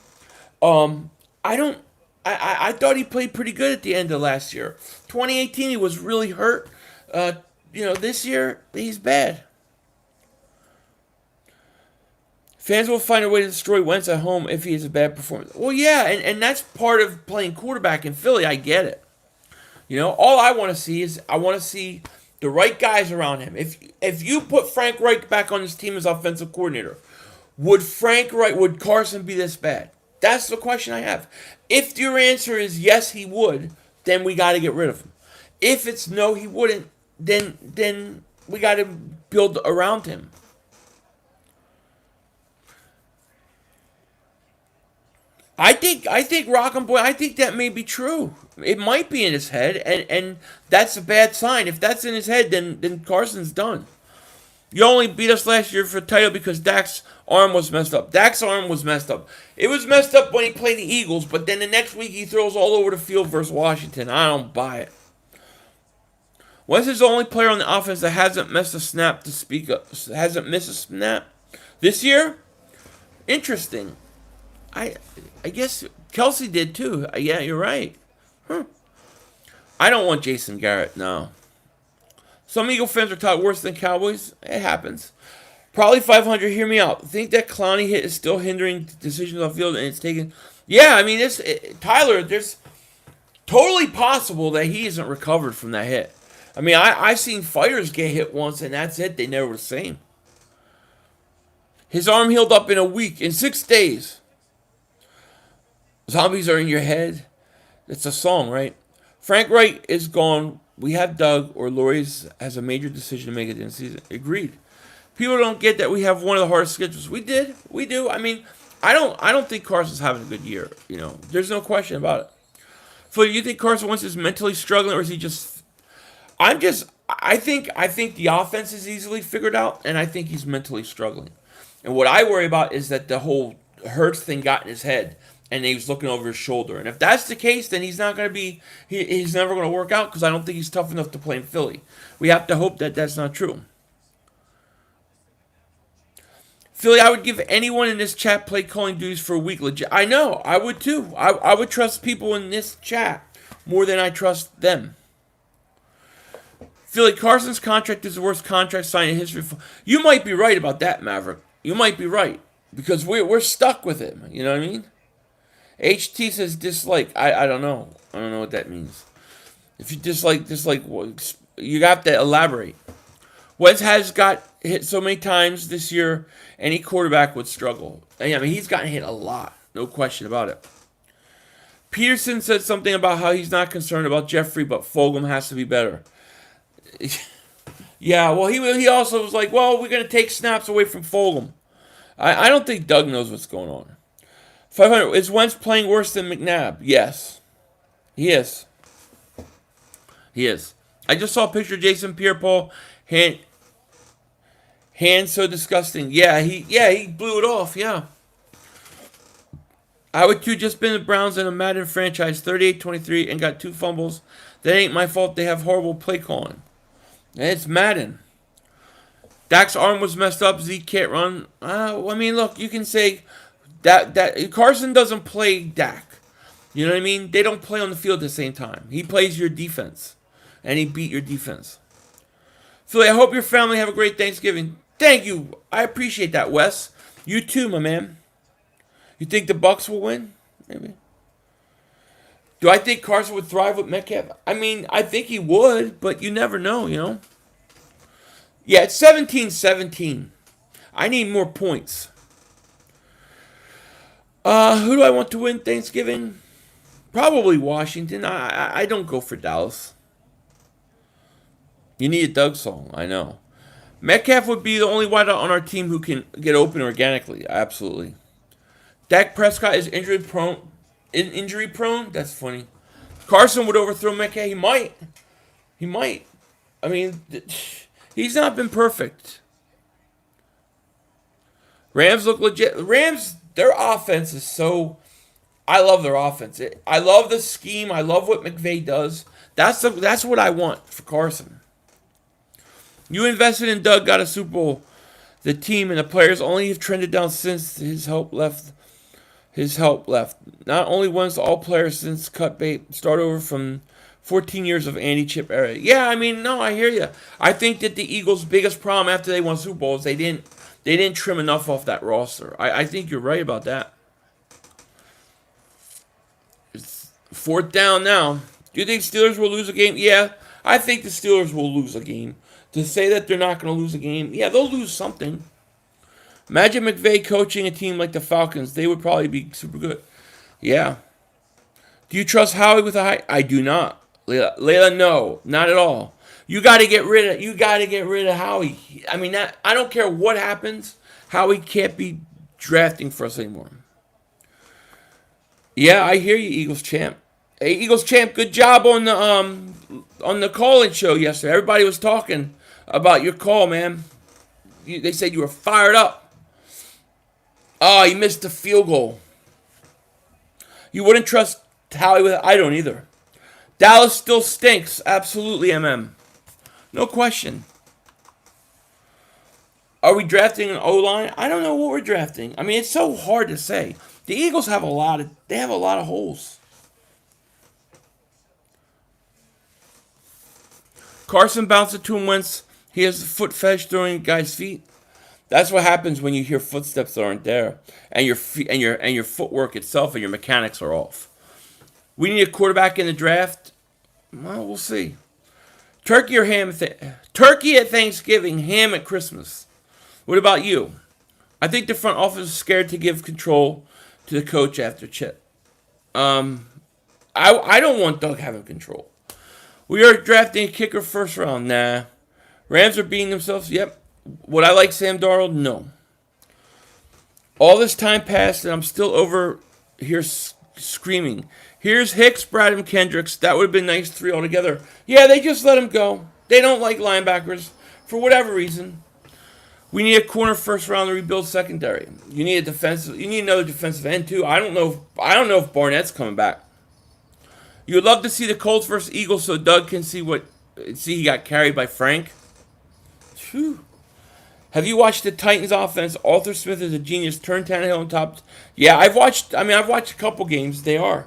I thought he played pretty good at the end of last year. 2018, he was really hurt. This year, he's bad. Fans will find a way to destroy Wentz at home if he has a bad performance. Well, yeah, and that's part of playing quarterback in Philly. I get it. All I want to see is the right guys around him. If you put Frank Reich back on his team as offensive coordinator, would Carson be this bad? That's the question I have. If your answer is yes, he would, then we got to get rid of him. If it's no, he wouldn't, then we got to build around him. I think Rockin' Boy, I think that may be true. It might be in his head, and that's a bad sign. If that's in his head, then Carson's done. You only beat us last year for the title because Dak's arm was messed up. Dak's arm was messed up. It was messed up when he played the Eagles, but then the next week he throws all over the field versus Washington. I don't buy it. Wentz is the only player on the offense that hasn't missed a snap to speak of. Hasn't missed a snap this year. Interesting. I guess Kelsey did too. Yeah, you're right. I don't want Jason Garrett. No. Some Eagle fans are taught worse than Cowboys. It happens. Probably 500. Hear me out. Think that Clowney hit is still hindering decisions on the field, and it's taken. Yeah, I mean, Tyler. There's totally possible that he isn't recovered from that hit. I mean, I've seen fighters get hit once, and that's it. They never were the same. His arm healed up in a week, in 6 days. Zombies are in your head. It's a song, right? Frank Wright is gone. We have Doug, or Lori's has a major decision to make at the end of the season. Agreed. People don't get that we have one of the hardest schedules. We do. I mean, I don't think Carson's having a good year. You know, there's no question about it. So you think Carson Wentz is mentally struggling, or is he just? I think the offense is easily figured out, and I think he's mentally struggling. And what I worry about is that the whole Hurts thing got in his head, and he was looking over his shoulder. And if that's the case, then he's not going to be. He's never going to work out because I don't think he's tough enough to play in Philly. We have to hope that that's not true. Philly, I would give anyone in this chat play calling duties for a week legit. I know, I would too. I would trust people in this chat more than I trust them. Philly, Carson's contract is the worst contract signed in history. You might be right about that, Maverick. You might be right. Because we're stuck with him. You know what I mean? HT says dislike. I don't know. I don't know what that means. If you dislike, you have to elaborate. Wentz has got hit so many times this year, any quarterback would struggle. I mean, he's gotten hit a lot. No question about it. Peterson said something about how he's not concerned about Jeffrey, but Fulgham has to be better. Yeah, well, he also was like, well, we're going to take snaps away from Fulgham. I don't think Doug knows what's going on. 500, is Wentz playing worse than McNabb? Yes. He is. He is. I just saw a picture of Jason Pierre-Paul. Hand so disgusting. Yeah, he blew it off, yeah. I would too, just been the Browns in a Madden franchise, 38-23, and got 2 fumbles. That ain't my fault. They have horrible play calling. And it's Madden. Dak's arm was messed up. Zeke can't run. I mean, look, you can say that Carson doesn't play Dak. You know what I mean? They don't play on the field at the same time. He plays your defense, and he beat your defense. Philly, I hope your family have a great Thanksgiving. Thank you. I appreciate that, Wes. You too, my man. You think the Bucs will win? Maybe. Do I think Carson would thrive with Metcalf? I mean, I think he would, but you never know, you know? Yeah, it's 17-17. I need more points. Who do I want to win Thanksgiving? Probably Washington. I don't go for Dallas. You need a Doug song, I know. Metcalf would be the only wideout on our team who can get open organically. Absolutely. Dak Prescott is injury prone? That's funny. Carson would overthrow Metcalf. He might. I mean, he's not been perfect. Rams look legit. Rams, their offense is so... I love their offense. I love the scheme. I love what McVay does. That's what I want for Carson. You invested in Doug, got a Super Bowl. The team and the players only have trended down since his help left. Not only once, all players since cut bait. Start over from 14 years of Andy Chip era. Yeah, I mean, no, I hear you. I think that the Eagles' biggest problem after they won Super Bowl is they didn't trim enough off that roster. I think you're right about that. It's 4th down now. Do you think Steelers will lose a game? Yeah, I think the Steelers will lose a game. To say that they're not going to lose a game, yeah, they'll lose something. Imagine McVay coaching a team like the Falcons. They would probably be super good. Yeah. Do you trust Howie with a high? I do not. Layla, no, not at all. You got to get rid of. You got to get rid of Howie. I mean, that I don't care what happens. Howie can't be drafting for us anymore. Yeah, I hear you, Eagles champ. Hey, Eagles champ, good job on the call-in show yesterday. Everybody was talking about your call, man. They said you were fired up. Oh, you missed the field goal. You wouldn't trust Howie with it? I don't either. Dallas still stinks. Absolutely, MM. No question. Are we drafting an O-line? I don't know what we're drafting. I mean, it's so hard to say. The Eagles have a lot of holes. Carson bounced it to him once. He has a foot fetish throwing guys' feet. That's what happens when you hear footsteps that aren't there, and your feet and your footwork itself and your mechanics are off. We need a quarterback in the draft. Well, we'll see. Turkey or ham? Turkey at Thanksgiving, ham at Christmas. What about you? I think the front office is scared to give control to the coach after Chip. I don't want Doug having control. We are drafting a kicker first round. Nah. Rams are beating themselves. Yep. Would I like Sam Darnold? No. All this time passed and I'm still over here screaming. Here's Hicks, Brad, and Kendricks. That would have been nice 3 altogether. Yeah, they just let him go. They don't like linebackers for whatever reason. We need a corner first round to rebuild secondary. You need a defensive. You need another defensive end too. I don't know if Barnett's coming back. You would love to see the Colts versus Eagles so Doug can see he got carried by Frank. Whew. Have you watched the Titans offense? Arthur Smith is a genius. Turn Tannehill on top. Yeah, I've watched a couple games. They are.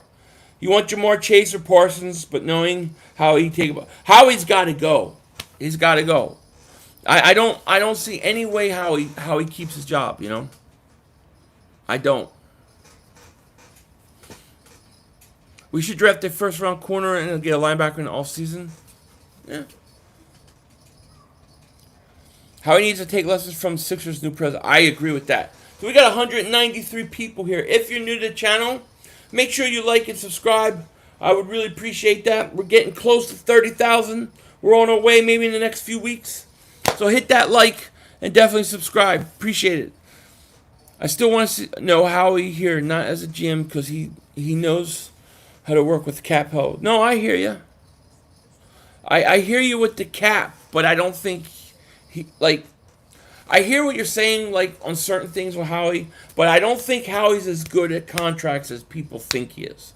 You want Jamar Chase or Parsons, but knowing how he's got to go. He's got to go. I don't see any way how he keeps his job, you know? I don't. We should draft a first round corner and get a linebacker in the offseason. Yeah. How he needs to take lessons from Sixers' new president. I agree with that. So we got 193 people here. If you're new to the channel, make sure you like and subscribe. I would really appreciate that. We're getting close to 30,000. We're on our way maybe in the next few weeks. So hit that like and definitely subscribe. Appreciate it. I still want to know Howie here, not as a GM, because he knows how to work with cap hole. No, I hear you. I hear you with the cap, but I don't think I hear what you're saying, like, on certain things with Howie, but I don't think Howie's as good at contracts as people think he is.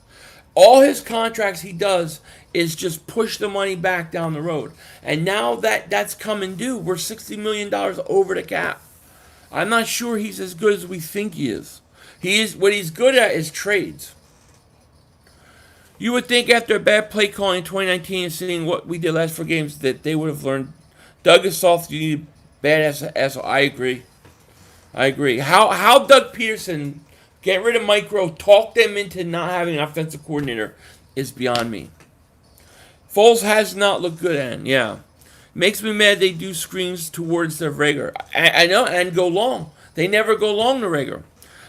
All his contracts he does is just push the money back down the road. And now that's coming due, we're $60 million over the cap. I'm not sure he's as good as we think he is. What he's good at is trades. You would think after a bad play calling in 2019 and seeing what we did last 4 games that they would have learned. Doug is soft. You need badass asshole. I agree. How Doug Peterson get rid of Micro, talk them into not having an offensive coordinator is beyond me. Foles has not looked good, and yeah, makes me mad they do screens towards the Rager. I know, and go long. They never go long to Rager.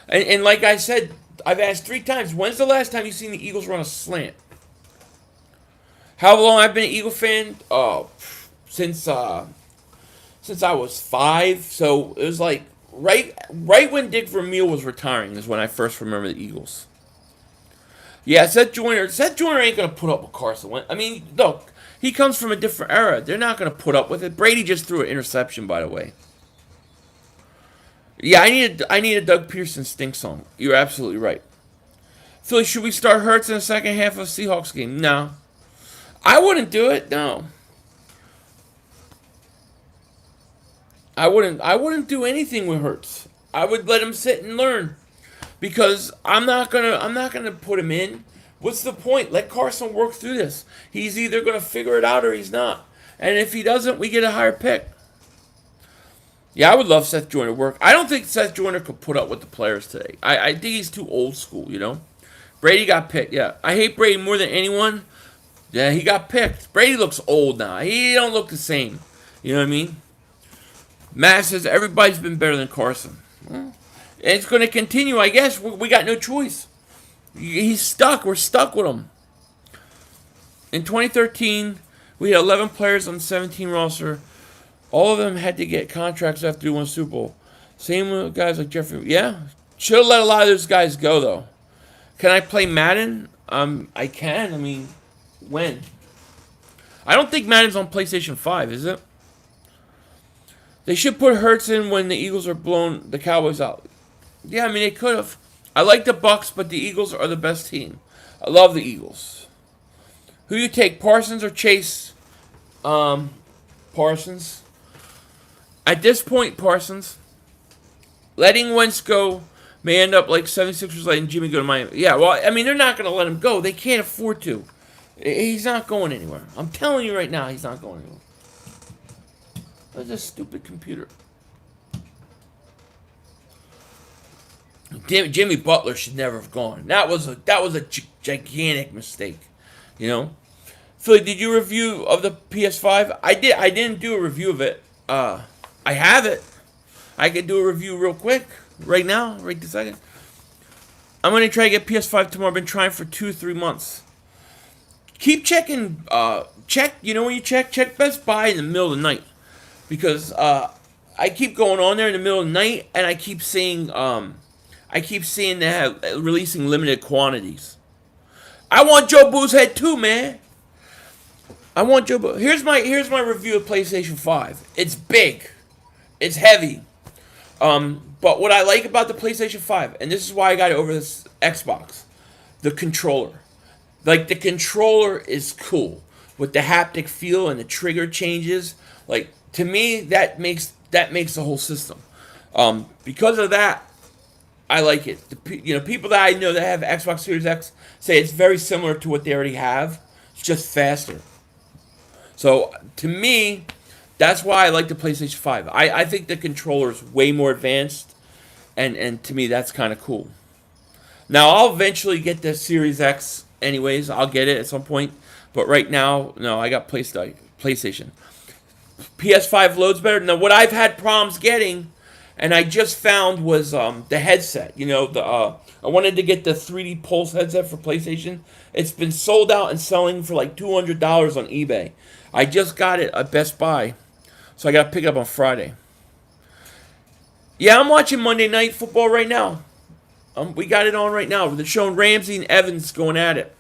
And like I said, I've asked 3 times, when's the last time you seen the Eagles run a slant? How long I've been an Eagle fan? Oh, since I was 5. So it was like right when Dick Vermeil was retiring is when I first remember the Eagles. Yeah, Seth Joyner ain't gonna put up with Carson Wentz. I mean, look, he comes from a different era. They're not gonna put up with it. Brady just threw an interception, by the way. Yeah, I need a Doug Pearson stink song. You're absolutely right. Philly, should we start Hurts in the second half of the Seahawks game? No. I wouldn't do it, no. I wouldn't do anything with Hurts. I would let him sit and learn. Because I'm not gonna put him in. What's the point? Let Carson work through this. He's either gonna figure it out or he's not. And if he doesn't, we get a higher pick. Yeah, I would love Seth Joyner to work. I don't think Seth Joyner could put up with the players today. I think he's too old school, you know? Brady got picked, yeah. I hate Brady more than anyone, Yeah, he got picked. Brady looks old now. He don't look the same. You know what I mean? Matt says everybody's been better than Carson. Well, it's going to continue, I guess. We got no choice. He's stuck. We're stuck with him. In 2013, we had 11 players on the 17 roster. All of them had to get contracts after they won Super Bowl. Same with guys like Jeffrey. Yeah, should have let a lot of those guys go, though. Can I play Madden? I can. I mean, when? I don't think Madden's on PlayStation 5, is it? They should put Hurts in when the Eagles are blowing the Cowboys out. Yeah, I mean, they could have. I like the Bucks, but the Eagles are the best team. I love the Eagles. Who you take, Parsons or Chase? Parsons. At this point, Parsons. Letting Wentz go may end up like 76ers letting Jimmy go to Miami. Yeah, well, I mean, they're not going to let him go. They can't afford to. He's not going anywhere. I'm telling you right now, he's not going anywhere. What's this stupid computer? Jimmy Butler should never have gone. That was a gigantic mistake. You know? Philly, did you review of the PS5? I did. I didn't do a review of it. I have it. I could do a review real quick. Right now. Right this second. I'm going to try to get PS5 tomorrow. I've been trying for 2-3 months. Keep checking. Check. You know when you check? Check Best Buy in the middle of the night. Because I keep going on there in the middle of the night. And I keep seeing they have releasing limited quantities. I want Joe Boo's head too, man. I want Joe Boo. Here's my review of PlayStation 5. It's big. It's heavy. But what I like about the PlayStation 5, and this is why I got it over this Xbox, the controller. Like, the controller is cool. With the haptic feel and the trigger changes. Like, to me, that makes the whole system. Because of that, I like it. People that I know that have Xbox Series X say it's very similar to what they already have. It's just faster. So, to me, that's why I like the PlayStation 5. I think the controller is way more advanced, and to me, that's kind of cool. Now, I'll eventually get the Series X anyways. I'll get it at some point. But right now, no, I got PlayStation. PS5 loads better. Now, what I've had problems getting, and I just found, was the headset. I wanted to get the 3D Pulse headset for PlayStation. It's been sold out and selling for like $200 on eBay. I just got it at Best Buy, so I got to pick it up on Friday. Yeah, I'm watching Monday Night Football right now. We got it on right now. They're showing Ramsey and Evans going at it.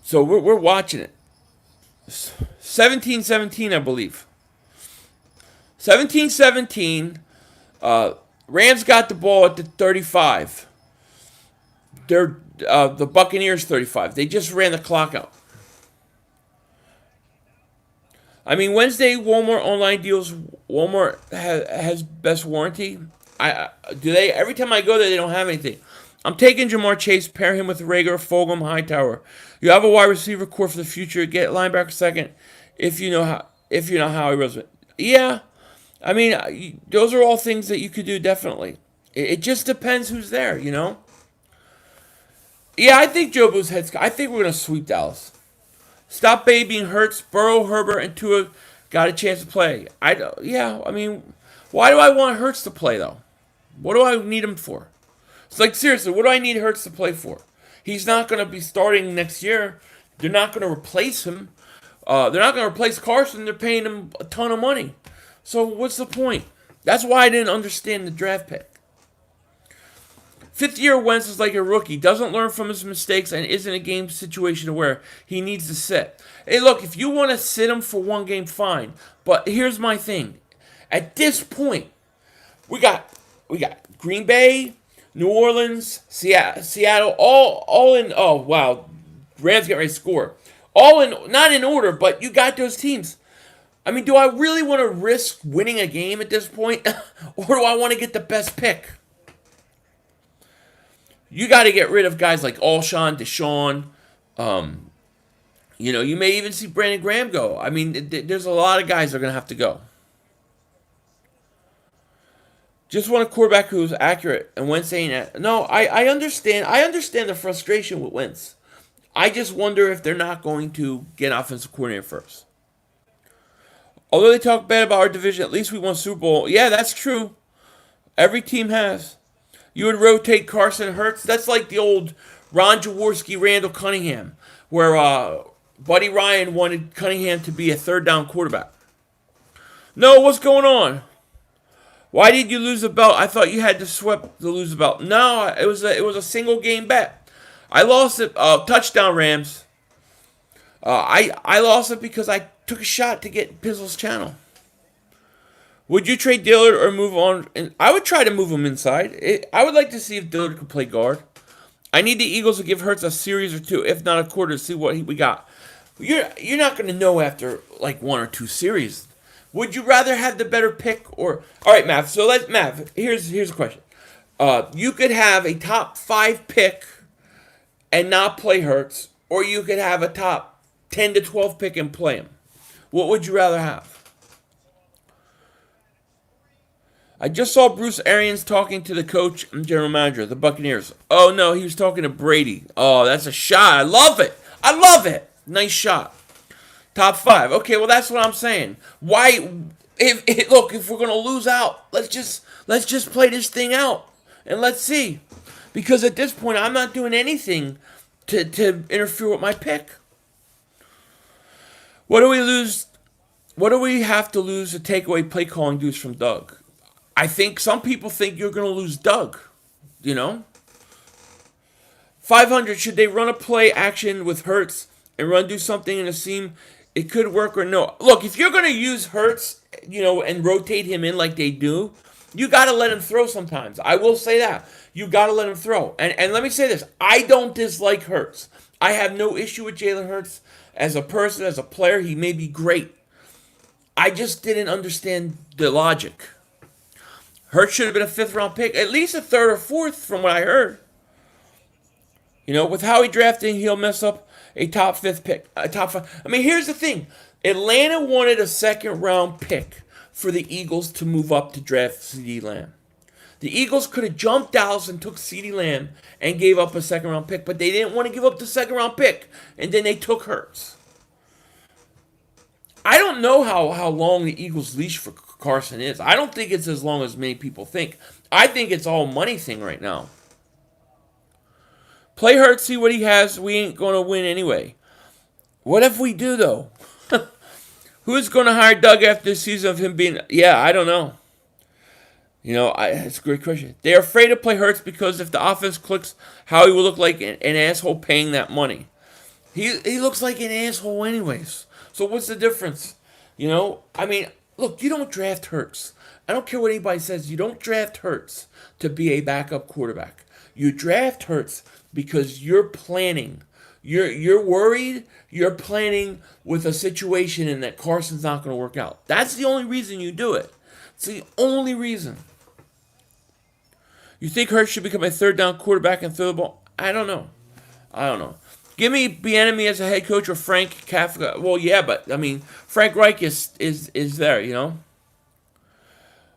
So we're watching it. 17-17, I believe. 17-17. Rams got the ball at the 35. They're the Buccaneers 35. They just ran the clock out. I mean, Wednesday, Walmart online deals. Walmart has best warranty. Do they? Every time I go there, they don't have anything. I'm taking Jamar Chase, pair him with Rager, Fulgham, Hightower. You have a wide receiver core for the future. Get linebacker second, if you know how he runs it. Yeah, I mean, those are all things that you could do. Definitely, it just depends who's there. Yeah, I think Joe Boo's head's. I think we're gonna sweep Dallas. Stop babying Hurts, Burrow, Herbert, and Tua got a chance to play. I mean, why do I want Hurts to play, though? What do I need him for? It's like, seriously, what do I need Hurts to play for? He's not going to be starting next year. They're not going to replace him. They're not going to replace Carson. They're paying him a ton of money. So what's the point? That's why I didn't understand the draft pick. Fifth-year Wentz is like a rookie, doesn't learn from his mistakes, and isn't a game situation where he needs to sit. Hey, look, if you want to sit him for one game, fine. But here's my thing. At this point, we got Green Bay, New Orleans, Seattle, all in. Oh wow, Rams get ready to score. All in, not in order, but you got those teams. I mean, do I really want to risk winning a game at this point, or do I want to get the best pick? You got to get rid of guys like Alshon, Deshaun. You may even see Brandon Graham go. I mean, there's a lot of guys that are going to have to go. Just want a quarterback who's accurate. And Wentz ain't. No, I understand. I understand the frustration with Wentz. I just wonder if they're not going to get an offensive coordinator first. Although they talk bad about our division, at least we won Super Bowl. Yeah, that's true. Every team has. You would rotate Carson Hurts. That's like the old Ron Jaworski, Randall Cunningham, where Buddy Ryan wanted Cunningham to be a third down quarterback. No, what's going on? Why did you lose the belt? I thought you had to sweep to lose the belt. No, it was a single game bet. I lost it. Touchdown Rams. I lost it because I took a shot to get Pizzle's channel. Would you trade Dillard or move on? And I would try to move him inside. I would like to see if Dillard could play guard. I need the Eagles to give Hurts a series or two, if not a quarter, to see what we got. You're not going to know after like one or two series. Would you rather have the better pick or? All right, Matt. So Matt. Here's a question. You could have a top 5 pick and not play Hurts, or you could have a top 10 to 12 pick and play him. What would you rather have? I just saw Bruce Arians talking to the coach and general manager of the Buccaneers. Oh, no, he was talking to Brady. Oh, that's a shot. I love it. I love it. Nice shot. Top 5. Okay, well, that's what I'm saying. Why? If we're going to lose out, let's just play this thing out and let's see. Because at this point, I'm not doing anything to interfere with my pick. What do we lose? What do we have to lose to take away play calling dues from Doug? I think some people think you're going to lose Doug, 500, should they run a play action with Hurts and do something in a seam? It could work or no. Look, if you're going to use Hurts, and rotate him in like they do, you got to let him throw sometimes. I will say that. You got to let him throw. And let me say this. I don't dislike Hurts. I have no issue with Jalen Hurts as a person, as a player. He may be great. I just didn't understand the logic. Hurts should have been a 5th-round pick, at least a 3rd or 4th from what I heard. With how he drafted, he'll mess up a top 5th pick. A top 5. I mean, here's the thing. Atlanta wanted a 2nd-round pick for the Eagles to move up to draft CeeDee Lamb. The Eagles could have jumped Dallas and took CeeDee Lamb and gave up a 2nd-round pick, but they didn't want to give up the 2nd-round pick, and then they took Hurts. I don't know how long the Eagles' leash for Carson is. I don't think it's as long as many people think. I think it's all money thing right now. Play Hurts, see what he has. We ain't going to win anyway. What if we do, though? Who's going to hire Doug after this season of him being... Yeah, I don't know. It's a great question. They're afraid to play Hurts because if the offense clicks, how he will look like an asshole paying that money. He looks like an asshole anyways. So what's the difference? Look, you don't draft Hurts. I don't care what anybody says. You don't draft Hurts to be a backup quarterback. You draft Hurts because you're planning. You're worried. You're planning with a situation and that Carson's not going to work out. That's the only reason you do it. It's the only reason. You think Hurts should become a 3rd-down quarterback and throw the ball? I don't know. Give me Bieniemy as a head coach or Frank Kafka. Well, yeah, but Frank Reich is there,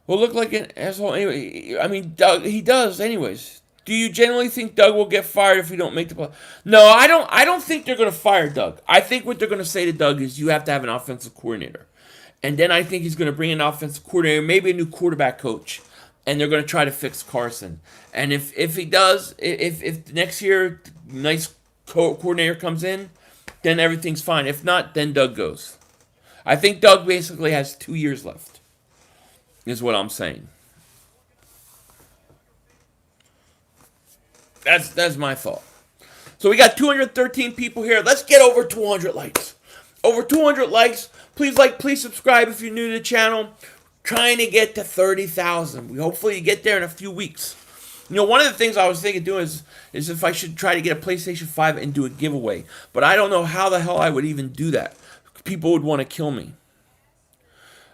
Will look like an asshole anyway. Doug, he does anyways. Do you genuinely think Doug will get fired if we don't make the play? No, I don't think they're going to fire Doug. I think what they're going to say to Doug is you have to have an offensive coordinator. And then I think he's going to bring an offensive coordinator, maybe a new quarterback coach, and they're going to try to fix Carson. And if he does, if next year nice coordinator comes in, then everything's fine. If not, then Doug goes. I think Doug basically has 2 years left, is what I'm saying. That's my thought. So we got 213 people here. Let's get over 200 likes. Over 200 likes. Please subscribe if you're new to the channel. Trying to get to 30,000. Hopefully you get there in a few weeks. One of the things I was thinking of doing is if I should try to get a PlayStation 5 and do a giveaway. But I don't know how the hell I would even do that. People would want to kill me.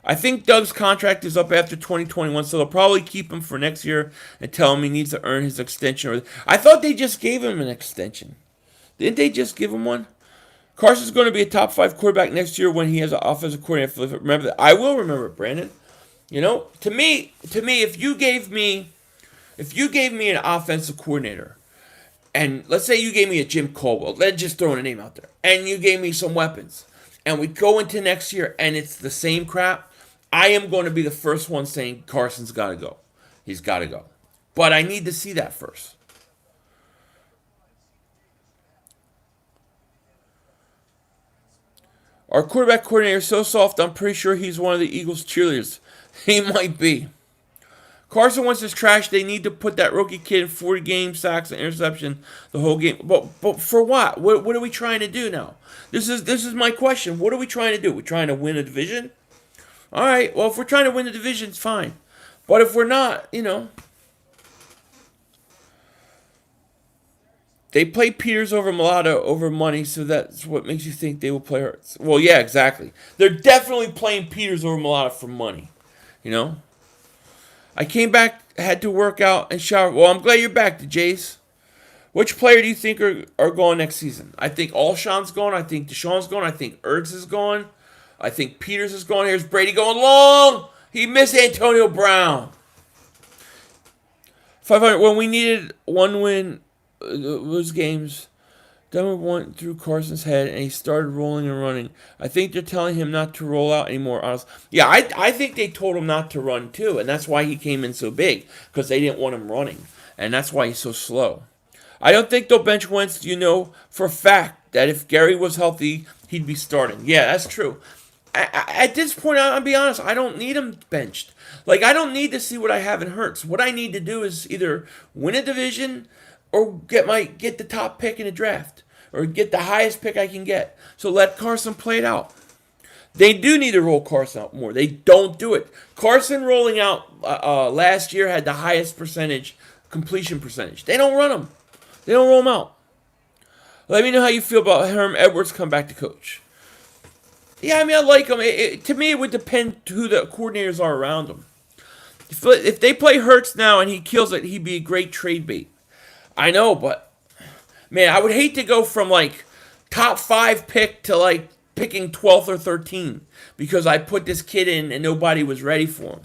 I think Doug's contract is up after 2021, so they'll probably keep him for next year and tell him he needs to earn his extension. I thought they just gave him an extension. Didn't they just give him one? Carson's going to be a top 5 quarterback next year when he has an offensive coordinator. Remember that. I will remember it, Brandon. To me, if you gave me an offensive coordinator and let's say you gave me a Jim Caldwell, let's just throw a name out there, and you gave me some weapons, and we go into next year and it's the same crap, I am going to be the first one saying Carson's got to go. He's got to go. But I need to see that first. Our quarterback coordinator is so soft, I'm pretty sure he's one of the Eagles' cheerleaders. He might be. Carson Wentz is trash. They need to put that rookie kid in 40 games, sacks, and interception the whole game. But for what? What are we trying to do now? This is my question. What are we trying to do? We're trying to win a division? All right. Well, if we're trying to win the division, it's fine. But if we're not, they play Peters over Mulatto over money, so that's what makes you think they will play Hurts. Well, yeah, exactly. They're definitely playing Peters over Mulatto for money. I came back, had to work out and shower. Well, I'm glad you're back, Jace. Which player do you think are going next season? I think Alshon's going. I think Deshaun's going. I think Ertz is going. I think Peters is going. Here's Brady going long. He missed Antonio Brown. 500. When we needed one win, those games, Denver went through Carson's head and he started rolling and running. I think they're telling him not to roll out anymore. Honestly. Yeah, I think they told him not to run too, and that's why he came in so big, because they didn't want him running, and that's why he's so slow. I don't think they'll bench Wentz. For a fact that if Gary was healthy, he'd be starting. Yeah, that's true. At this point, I'll be honest, I don't need him benched. I don't need to see what I have in Hurts. What I need to do is either win a division or get the top pick in the draft, or get the highest pick I can get. So let Carson play it out. They do need to roll Carson out more. They don't do it. Carson rolling out last year had the highest completion percentage. They don't run him. They don't roll him out. Let me know how you feel about Herm Edwards come back to coach. Yeah, I like him. To me, it would depend who the coordinators are around him. If they play Hurts now and he kills it, he'd be a great trade bait. I know, but man, I would hate to go from top 5 pick to picking 12th or 13th because I put this kid in and nobody was ready for him.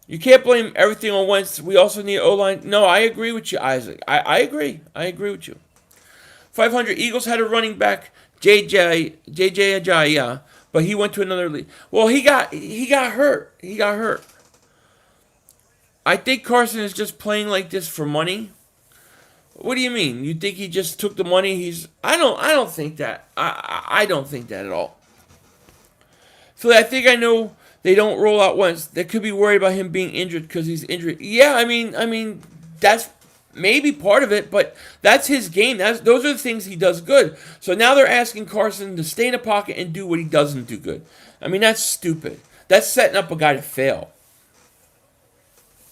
You can't blame everything on Wentz. We also need O-line. No, I agree with you, Isaac. I agree. I agree with you. 500 Eagles had a running back, JJ Ajayi, yeah, but he went to another league. Well, he got hurt. He got hurt. I think Carson is just playing like this for money. What do you mean? You think he just took the money? I don't think that. I don't think that at all. So I think I know they don't roll out Wentz. They could be worried about him being injured because he's injured. Yeah, I mean that's maybe part of it, but that's his game. Those are the things he does good. So now they're asking Carson to stay in the pocket and do what he doesn't do good. I mean, that's stupid. That's setting up a guy to fail.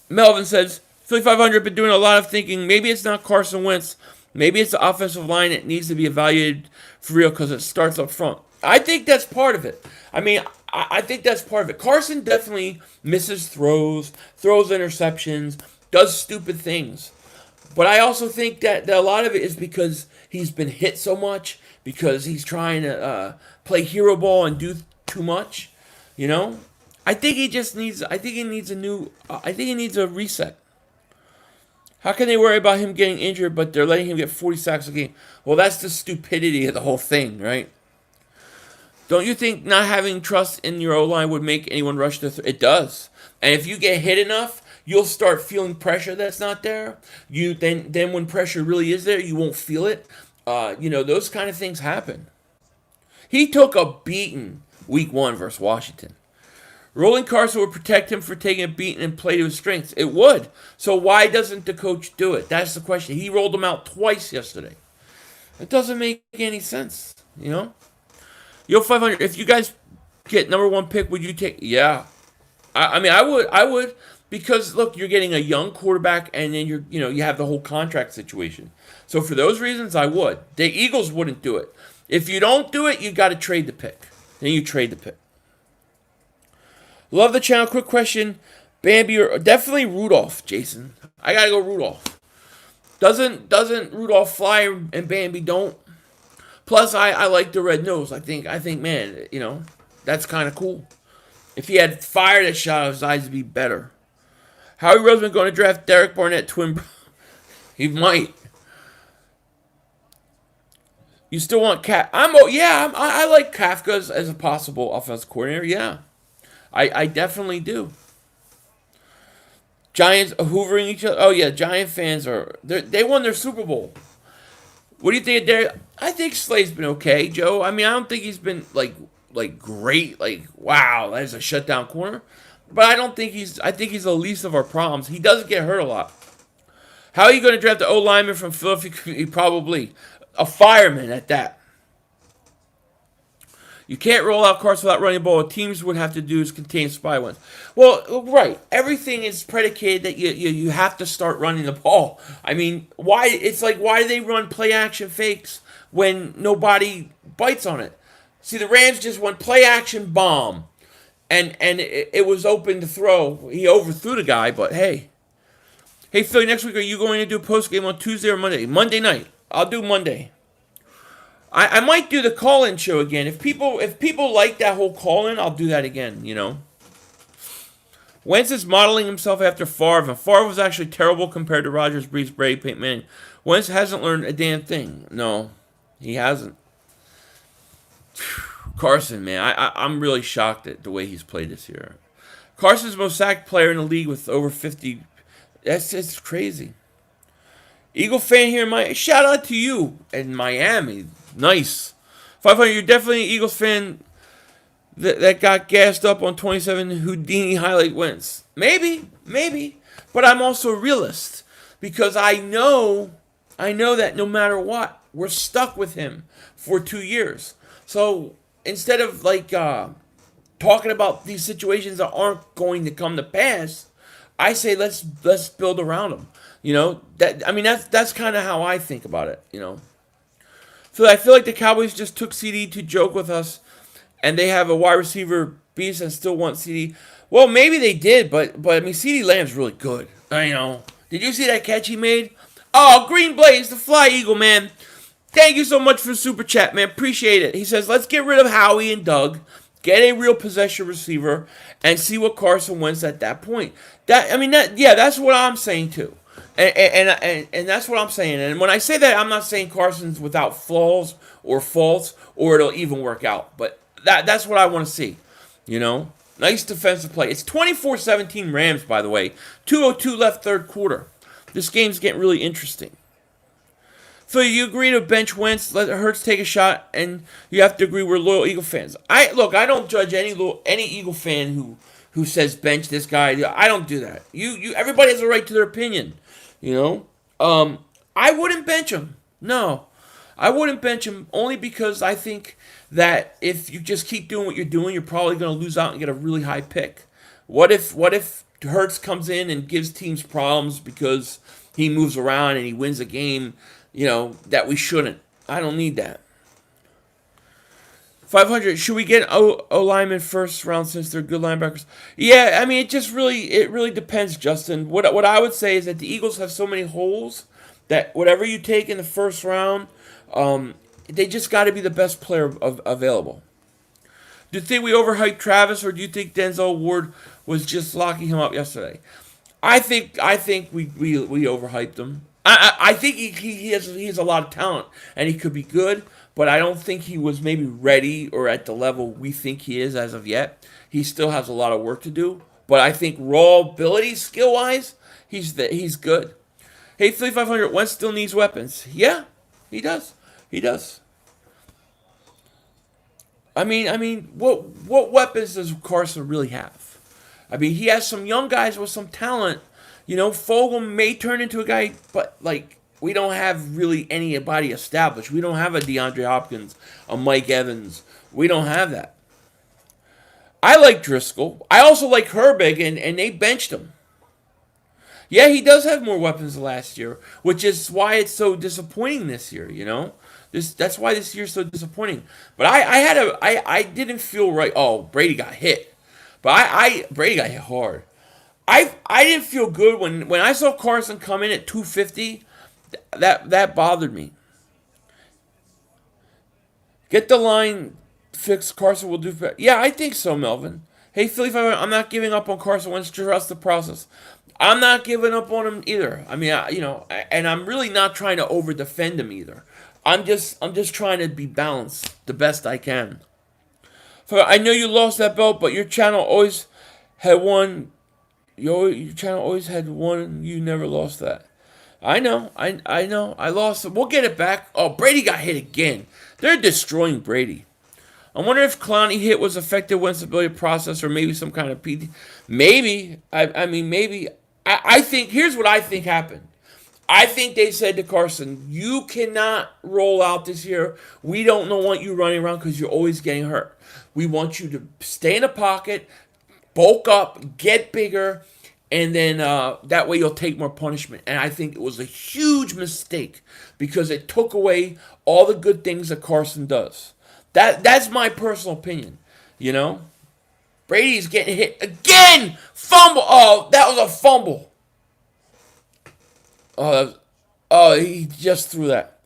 Melvin says, Philly 500 been doing a lot of thinking. Maybe it's not Carson Wentz. Maybe it's the offensive line that needs to be evaluated for real because it starts up front. I think that's part of it. I think that's part of it. Carson definitely misses throws interceptions, does stupid things. But I also think that a lot of it is because he's been hit so much, because he's trying to play hero ball and do too much, I think he needs a reset. How can they worry about him getting injured, but they're letting him get 40 sacks a game? Well, that's the stupidity of the whole thing, right? Don't you think not having trust in your O-line would make anyone rush to it does. And if you get hit enough, you'll start feeling pressure that's not there. Then when pressure really is there, you won't feel it. Those kind of things happen. He took a beating week 1 versus Washington. Rolling Carson would protect him for taking a beating and play to his strengths. It would. So why doesn't the coach do it? That's the question. He rolled him out twice yesterday. It doesn't make any sense, Yo, 500. If you guys get number 1 pick, would you take? Yeah, I would, because look, you're getting a young quarterback, and then you have the whole contract situation. So for those reasons, I would. The Eagles wouldn't do it. If you don't do it, you got to trade the pick. Then you trade the pick. Love the channel. Quick question: Bambi or definitely Rudolph? Jason, I gotta go Rudolph. Doesn't Rudolph fly and Bambi don't? Plus, I like the red nose. I think, man, that's kind of cool. If he had fire that shot out of his eyes, it'd be better. Howie Roseman going to draft Derek Barnett twin? He might. You still want Cat? I like Kafka as a possible offensive coordinator. Yeah, I definitely do. Giants hoovering each other. Oh yeah, Giant fans they won their Super Bowl. What do you think of Derek? I think Slade's been okay, Joe. I mean, I don't think he's been like great, like wow, that's a shutdown corner. But I don't think he's. I think he's the least of our problems. He doesn't get hurt a lot. How are you going to draft the O lineman from Philadelphia? He probably a fireman at that. You can't roll out Carson without running the ball. What teams would have to do is contain spy ones. Well, right. Everything is predicated that you have to start running the ball. I mean, why? It's like, why do they run play action fakes when nobody bites on it? See, the Rams just went play action bomb, and it was open to throw. He overthrew the guy, but hey. Hey, Philly, next week, are you going to do a post game on Tuesday or Monday? Monday night. I'll do Monday. I might do the call-in show again. If people like that whole call-in, I'll do that again, you know. Wentz is modeling himself after Favre, and Favre was actually terrible compared to Rodgers, Brees, Brady, Peyton Manning. Wentz hasn't learned a damn thing. No, he hasn't. Carson, man, I'm really shocked at the way he's played this year. Carson's the most sacked player in the league with over 50. It's crazy. Eagle fan here in my shout out to you in Miami. Nice. 500, you're definitely an Eagles fan that got gassed up on 27 Houdini highlight wins. Maybe. But I'm also a realist because I know that no matter what, we're stuck with him for 2 years. So instead of talking about these situations that aren't going to come to pass, I say let's build around him. You know, that's kind of how I think about it, you know. So I feel like the Cowboys just took CD to joke with us, and they have a wide receiver beast and still want CD. Well, maybe they did, but I mean, CD Lamb's really good. I know. Did you see that catch he made? Oh, Green Blaze, the Fly Eagle, man. Thank you so much for the super chat, man. Appreciate it. He says, let's get rid of Howie and Doug, get a real possession receiver, and see what Carson wins at that point. That's what I'm saying too. And that's what I'm saying. And when I say that, I'm not saying Carson's without flaws or faults or it'll even work out. But that's what I want to see. You know? Nice defensive play. It's 24-17 Rams, by the way. 2:02 left third quarter. This game's getting really interesting. So you agree to bench Wentz, let Hurts take a shot, and you have to agree we're loyal Eagle fans. I don't judge any Eagle fan who says bench this guy. I don't do that. Everybody has a right to their opinion. You know, I wouldn't bench him. No, I wouldn't bench him only because I think that if you just keep doing what you're doing, you're probably going to lose out and get a really high pick. What if Hurts comes in and gives teams problems because he moves around and he wins a game, you know, that we shouldn't? I don't need that. 500, should we get O lineman first round since they're good linebackers? Yeah, I mean, it really depends, Justin. What I would say is that the Eagles have so many holes that whatever you take in the first round, they just got to be the best player available. Do you think we overhyped Travis, or do you think Denzel Ward was just locking him up yesterday? I think we overhyped him. I think he has a lot of talent and he could be good. But I don't think he was maybe ready or at the level we think he is as of yet. He still has a lot of work to do. But I think raw ability, skill-wise, he's good. Hey, 3500, Wentz still needs weapons. Yeah, he does. He does. I mean, what weapons does Carson really have? I mean, he has some young guys with some talent. You know, Fogel may turn into a guy, but we don't have really anybody established. We don't have a DeAndre Hopkins, a Mike Evans. We don't have that. I like Driscoll. I also like Herbig, and they benched him. Yeah, he does have more weapons than last year, which is why it's so disappointing this year, you know? That's why this year's so disappointing. But I didn't feel right. Oh, Brady got hit. But Brady got hit hard. I didn't feel good when I saw Carson come in at 250. That bothered me. Get the line fixed. Carson will do better. Yeah, I think so, Melvin. Hey, Philly 500, I'm not giving up on Carson Wentz. Trust the process. I'm not giving up on him either. I mean, and I'm really not trying to over-defend him either. I'm just trying to be balanced the best I can. I know you lost that belt, but your channel always had one. Your channel always had one. You never lost that. I know. I know. I lost it. We'll get it back. Oh, Brady got hit again. They're destroying Brady. I wonder if Clowney hit was affected Wentz's ability process or maybe some kind of PD. Maybe. I mean, maybe. I think, here's what I think happened. I think they said to Carson, you cannot roll out this year. We don't want you running around because you're always getting hurt. We want you to stay in the pocket, bulk up, get bigger, and then that way you'll take more punishment. And I think it was a huge mistake because it took away all the good things that Carson does. That's my personal opinion, you know? Brady's getting hit again! Fumble! Oh, that was a fumble. He just threw that.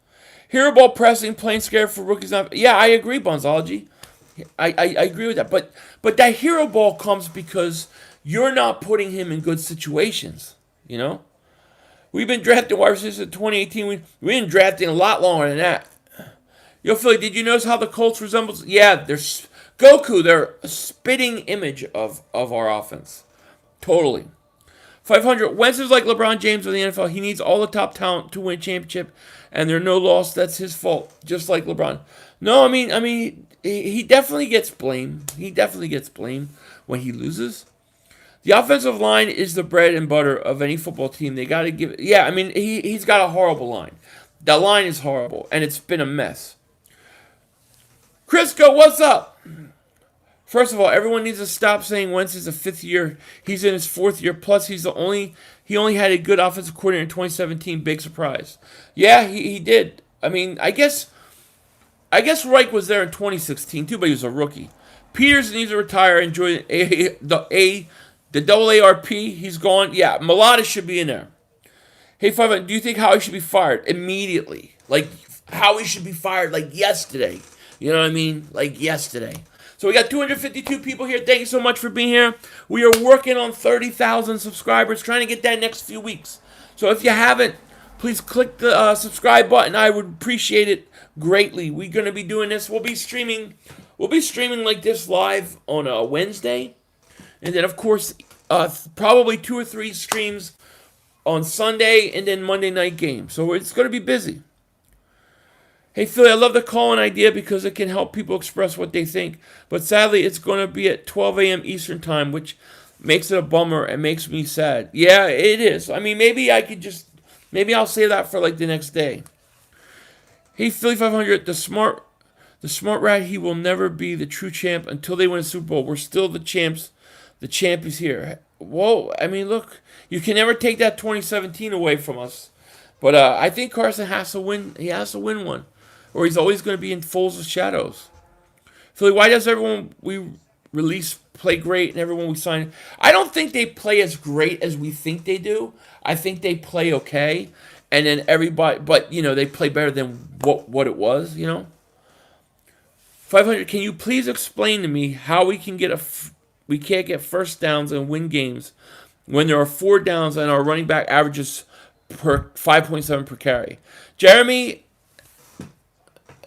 Hero ball pressing, playing scared for rookies. Yeah, I agree, Bonzology. I agree with that. But that hero ball comes because you're not putting him in good situations, you know? We've been drafting wide receivers in 2018. We've been drafting a lot longer than that. Yo, Philly, did you notice how the Colts resembles? Yeah, they're Goku. They're a spitting image of our offense. Totally. 500. Wentz is like LeBron James of the NFL. He needs all the top talent to win a championship, and there's no loss. That's his fault, just like LeBron. No, I mean, he definitely gets blamed. He definitely gets blamed when he loses. The offensive line is the bread and butter of any football team. They got to give it. Yeah, I mean, he's got a horrible line. That line is horrible, and it's been a mess. Crisco, what's up? First of all, everyone needs to stop saying Wentz is a fifth year. He's in his fourth year. Plus, he only had a good offensive coordinator in 2017. Big surprise. Yeah, he did. I mean, I guess Reich was there in 2016 too, but he was a rookie. Peters needs to retire. Enjoy the double ARP. He's gone. Yeah, Mulata should be in there. Hey, do you think Howie should be fired immediately? Like Howie should be fired like yesterday. You know what I mean? Like yesterday. So we got 252 people here. Thank you so much for being here. We are working on 30,000 subscribers, trying to get that next few weeks. So if you haven't, please click the subscribe button. I would appreciate it greatly. We're going to be doing this. We'll be streaming like this live on a Wednesday. And then, of course, probably 2 or 3 streams on Sunday and then Monday night game. So it's going to be busy. Hey, Philly, I love the call-in idea because it can help people express what they think. But sadly, it's going to be at 12 a.m. Eastern time, which makes it a bummer and makes me sad. Yeah, it is. I mean, maybe I'll say that for like the next day. Hey, Philly 500, the smart rat, he will never be the true champ until they win a Super Bowl. We're still the champs. The champ is here. Whoa, I mean, look, you can never take that 2017 away from us. But I think Carson has to win. He has to win one. Or he's always going to be in Foles' shadows. Philly, why does everyone we release play great and everyone we sign? I don't think they play as great as we think they do. I think they play okay. And then everybody, but, you know, they play better than what it was, you know. 500, can you please explain to me how we can't get first downs and win games when there are 4 downs and our running back averages per 5.7 per carry? Jeremy,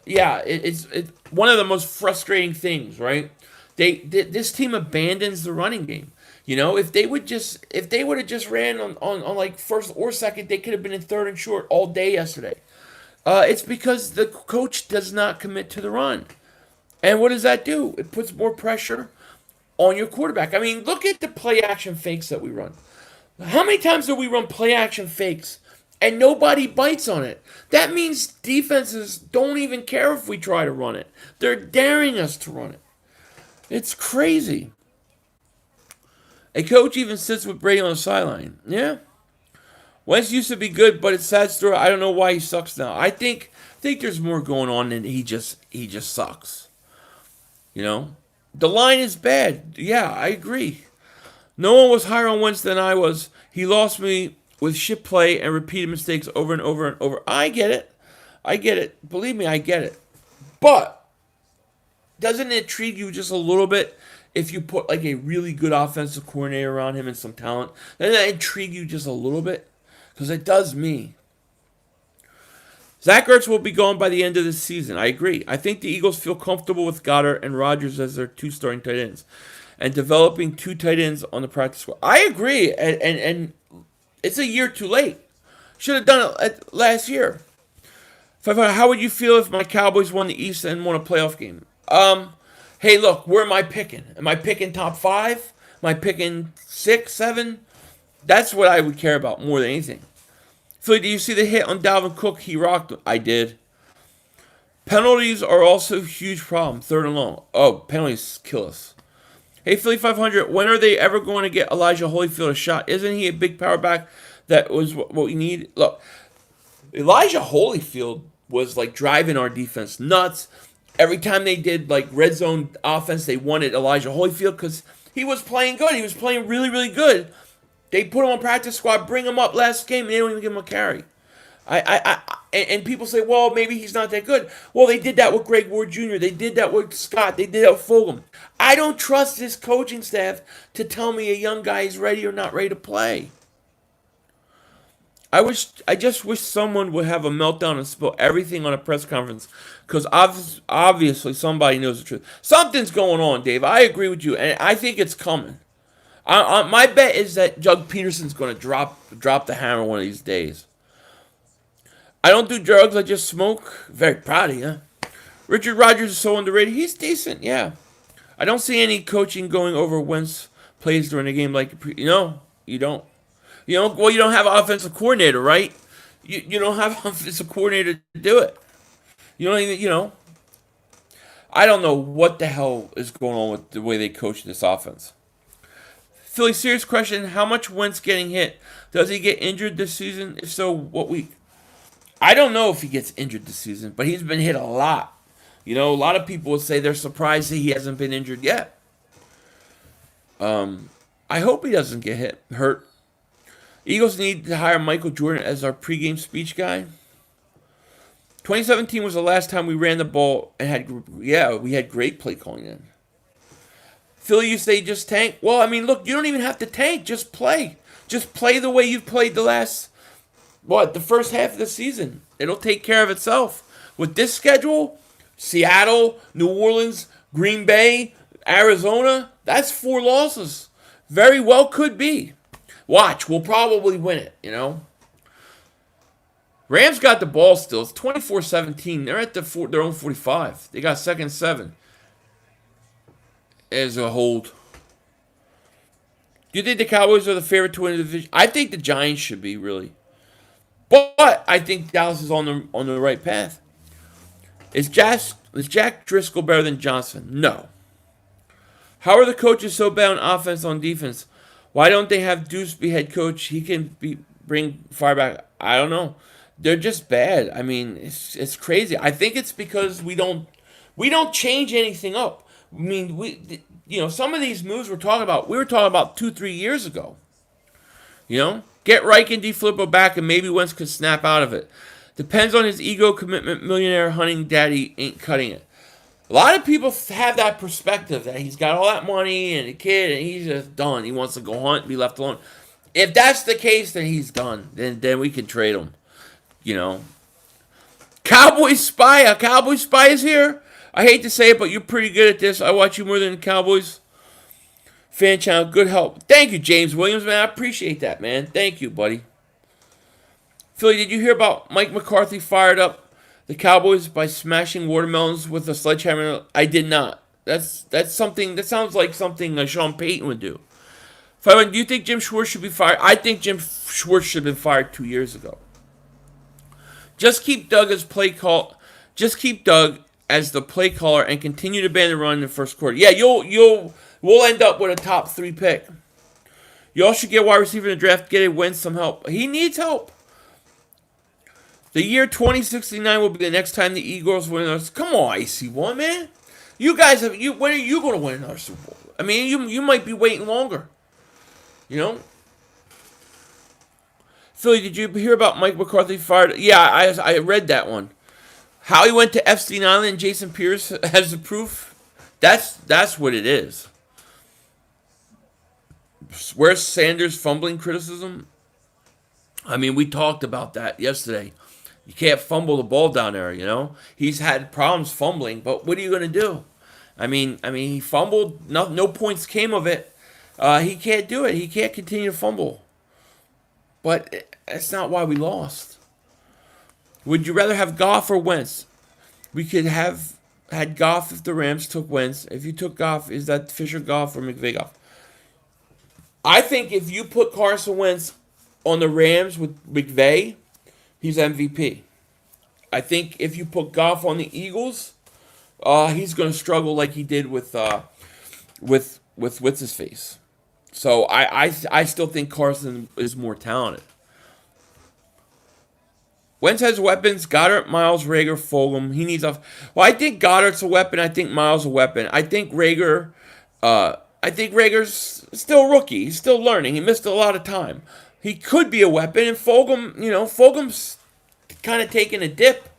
yeah, it's one of the most frustrating things, right? This team abandons the running game. You know, if they would have just ran on like first or second, they could have been in third and short all day yesterday. It's because the coach does not commit to the run. And what does that do? It puts more pressure on your quarterback. I mean, look at the play action fakes that we run. How many times do we run play action fakes and nobody bites on it? That means defenses don't even care if we try to run it. They're daring us to run it. It's crazy. A coach even sits with Brady on the sideline. Yeah. Wentz used to be good, but it's sad story. I don't know why he sucks now. I think there's more going on than he just sucks. You know? The line is bad. Yeah, I agree. No one was higher on Wentz than I was. He lost me with shit play and repeated mistakes over and over and over. I get it. Believe me, I get it. But doesn't it intrigue you just a little bit if you put like a really good offensive coordinator around him and some talent? Doesn't that intrigue you just a little bit? Because it does me. Zach Ertz will be gone by the end of the season. I agree. I think the Eagles feel comfortable with Goddard and Rodgers as their two starting tight ends, and developing two tight ends on the practice squad. I agree, and it's a year too late. Should have done it last year. How would you feel if my Cowboys won the East and won a playoff game? Hey, look, where am I picking? Am I picking top 5? Am I picking 6, 7? That's what I would care about more than anything. Philly, do you see the hit on Dalvin Cook? He rocked. I did. Penalties are also a huge problem. 3rd and long. Oh, penalties kill us. Hey, Philly 500, when are they ever going to get Elijah Holyfield a shot? Isn't he a big power back that was what we need? Look, Elijah Holyfield was like driving our defense nuts. Every time they did like red zone offense, they wanted Elijah Holyfield because he was playing good. He was playing really, really good. They put him on practice squad, bring him up last game, and they don't even give him a carry. And people say, well, maybe he's not that good. Well, they did that with Greg Ward Jr. They did that with Scott. They did that with Fulgham. I don't trust this coaching staff to tell me a young guy is ready or not ready to play. I just wish someone would have a meltdown and spill everything on a press conference, because obviously somebody knows the truth. Something's going on, Dave. I agree with you, and I think it's coming. My bet is that Doug Peterson's going to drop the hammer one of these days. I don't do drugs, I just smoke. Very proud of you. Richard Rodgers is so underrated. He's decent, yeah. I don't see any coaching going over Wentz plays during a game like, you don't. Well, you don't have an offensive coordinator, right? You don't have an offensive coordinator to do it. You don't even, I don't know what the hell is going on with the way they coach this offense. Philly, serious question. How much Wentz getting hit? Does he get injured this season? If so, what week? I don't know if he gets injured this season, but he's been hit a lot. A lot of people would say they're surprised that he hasn't been injured yet. I hope he doesn't get hurt. Eagles need to hire Michael Jordan as our pregame speech guy. 2017 was the last time we ran the ball and we had great play calling then. Philly, you say just tank? Well, I mean, look, you don't even have to tank. Just play. Just play the way you've played the first half of the season. It'll take care of itself. With this schedule, Seattle, New Orleans, Green Bay, Arizona, that's 4 losses. Very well could be. Watch, we'll probably win it, Rams got the ball still. It's 24-17. They're at their own 45. They got 2nd and 7. As a hold. Do you think the Cowboys are the favorite to win the division? I think the Giants should be, really. But I think Dallas is on the right path. Is Jack Driscoll better than Johnson? No. How are the coaches so bad on offense, on defense? Why don't they have Deuce be head coach? He can bring fire back. I don't know. They're just bad. I mean, it's crazy. I think it's because we don't change anything up. I mean, some of these moves we were talking about 2-3 years ago. Get Reich and DeFilippo back, and maybe Wentz could snap out of it. Depends on his ego, commitment, millionaire hunting daddy ain't cutting it. A lot of people have that perspective that he's got all that money and a kid and he's just done. He wants to go hunt and be left alone. If that's the case, then he's done. Then we can trade him. Cowboy Spy. A Cowboy Spy is here. I hate to say it, but you're pretty good at this. I watch you more than the Cowboys fan channel. Good help. Thank you, James Williams, man. I appreciate that, man. Thank you, buddy. Philly, did you hear about Mike McCarthy fired up the Cowboys by smashing watermelons with a sledgehammer? I did not. That's something that sounds like something Sean Payton would do. Do you think Jim Schwartz should be fired? I think Jim Schwartz should have been fired 2 years ago. Just keep Doug as the play caller and continue to ban the run in the first quarter. Yeah, we'll end up with a top 3 pick. Y'all should get wide receiver in the draft. Get Wentz some help. He needs help. The year 2069 will be the next time the Eagles win another. Come on, IC1, man. You guys when are you going to win another Super Bowl? I mean, you might be waiting longer. Philly, did you hear about Mike McCarthy fired? Yeah, I read that one. How he went to Epstein Island and Jason Pierce has the proof. That's what it is. Where's Sanders' fumbling criticism? I mean, we talked about that yesterday. You can't fumble the ball down there, you know? He's had problems fumbling, but what are you going to do? I mean, he fumbled. No points came of it. He can't do it. He can't continue to fumble. But that's not why we lost. Would you rather have Goff or Wentz? We could have had Goff if the Rams took Wentz. If you took Goff, is that Fisher Goff or McVay Goff? I think if you put Carson Wentz on the Rams with McVay, he's MVP. I think if you put Goff on the Eagles, he's going to struggle like he did with what's his face. So I still think Carson is more talented. Wentz has weapons. Goddard, Miles, Rager, Fulgham. He needs off. Well, I think Goddard's a weapon. I think Miles a weapon. I think Rager's still a rookie. He's still learning. He missed a lot of time. He could be a weapon. And Fulgham, Fulgham's kind of taking a dip.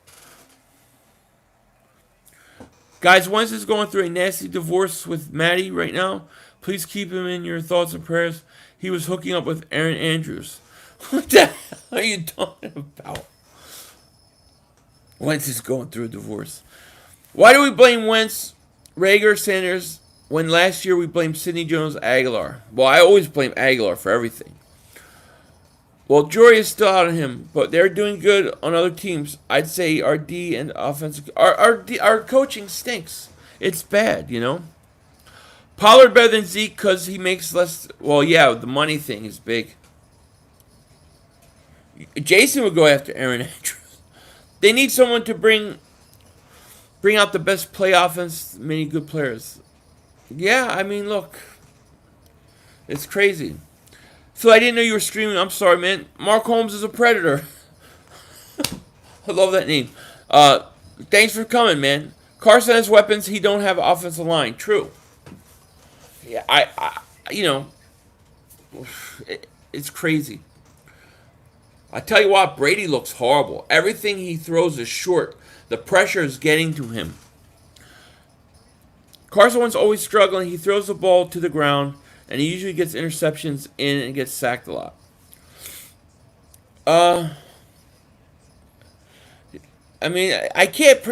Guys, Wentz is going through a nasty divorce with Maddie right now. Please keep him in your thoughts and prayers. He was hooking up with Aaron Andrews. What the hell are you talking about? Wentz is going through a divorce. Why do we blame Wentz, Rager, Sanders, when last year we blamed Sidney Jones, Aguilar? Well, I always blame Aguilar for everything. Well, jury is still out on him, but they're doing good on other teams. I'd say our D and offensive, our coaching stinks. It's bad, Pollard better than Zeke because he makes less. Well, yeah, the money thing is big. Jason would go after Aaron Andrews. They need someone to bring out the best play offense, many good players. Yeah, I mean, look. It's crazy. So I didn't know you were streaming. I'm sorry, man. Mark Holmes is a predator. I love that name. Thanks for coming, man. Carson has weapons. He don't have offensive line. True. Yeah, it's crazy. I tell you what, Brady looks horrible. Everything he throws is short. The pressure is getting to him. Carson Wentz always struggling. He throws the ball to the ground, and he usually gets interceptions in and gets sacked a lot. I mean, I can't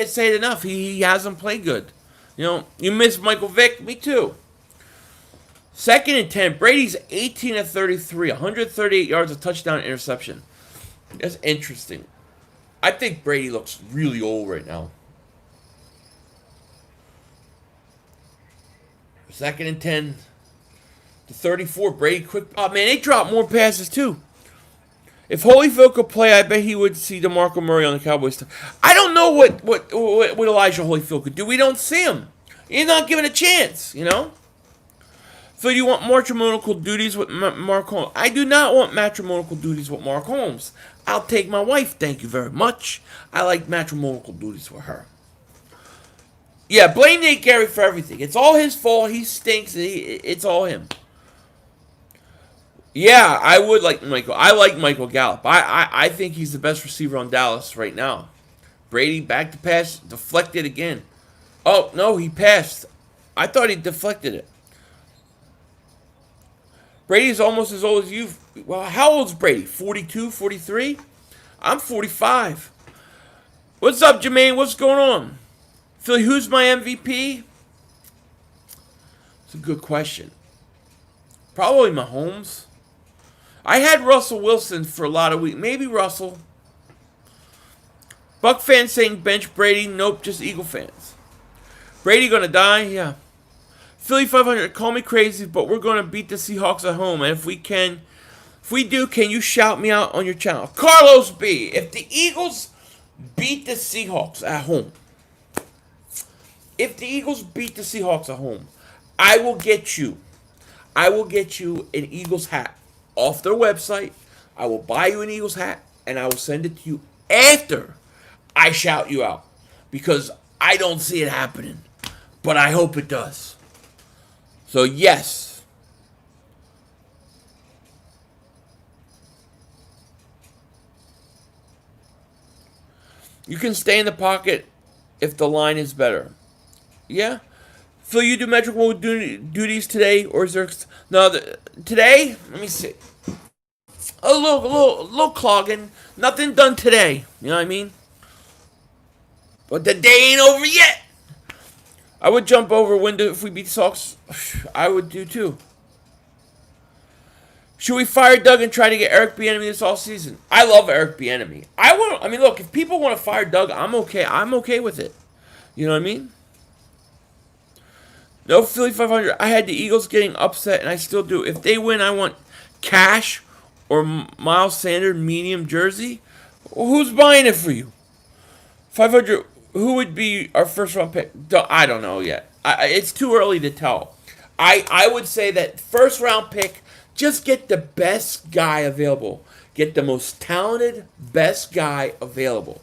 say it enough. He hasn't played good. You miss Michael Vick. Me too. 2nd and 10. Brady's 18 of 33, 138 yards, a touchdown, interception. That's interesting. I think Brady looks really old right now. 2nd and 10 to 34. Brady quick. Oh, man, they dropped more passes, too. If Holyfield could play, I bet he would see DeMarco Murray on the Cowboys. I don't know what Elijah Holyfield could do. We don't see him. He's not given a chance, So you want matrimonial duties with Mark Holmes? I do not want matrimonial duties with Mark Holmes. I'll take my wife, thank you very much. I like matrimonial duties with her. Yeah, blame Nate Gary for everything. It's all his fault. He stinks. It's all him. Yeah, I would like Michael. I like Michael Gallup. I think he's the best receiver on Dallas right now. Brady back to pass, deflected again. Oh, no, he passed. I thought he deflected it. Brady's almost as old as you. Well, how old's Brady? 42, 43? I'm 45. What's up, Jermaine? What's going on? Philly, who's my MVP? It's a good question. Probably Mahomes. I had Russell Wilson for a lot of weeks. Maybe Russell. Buck fans saying bench Brady. Nope, just Eagle fans. Brady gonna die? Yeah. Philly 500, call me crazy, but we're going to beat the Seahawks at home. And if we do, can you shout me out on your channel? Carlos B, if the Eagles beat the Seahawks at home, I will get you an Eagles hat off their website. I will buy you an Eagles hat, and I will send it to you after I shout you out. Because I don't see it happening, but I hope it does. So, yes. You can stay in the pocket if the line is better. Yeah. Phil, you do metric mode duties today, or is there... No, today? Let me see. a little clogging. Nothing done today. You know what I mean? But the day ain't over yet. I would jump over a window if we beat the Sox. I would do too. Should we fire Doug and try to get Eric Bieniemy this all season? I love Eric Bieniemy. I mean, look, if people want to fire Doug, I'm okay. I'm okay with it. You know what I mean? No Philly 500. I had the Eagles getting upset, and I still do. If they win, I want Cash or Miles Sanders medium jersey. Well, who's buying it for you? 500. Who would be our first round pick? I don't know yet. It's too early to tell. I would say that first round pick. Just get the best guy available. Get the most talented, best guy available.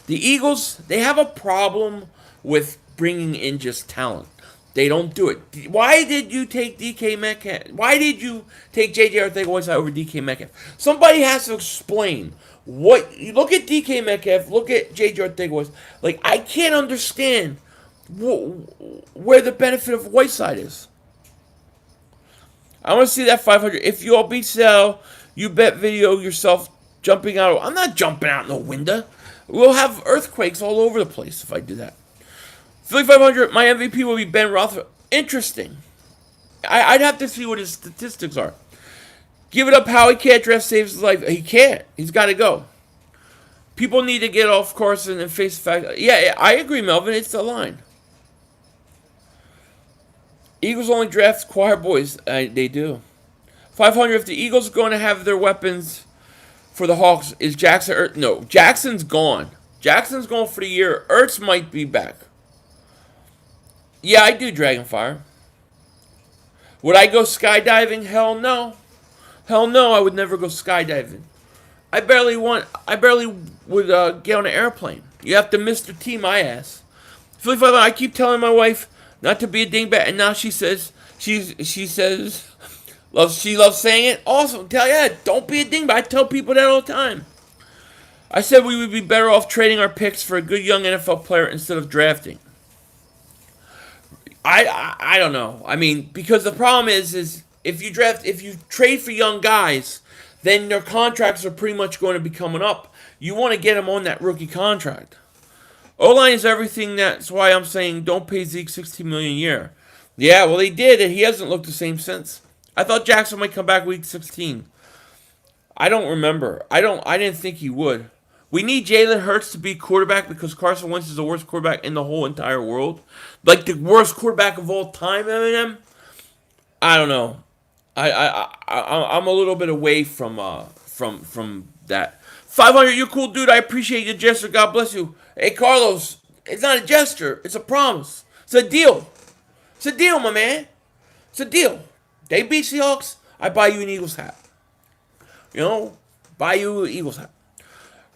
The Eagles, they have a problem with bringing in just talent. They don't do it. Why did you take DK Metcalf? Why did you take JJ Arcega-Whiteside over DK Metcalf? Somebody has to explain what. Look at DK Metcalf. Look at JJ Arcega-Whiteside. Like, I can't understand where the benefit of Whiteside is. I want to see that 500. If you all beat Seattle, you bet video yourself jumping out. I'm not jumping out in the window. We'll have earthquakes all over the place if I do that. Philly 500, my MVP will be Ben Roethlisberger. Interesting. I'd have to see what his statistics are. Give it up, Howie. Can't draft saves his life. He can't. He's got to go. People need to get off Carson and face the fact. Yeah, I agree, Melvin. It's the line. Eagles only draft choir boys. They do. 500. If the Eagles are going to have their weapons for the Hawks, is Jackson? No, Jackson's gone. Jackson's gone for the year. Ertz might be back. Yeah, I do Dragonfire. Would I go skydiving? Hell no. Hell no, I would never go skydiving. I barely would get on an airplane. You have to Mr. T my ass. Philly 500. I keep telling my wife not to be a dingbat, and now she says she loves saying it. Awesome. Don't be a dingbat. I tell people that all the time. I said we would be better off trading our picks for a good young NFL player instead of drafting. I don't know. I mean, because the problem is if you trade for young guys, then their contracts are pretty much going to be coming up. You want to get them on that rookie contract. O-line is everything. That's why I'm saying don't pay Zeke $16 million a year. Yeah, well, they did, and he hasn't looked the same since. I thought Jackson might come back week 16. I don't remember. I didn't think he would. We need Jalen Hurts to be quarterback because Carson Wentz is the worst quarterback in the whole entire world. Like the worst quarterback of all time, Eminem. I don't know. I'm a little bit away from that. 500, you cool dude. I appreciate your gesture. God bless you. Hey, Carlos, it's not a gesture. It's a promise. It's a deal. It's a deal, my man. It's a deal. They beat Seahawks, I buy you an Eagles hat. You know, buy you an Eagles hat.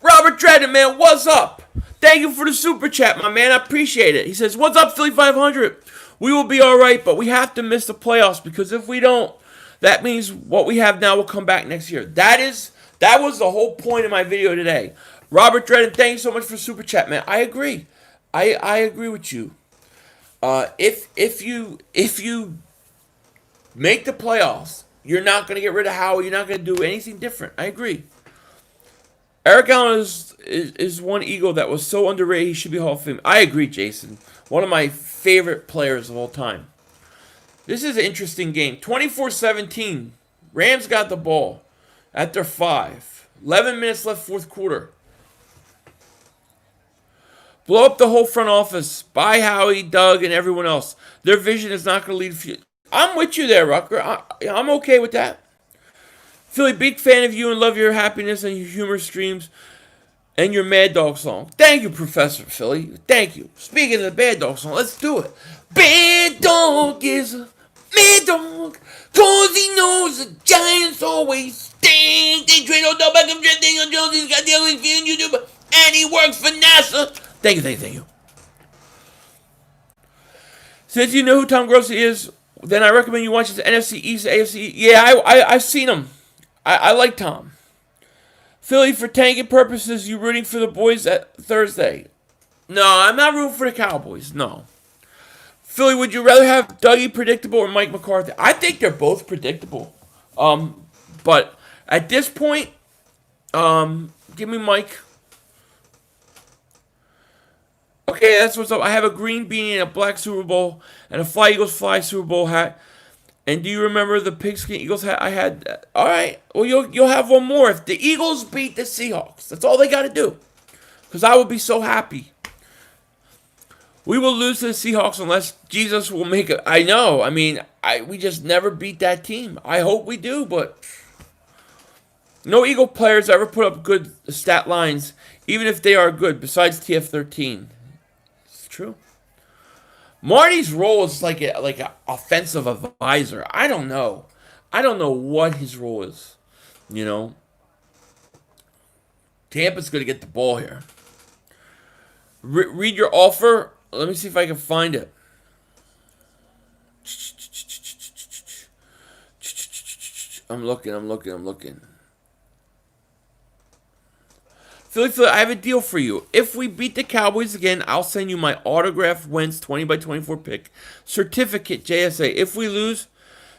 Robert Dredden, man, what's up? Thank you for the super chat, my man. I appreciate it. He says, what's up, Philly 500? We will be all right, but we have to miss the playoffs because if we don't, that means what we have now will come back next year. That was the whole point of my video today. Robert Dredden, thank you so much for super chat, man. I agree. I agree with you. If you make the playoffs, you're not going to get rid of Howie. You're not going to do anything different. I agree. Eric Allen is one Eagle that was so underrated he should be Hall of Fame. I agree, Jason. One of my favorite players of all time. This is an interesting game. 24-17. Rams got the ball at their 5. 11 minutes left, fourth quarter. Blow up the whole front office. Buy Howie, Doug, and everyone else. Their vision is not going to lead. I'm with you there, Rucker. I'm okay with that. Philly, big fan of you and love your happiness and your humor streams and your Mad Dog song. Thank you, Professor Philly. Thank you. Speaking of the Bad Dog song, let's do it. Bad Dog is a mad dog, cause he knows the Giants always stink. They trade on Beckham, Daniel Jones, he's got the only feeling you do, and he works for NASA. Thank you. Since you know who Tom Grossi is, then I recommend you watch his NFC East, AFC. Yeah, I've seen him. I like Tom. Philly, for tanking purposes, you rooting for the boys at Thursday? No, I'm not rooting for the Cowboys. No. Philly, would you rather have Dougie predictable or Mike McCarthy? I think they're both predictable. But At this point, give me Mike. Okay, that's what's up. I have a green beanie and a black Super Bowl and a Fly Eagles Fly Super Bowl hat. And do you remember the Pigskin Eagles hat I had? All right. Well, you'll have one more if the Eagles beat the Seahawks. That's all they got to do. Because I will be so happy. We will lose to the Seahawks unless Jesus will make it. I know. I mean, we just never beat that team. I hope we do, but no Eagle players ever put up good stat lines, even if they are good, besides TF13. It's true. Marty's role is like an offensive advisor. I don't know. I don't know what his role is. You know, Tampa's going to get the ball here. Read your offer. Let me see if I can find it. I'm looking. Philly, I have a deal for you. If we beat the Cowboys again, I'll send you my autographed Wentz 20x24 pick certificate, JSA. If we lose,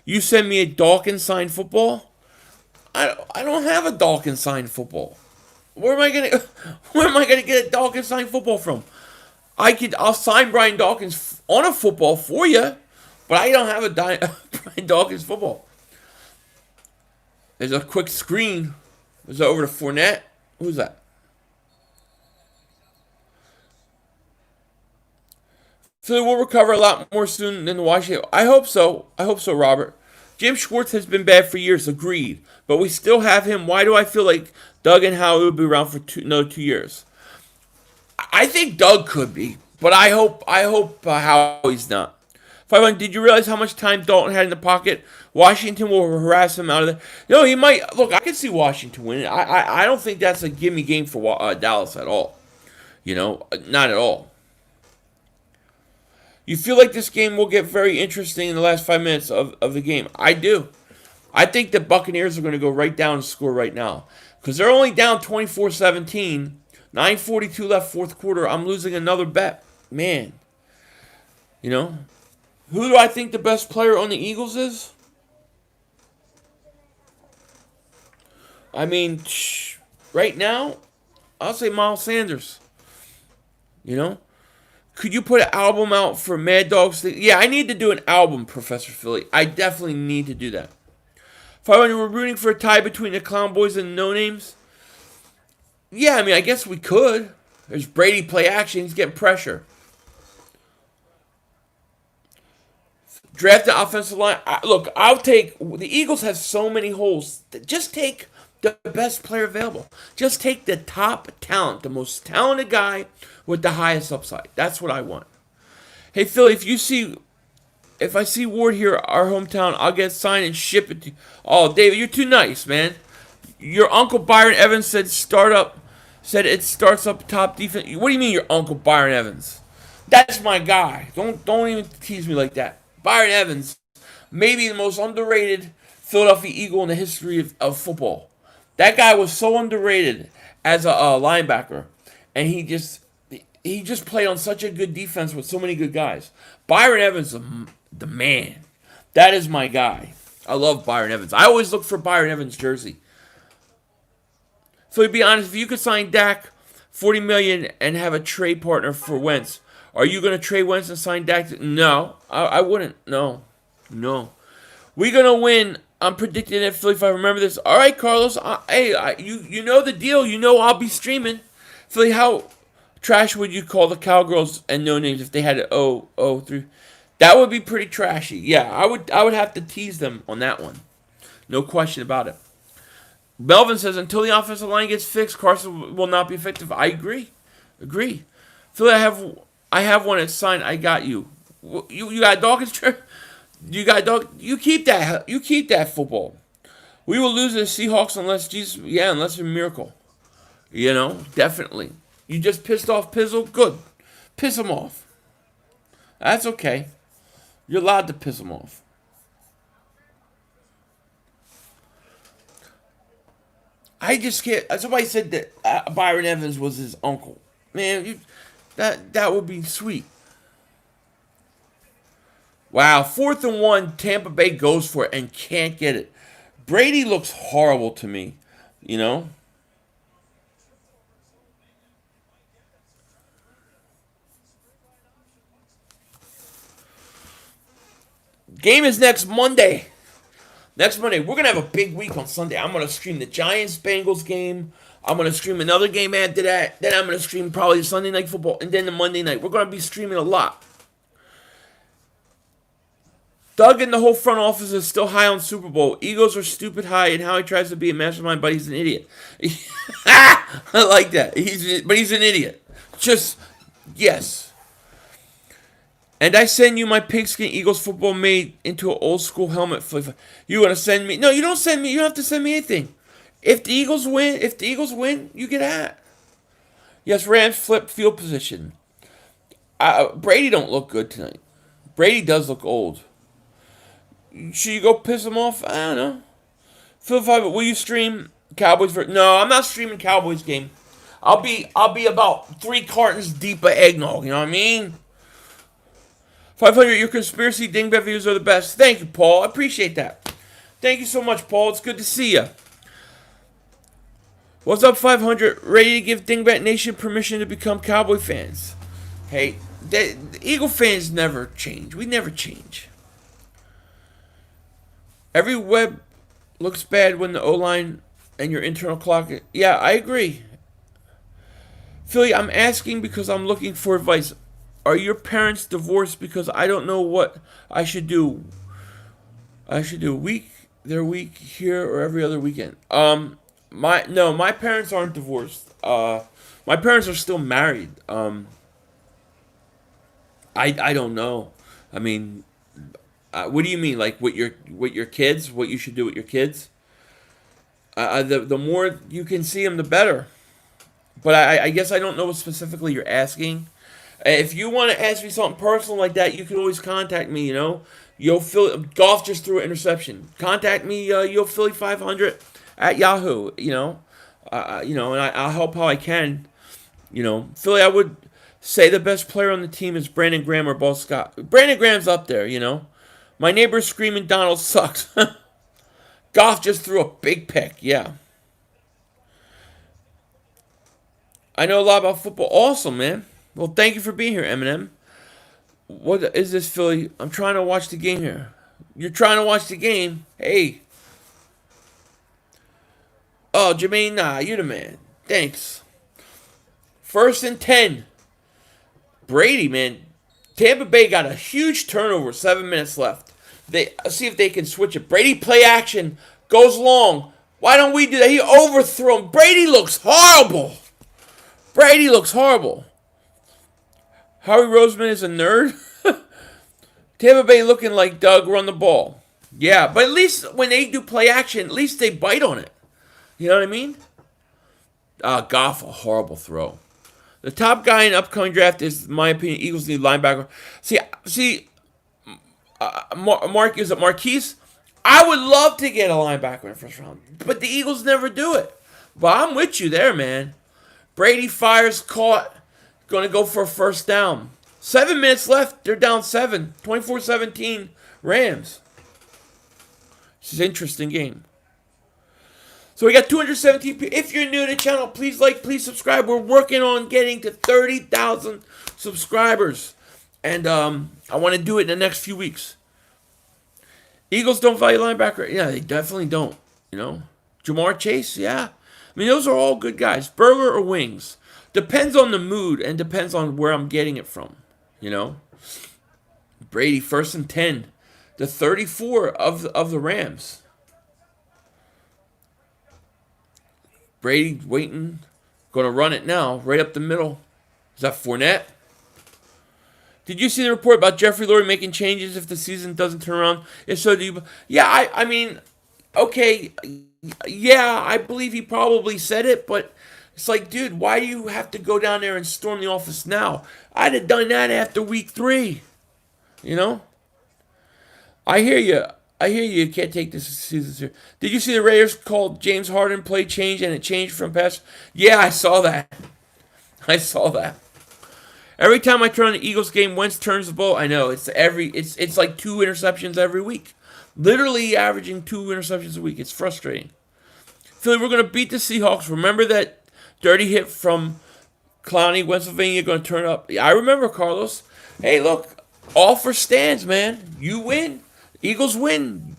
you send me a Dawkins signed football. I don't have a Dawkins signed football. Where am I gonna get a Dawkins signed football from? I'll sign Brian Dawkins on a football for you, but I don't have a Brian Dawkins football. There's a quick screen. Is that over to Fournette? Who's that? Philly will recover a lot more soon than the Washington. I hope so. Robert. Jim Schwartz has been bad for years, agreed. But we still have him. Why do I feel like Doug and Howie will be around for another 2 years? I think Doug could be, but I hope Howie's not. 500. Did you realize how much time Dalton had in the pocket? Washington will harass him out of there. No, he might. Look, I can see Washington winning. I don't think that's a gimme game for Dallas at all. You know, not at all. You feel like this game will get very interesting in the last 5 minutes of the game. I do. I think the Buccaneers are going to go right down and score right now. Because they're only down 24-17. 9:42 left, fourth quarter. I'm losing another bet. Man. You know? Who do I think the best player on the Eagles is? I mean, right now, I'll say Miles Sanders. You know? Could you put an album out for Mad Dogs? Yeah, I need to do an album, Professor Philly. I definitely need to do that. 500, we're rooting for a tie between the Cowboys and No Names. Yeah, I mean, I guess we could. There's Brady play action. He's getting pressure. Draft the offensive line. Look, I'll take... The Eagles have so many holes. Just take the best player available. Just take the top talent, the most talented guy with the highest upside. That's what I want. Hey, Philly, if I see Ward here, our hometown, I'll get signed and ship it to you. Oh, David, you're too nice, man. Your Uncle Byron Evans said it starts up top defense. What do you mean your Uncle Byron Evans? That's my guy. Don't even tease me like that. Byron Evans, maybe the most underrated Philadelphia Eagle in the history of football. That guy was so underrated as a linebacker, and he just played on such a good defense with so many good guys. Byron Evans, the man. That is my guy. I love Byron Evans. I always look for Byron Evans' jersey. So to be honest, if you could sign Dak $40 million and have a trade partner for Wentz, are you going to trade Wentz and sign Dak? No, I wouldn't. No. We're going to win. I'm predicting it, Philly, if I remember this. All right, Carlos. You know the deal. You know I'll be streaming. Philly, how trash would you call the Cowgirls and No Names if they had an 0-3? That would be pretty trashy. Yeah, I would have to tease them on that one. No question about it. Melvin says, until the offensive line gets fixed, Carson will not be effective. I agree. Philly, I have one that's signed. I got you. You got Dawkins? You got Dawkins? You keep that. You keep that football. We will lose to the Seahawks unless it's a miracle. You know, definitely. You just pissed off Pizzle? Good. Piss him off. That's okay. You're allowed to piss him off. I just can't. Somebody said that Byron Evans was his uncle. Man, that would be sweet. Wow, 4th and 1. Tampa Bay goes for it and can't get it. Brady looks horrible to me, you know? Game is next Monday. Next Monday. We're going to have a big week on Sunday. I'm going to stream the Giants-Bengals game. I'm going to stream another game after that. Then I'm going to stream probably the Sunday Night Football. And then the Monday night. We're going to be streaming a lot. Doug and the whole front office is still high on Super Bowl. Eagles are stupid high, and how he tries to be a mastermind, but he's an idiot. I like that. But he's an idiot. Just, yes. And I send you my pigskin Eagles football made into an old school helmet flip. You want to send me? No, you don't send me. You don't have to send me anything. If the Eagles win, you get that. Yes, Rams flip field position. Brady don't look good tonight. Brady does look old. Should you go piss him off? I don't know. Phil, will you stream Cowboys? No, I'm not streaming Cowboys game. I'll be about 3 cartons deep of eggnog. You know what I mean? 500. Your conspiracy dingbat views are the best. Thank you, Paul. I appreciate that. Thank you so much, Paul. It's good to see you. What's up, 500? Ready to give Dingbat Nation permission to become Cowboy fans? Hey, the Eagle fans never change. We never change. Every web looks bad when the O-line and your internal clock... Yeah, I agree. Philly, I'm asking because I'm looking for advice. Are your parents divorced? Because I don't know what I should do. They're week here or every other weekend. My parents aren't divorced. My parents are still married. I don't know. I mean... what do you mean, like with your kids? What you should do with your kids? The more you can see them, the better. But I guess I don't know what specifically you're asking. If you want to ask me something personal like that, you can always contact me. You know, Golf just threw an interception. Contact me, YoPhilly500 at Yahoo. And I'll help how I can. Philly, I would say the best player on the team is Brandon Graham or Ball Scott. Brandon Graham's up there. My neighbor's screaming Donald sucks. Goff just threw a big pick. Yeah. I know a lot about football. Awesome, man. Well, thank you for being here, Eminem. What is this, Philly? I'm trying to watch the game here. You're trying to watch the game? Hey. Oh, Jermaine, nah, you the man. Thanks. 1st and 10. Brady, man. Tampa Bay got a huge turnover, 7 minutes left. See if they can switch it. Brady play action, goes long. Why don't we do that? He overthrew him. Brady looks horrible. Howie Roseman is a nerd. Tampa Bay looking like Doug run the ball. Yeah, but at least when they do play action, at least they bite on it. You know what I mean? Goff, a horrible throw. The top guy in the upcoming draft is, in my opinion, Eagles need linebacker. Mark, is it Marquise? I would love to get a linebacker in the first round, but the Eagles never do it. But I'm with you there, man. Brady fires, caught, going to go for a first down. 7 minutes left. They're down 7. 24-17 Rams. This is an interesting game. So we got 217 people. If you're new to the channel, please like, please subscribe. We're working on getting to 30,000 subscribers. And I want to do it in the next few weeks. Eagles don't value linebacker. Yeah, they definitely don't. Jamar Chase, yeah. I mean, those are all good guys. Burger or wings. Depends on the mood and depends on where I'm getting it from. Brady, 1st and 10. The 34 of the Rams. Brady waiting. Going to run it now. Right up the middle. Is that Fournette? Did you see the report about Jeffrey Lurie making changes if the season doesn't turn around? If so, do you... Yeah, I mean... Okay. Yeah, I believe he probably said it, but... It's like, dude, why do you have to go down there and storm the office now? I'd have done that after week 3. I hear you. You can't take this season serious. Did you see the Raiders called James Harden play change and it changed from pass? Yeah, I saw that. Every time I turn on the Eagles game, Wentz turns the ball. I know it's like 2 interceptions every week. Literally averaging 2 interceptions a week. It's frustrating. Philly, we're going to beat the Seahawks. Remember that dirty hit from Clowney, Pennsylvania, going to turn up. I remember, Carlos. Hey, look, offer stands, man. You win. Eagles win.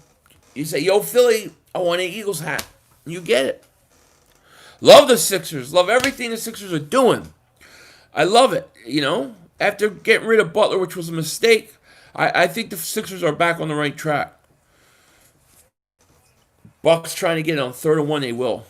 You say, yo, Philly, I want an Eagles hat. You get it. Love the Sixers. Love everything the Sixers are doing. I love it, you know. After getting rid of Butler, which was a mistake, I think the Sixers are back on the right track. Bucks trying to get it on 3rd and 1, they will.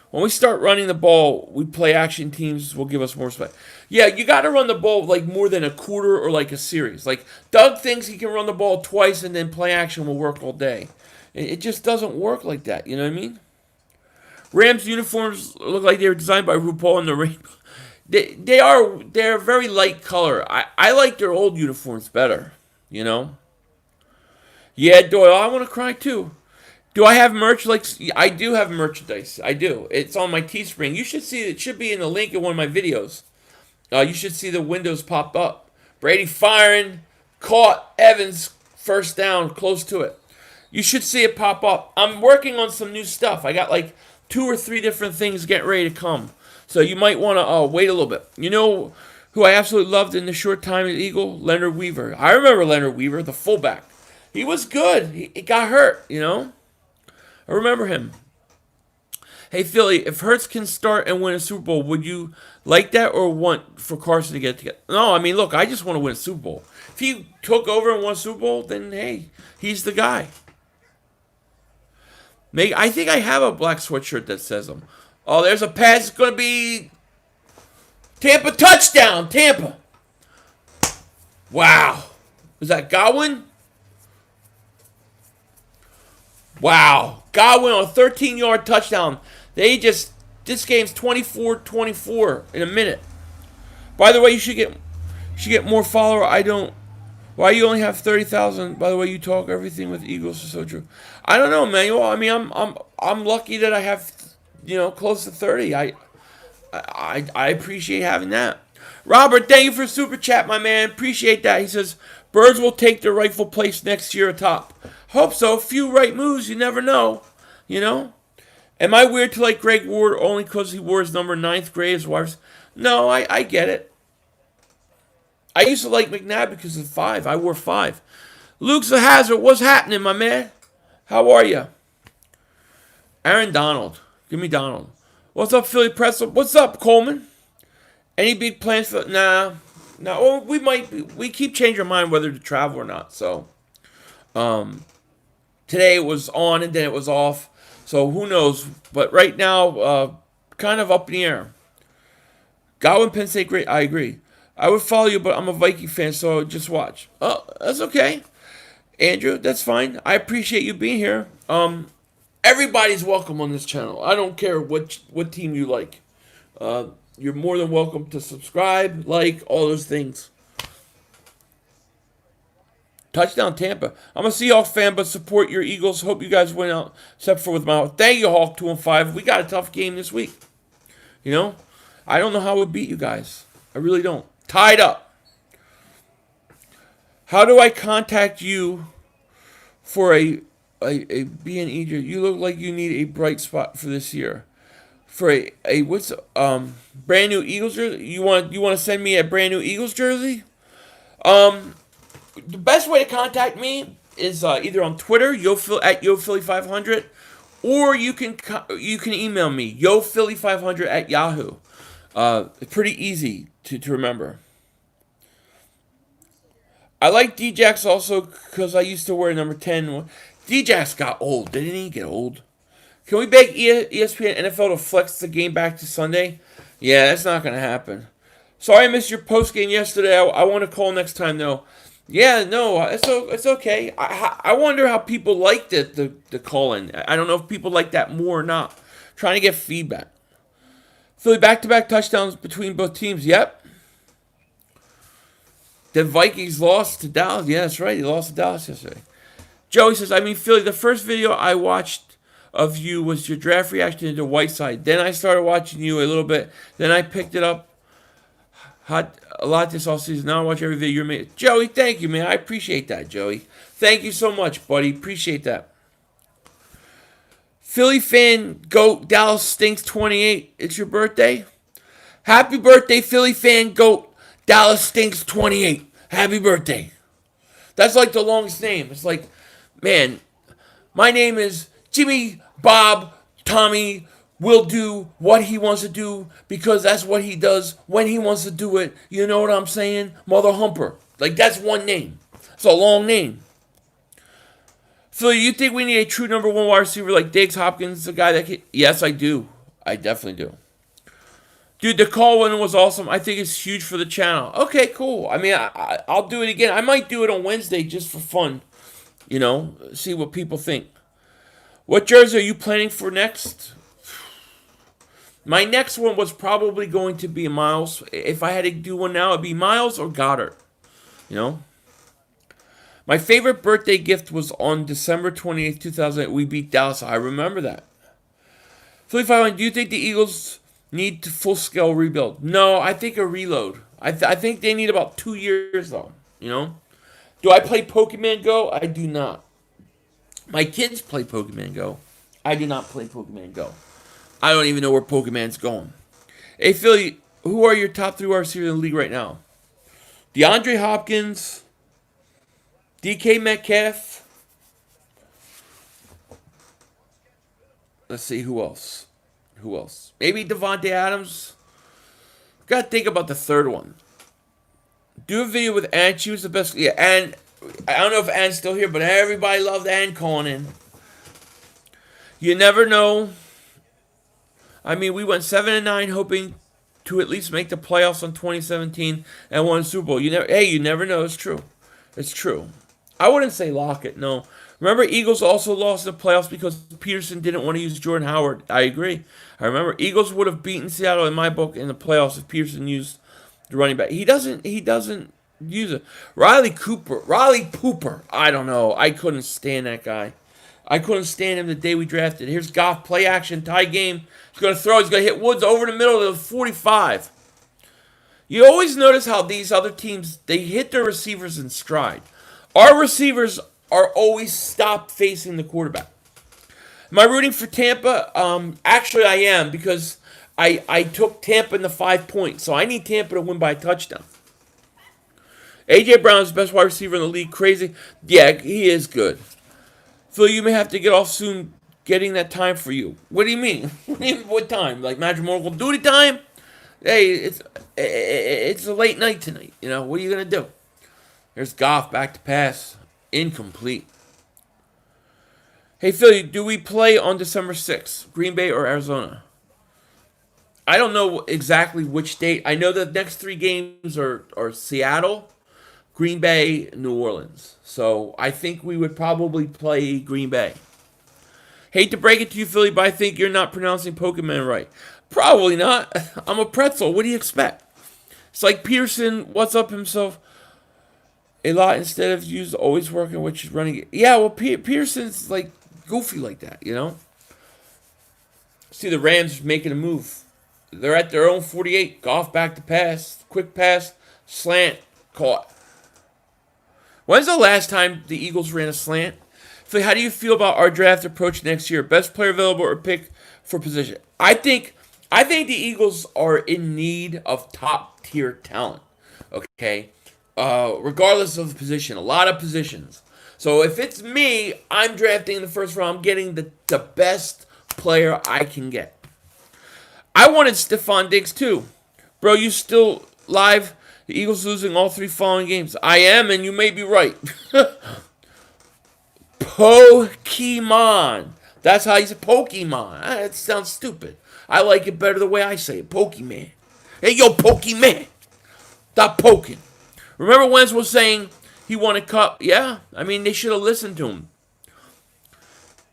When we start running the ball, we play action teams will give us more respect. Yeah, you got to run the ball like more than a quarter or like a series. Like Doug thinks he can run the ball twice and then play action will work all day. It just doesn't work like that. You know what I mean? Rams uniforms look like they were designed by RuPaul and the Rainbow. They're very light color. I like their old uniforms better. You know? Yeah, Doyle, I want to cry too. Do I have merch? Like, I do have merchandise. I do. It's on my Teespring. You should see it. It should be in the link in one of my videos. You should see the windows pop up. Brady firing, caught, Evans, first down, close to it. You should see it pop up. I'm working on some new stuff. I got like 2 or 3 different things getting ready to come. So you might want to wait a little bit. You know who I absolutely loved in the short time at Eagle? Leonard Weaver. I remember Leonard Weaver, the fullback. He was good. He got hurt, you know. I remember him. Hey, Philly, if Hurts can start and win a Super Bowl, would you like that or want for Carson to get together? No, I mean, look, I just want to win a Super Bowl. If he took over and won a Super Bowl, then, hey, he's the guy. I think I have a black sweatshirt that says him. Oh, there's a pass. It's going to be Tampa touchdown. Tampa. Wow. Was that Godwin? Wow. Godwin on a 13-yard touchdown. This game's 24-24 in a minute. By the way, you should get more follower. I don't. Why you only have 30,000? By the way, you talk everything with Eagles is so true. I don't know, Manuel. I mean, I'm lucky that I have, close to 30. I appreciate having that. Robert, thank you for super chat, my man. Appreciate that. He says Birds will take their rightful place next year atop. Hope so. Few right moves. You never know. You know? Am I weird to like Greg Ward only because he wore his number 9th grade as wives? No, I get it. I used to like McNabb because of 5. I wore 5. Luke's the Hazard. What's happening, my man? How are you? Aaron Donald. Give me Donald. What's up, Philly Pretzel? What's up, Coleman? Any big plans for... Nah. No, we keep changing our mind whether to travel or not. So, today it was on and then it was off. So, who knows? But right now, kind of up in the air. Godwin, Penn State, great. I agree. I would follow you, but I'm a Viking fan, so just watch. Oh, that's okay. Andrew, that's fine. I appreciate you being here. Everybody's welcome on this channel. I don't care what team you like. You're more than welcome to subscribe, like, all those things. Touchdown Tampa. I'm a Seahawks fan, but support your Eagles. Hope you guys win out, except for with my... Thank you, Hawk 2-5. We got a tough game this week. You know? I don't know how we'll beat you guys. I really don't. Tied up. How do I contact you for a B&E jersey? You look like you need a bright spot for this year. For a what's brand new Eagles jersey? You want to send me a brand new Eagles jersey? The best way to contact me is either on Twitter, at YoPhilly500, or you can email me, YoPhilly500 at Yahoo. It's pretty easy to remember. I like Djax also because I used to wear number 10. Djax got old. Didn't he get old? Can we beg ESPN NFL to flex the game back to Sunday? Yeah, that's not going to happen. Sorry I missed your post game yesterday. I want to call next time, though. Yeah, no, it's okay. I wonder how people like the call-in. I don't know if people like that more or not. Trying to get feedback. Philly back-to-back touchdowns between both teams. Yep. The Vikings lost to Dallas. Yeah, that's right. He lost to Dallas yesterday. Joey says, Philly, the first video I watched of you was your draft reaction into Whiteside. Then I started watching you a little bit. Then I picked it up. Hot a lot this all season. Now I watch every video you're making. Joey, thank you, man. I appreciate that, Joey. Thank you so much, buddy. Appreciate that. Philly fan, GOAT, Dallas Stinks 28. It's your birthday? Happy birthday, Philly fan, GOAT, Dallas Stinks 28. Happy birthday. That's like the longest name. It's like, man, my name is Jimmy, Bob, Tommy, will do what he wants to do because that's what he does when he wants to do it. You know what I'm saying? Mother Humper. Like, that's one name. It's a long name. Phil, you think we need a true number one wide receiver like Diggs, Hopkins, a guy that can... Yes, I do. I definitely do. Dude, the call one was awesome. I think it's huge for the channel. Okay, cool. I mean, I'll do it again. I might do it on Wednesday just for fun. You know, see what people think. What jersey are you planning for next? My next one was probably going to be Miles. If I had to do one now, it'd be Miles or Goddard. You know? My favorite birthday gift was on December 28th, 2008. We beat Dallas. I remember that. Philly 500, do you think the Eagles need to full-scale rebuild? No, I think a reload. I think they need about 2 years, though. You know? Do I play Pokemon Go? I do not. My kids play Pokemon Go. I do not play Pokemon Go. I don't even know where Pokemon's going. Hey, Philly, who are your top 3 wide receivers in the league right now? DeAndre Hopkins, DK Metcalf. Let's see, who else? Who else? Maybe Devontae Adams. Gotta think about the third one. Do a video with Ann. She was the best. Yeah, Ann. I don't know if Ann's still here, but everybody loved Ann calling in. You never know. I mean, we went 7-9, hoping to at least make the playoffs in 2017 and won Super Bowl. You never know. It's true. It's true. I wouldn't say lock it. No. Remember, Eagles also lost the playoffs because Peterson didn't want to use Jordan Howard. I agree. I remember Eagles would have beaten Seattle in my book in the playoffs if Peterson used the running back. He doesn't use it. Riley Pooper. I don't know. I couldn't stand that guy. I couldn't stand him the day we drafted. Here's Goff, play action, tie game. He's going to throw. He's going to hit Woods over the middle of the 45. You always notice how these other teams, they hit their receivers in stride. Our receivers are always stopped facing the quarterback. Am I rooting for Tampa? Actually, I am because I took Tampa in the 5 points. So I need Tampa to win by a touchdown. A.J. Brown is the best wide receiver in the league. Crazy. Yeah, he is good. Phil, you may have to get off soon getting that time for you. What do you mean? What time? Like Magic Miracle Duty time? Hey, it's a late night tonight. You know, what are you going to do? There's Goff, back to pass. Incomplete. Hey, Phil, do we play on December 6th? Green Bay or Arizona? I don't know exactly which date. I know the next 3 games are Seattle, Green Bay, New Orleans. So I think we would probably play Green Bay. Hate to break it to you, Philly, but I think you're not pronouncing Pokemon right. Probably not. I'm a pretzel. What do you expect? It's like Pearson, what's up himself? A lot instead of use always working, which is running. Yeah, well, Pearson's like goofy like that, you know? See the Rams making a move. They're at their own 48. Goff back to pass. Quick pass. Slant. Caught. When's the last time the Eagles ran a slant? Philly, how do you feel about our draft approach next year? Best player available or pick for position? I think the Eagles are in need of top tier talent. Okay, regardless of the position, a lot of positions. So if it's me, I'm drafting in the first round. I'm getting the best player I can get. I wanted Stephon Diggs too, bro. You still live? The Eagles losing all 3 following games. I am, and you may be right. Pokemon. That's how you say Pokemon. That sounds stupid. I like it better the way I say it. Pokemon. Hey, yo, Pokemon. Stop poking. Remember Wentz was saying he won a cup? Yeah. I mean, they should have listened to him.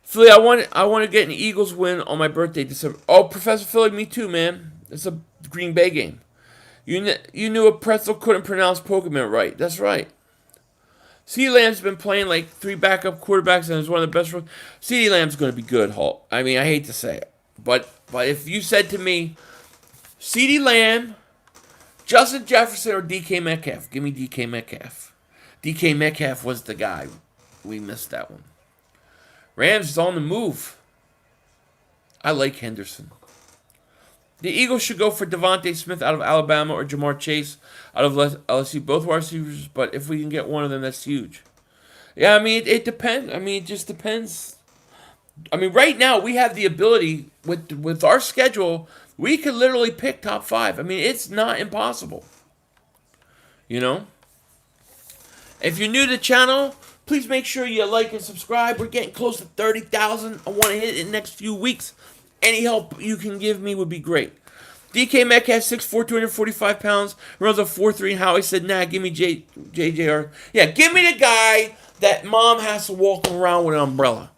Philly, I want to get an Eagles win on my birthday, December. Oh, Professor Philly, me too, man. It's a Green Bay game. You knew a pretzel couldn't pronounce Pokemon right. That's right. CeeDee Lamb's been playing like 3 backup quarterbacks and is one of the best. CeeDee Lamb's going to be good, Holt. I mean, I hate to say it. But if you said to me, CeeDee Lamb, Justin Jefferson or DK Metcalf? Give me DK Metcalf. DK Metcalf was the guy. We missed that one. Rams is on the move. I like Henderson. The Eagles should go for Devontae Smith out of Alabama or Jamar Chase out of LSU. Both wide receivers, but if we can get one of them, that's huge. Yeah, I mean, it depends. I mean, it just depends. I mean, right now, we have the ability, with our schedule, we could literally pick top 5. I mean, it's not impossible. You know? If you're new to the channel, please make sure you like and subscribe. We're getting close to 30,000. I want to hit it in the next few weeks. Any help you can give me would be great. DK Metcalf, 6'4", 245 pounds. Runs a 4.3. Howie said, nah, give me JJR. Yeah, give me the guy that mom has to walk around with an umbrella.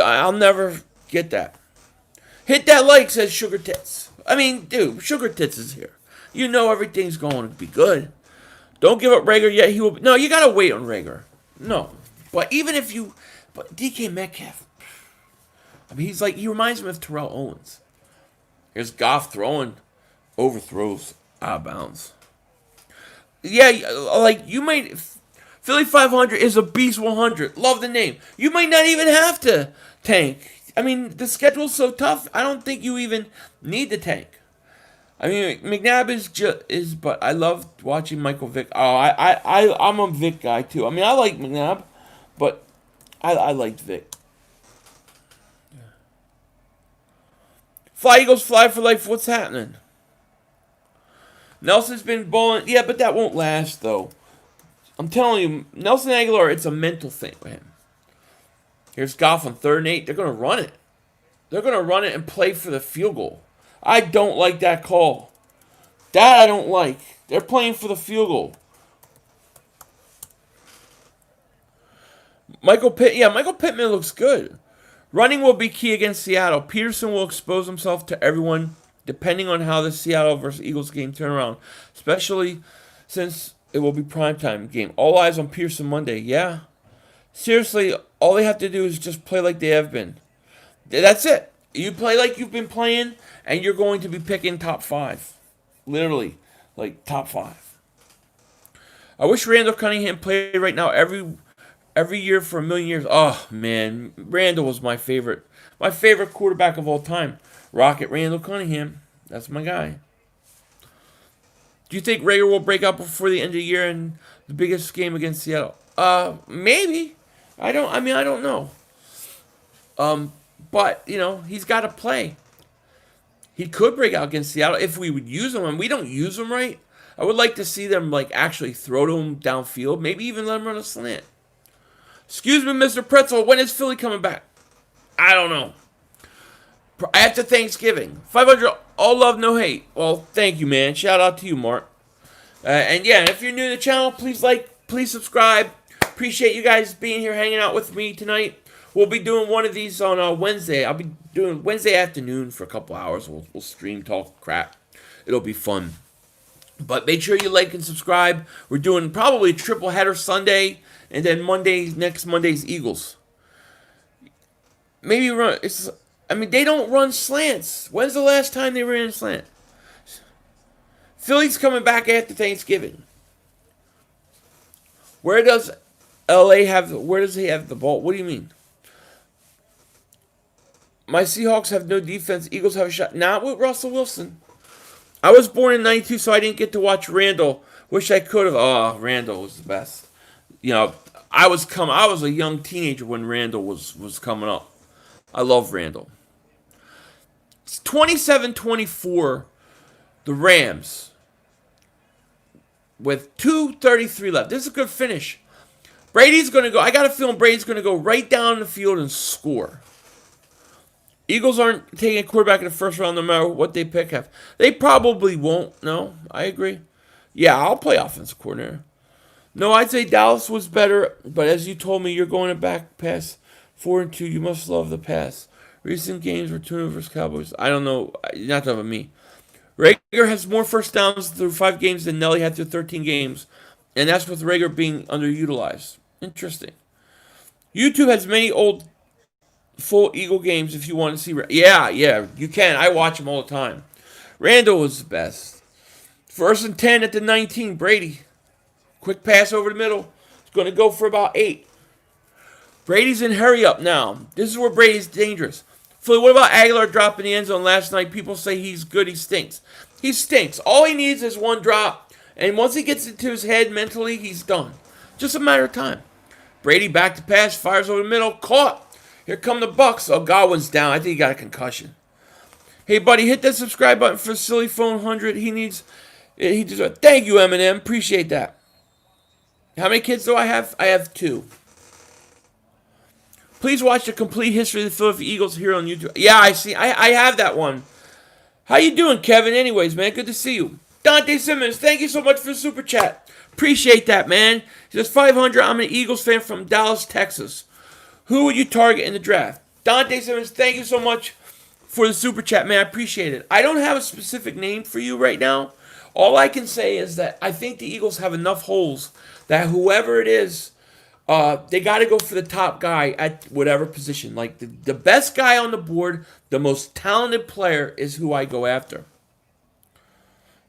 I'll never get that. Hit that like, says Sugar Tits. I mean, dude, Sugar Tits is here. You know everything's going to be good. Don't give up Rager yet. He will. No, you got to wait on Rager. No. But even if you... But DK Metcalf... I mean, he reminds me of Terrell Owens. Here's Goff throwing overthrows out of bounds. Yeah, like, you might... Philly 500 is a Beast 100. Love the name. You might not even have to tank. I mean, the schedule's so tough, I don't think you even need to tank. I mean, McNabb is, but I love watching Michael Vick. Oh, I'm a Vick guy, too. I mean, I like McNabb, but I liked Vick. Fly Eagles, fly for life. What's happening? Nelson's been bowling. Yeah, but that won't last, though. I'm telling you, Nelson Aguilar, it's a mental thing with him. Here's Goff on 3rd and 8. They're going to run it. They're going to run it and play for the field goal. I don't like that call. That I don't like. They're playing for the field goal. Michael Pittman looks good. Running will be key against Seattle. Peterson will expose himself to everyone depending on how the Seattle versus Eagles game turn around, especially since it will be primetime game. All eyes on Pearson Monday. Yeah. Seriously, all they have to do is just play like they have been. That's it. You play like you've been playing, and you're going to be picking top 5. Literally, like top 5. I wish Randall Cunningham played right now every year for a million years. Oh, man. Randall was my favorite quarterback of all time. Rocket Randall Cunningham. That's my guy. Do you think Rager will break out before the end of the year in the biggest game against Seattle? Maybe. I don't know. But, you know, he's got to play. He could break out against Seattle if we would use him, and we don't use him right. I would like to see them, like, actually throw to him downfield. Maybe even let him run a slant. Excuse me, Mr. Pretzel, when is Philly coming back? I don't know. After Thanksgiving. 500, all love, no hate. Well, thank you, man. Shout out to you, Mark. And yeah, if you're new to the channel, please like, please subscribe. Appreciate you guys being here, hanging out with me tonight. We'll be doing one of these on Wednesday. I'll be doing Wednesday afternoon for a couple hours. We'll stream, talk crap. It'll be fun. But make sure you like and subscribe. We're doing probably a triple header Sunday, and then next Monday's Eagles. Maybe run. They don't run slants. When's the last time they ran a slant? Philly's coming back after Thanksgiving. Where does he have the ball? What do you mean? My Seahawks have no defense. Eagles have a shot. Not with Russell Wilson. I was born in 92, so I didn't get to watch Randall. Wish I could have. Oh, Randall was the best. You know, I was a young teenager when Randall was coming up. I love Randall. It's 27-24, the Rams, with 2:33 left. This is a good finish. Brady's going to go. I got a feeling Brady's going to go right down the field and score. Eagles aren't taking a quarterback in the first round no matter what they pick. They probably won't. No, I agree. Yeah, I'll play offensive coordinator. No, I'd say Dallas was better, but as you told me, you're going to back pass 4-2. You must love the pass. Recent games were Tuna versus Cowboys. I don't know. Not talking about me. Rager has more first downs through 5 games than Nelly had through 13 games, and that's with Rager being underutilized. Interesting. YouTube has many old full Eagle games if you want to see. Yeah, you can. I watch them all the time. Randall was the best. First and 10 at the 19. Brady. Quick pass over the middle. It's going to go for about 8. Brady's in hurry up now. This is where Brady's dangerous. Philly, what about Aguilar dropping the end zone last night? People say he's good. He stinks. He stinks. All he needs is one drop. And once he gets into his head mentally, he's done. Just a matter of time. Brady back to pass. Fires over the middle. Caught. Here come the Bucs. Oh, Godwin's down. I think he got a concussion. Hey, buddy, hit that subscribe button for Silly Phone 100. He deserves. Thank you, Eminem. Appreciate that. How many kids do I have? I have 2. Please watch the complete history of the Philadelphia Eagles here on YouTube. Yeah, I see. I have that one. How you doing, Kevin? Anyways, man, good to see you. Dante Simmons, thank you so much for the super chat. Appreciate that, man. He says 500. I'm an Eagles fan from Dallas, Texas. Who would you target in the draft? Dante Simmons, thank you so much for the super chat, man. I appreciate it. I don't have a specific name for you right now. All I can say is that I think the Eagles have enough holes that whoever it is, they got to go for the top guy at whatever position. Like the best guy on the board, the most talented player is who I go after.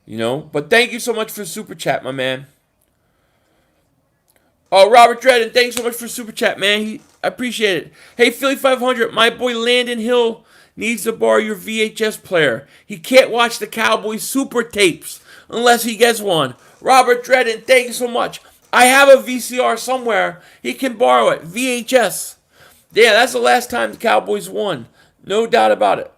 You know? But thank you so much for super chat, my man. Oh, Robert Dredden, thanks so much for super chat, man. I appreciate it. Hey, Philly 500, my boy Landon Hill needs to borrow your VHS player. He can't watch the Cowboys super tapes unless he gets one. Robert Dredden, thank you so much. I have a VCR somewhere. He can borrow it. VHS. Yeah, that's the last time the Cowboys won. No doubt about it.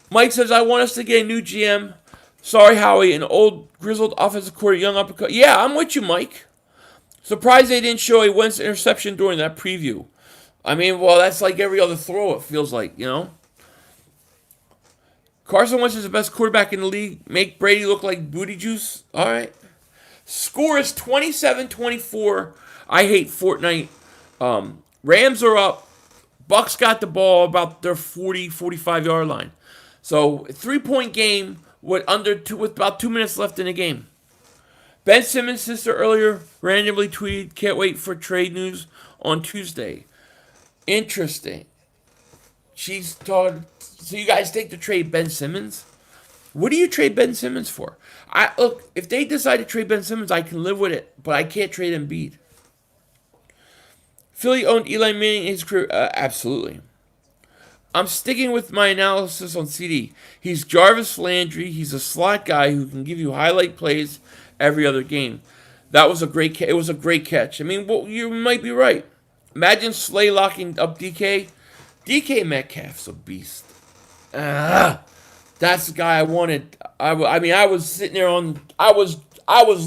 Mike says, I want us to get a new GM. Sorry, Howie, an old grizzled offensive coordinator, young uppercut. Yeah, I'm with you, Mike. Surprised they didn't show a Wentz interception during that preview. I mean, well, that's like every other throw, it feels like, you know? Carson Wentz is the best quarterback in the league. Make Brady look like booty juice. All right. Score is 27-24. I hate Fortnite. Rams are up. Bucks got the ball about their 40, 45-yard line. So, 3-point game with about 2 minutes left in the game. Ben Simmons' sister earlier randomly tweeted, can't wait for trade news on Tuesday. Interesting. She's talking, so you guys take the trade Ben Simmons? What do you trade Ben Simmons for? Look, if they decide to trade Ben Simmons, I can live with it, but I can't trade Embiid. Philly owned Eli Manning in his career. Absolutely. I'm sticking with my analysis on CD. He's Jarvis Landry. He's a slot guy who can give you highlight plays every other game. That was a great catch. It was a great catch. I mean, well, you might be right. Imagine Slay locking up DK. DK Metcalf's a beast. That's the guy I wanted. I mean, I was sitting there I was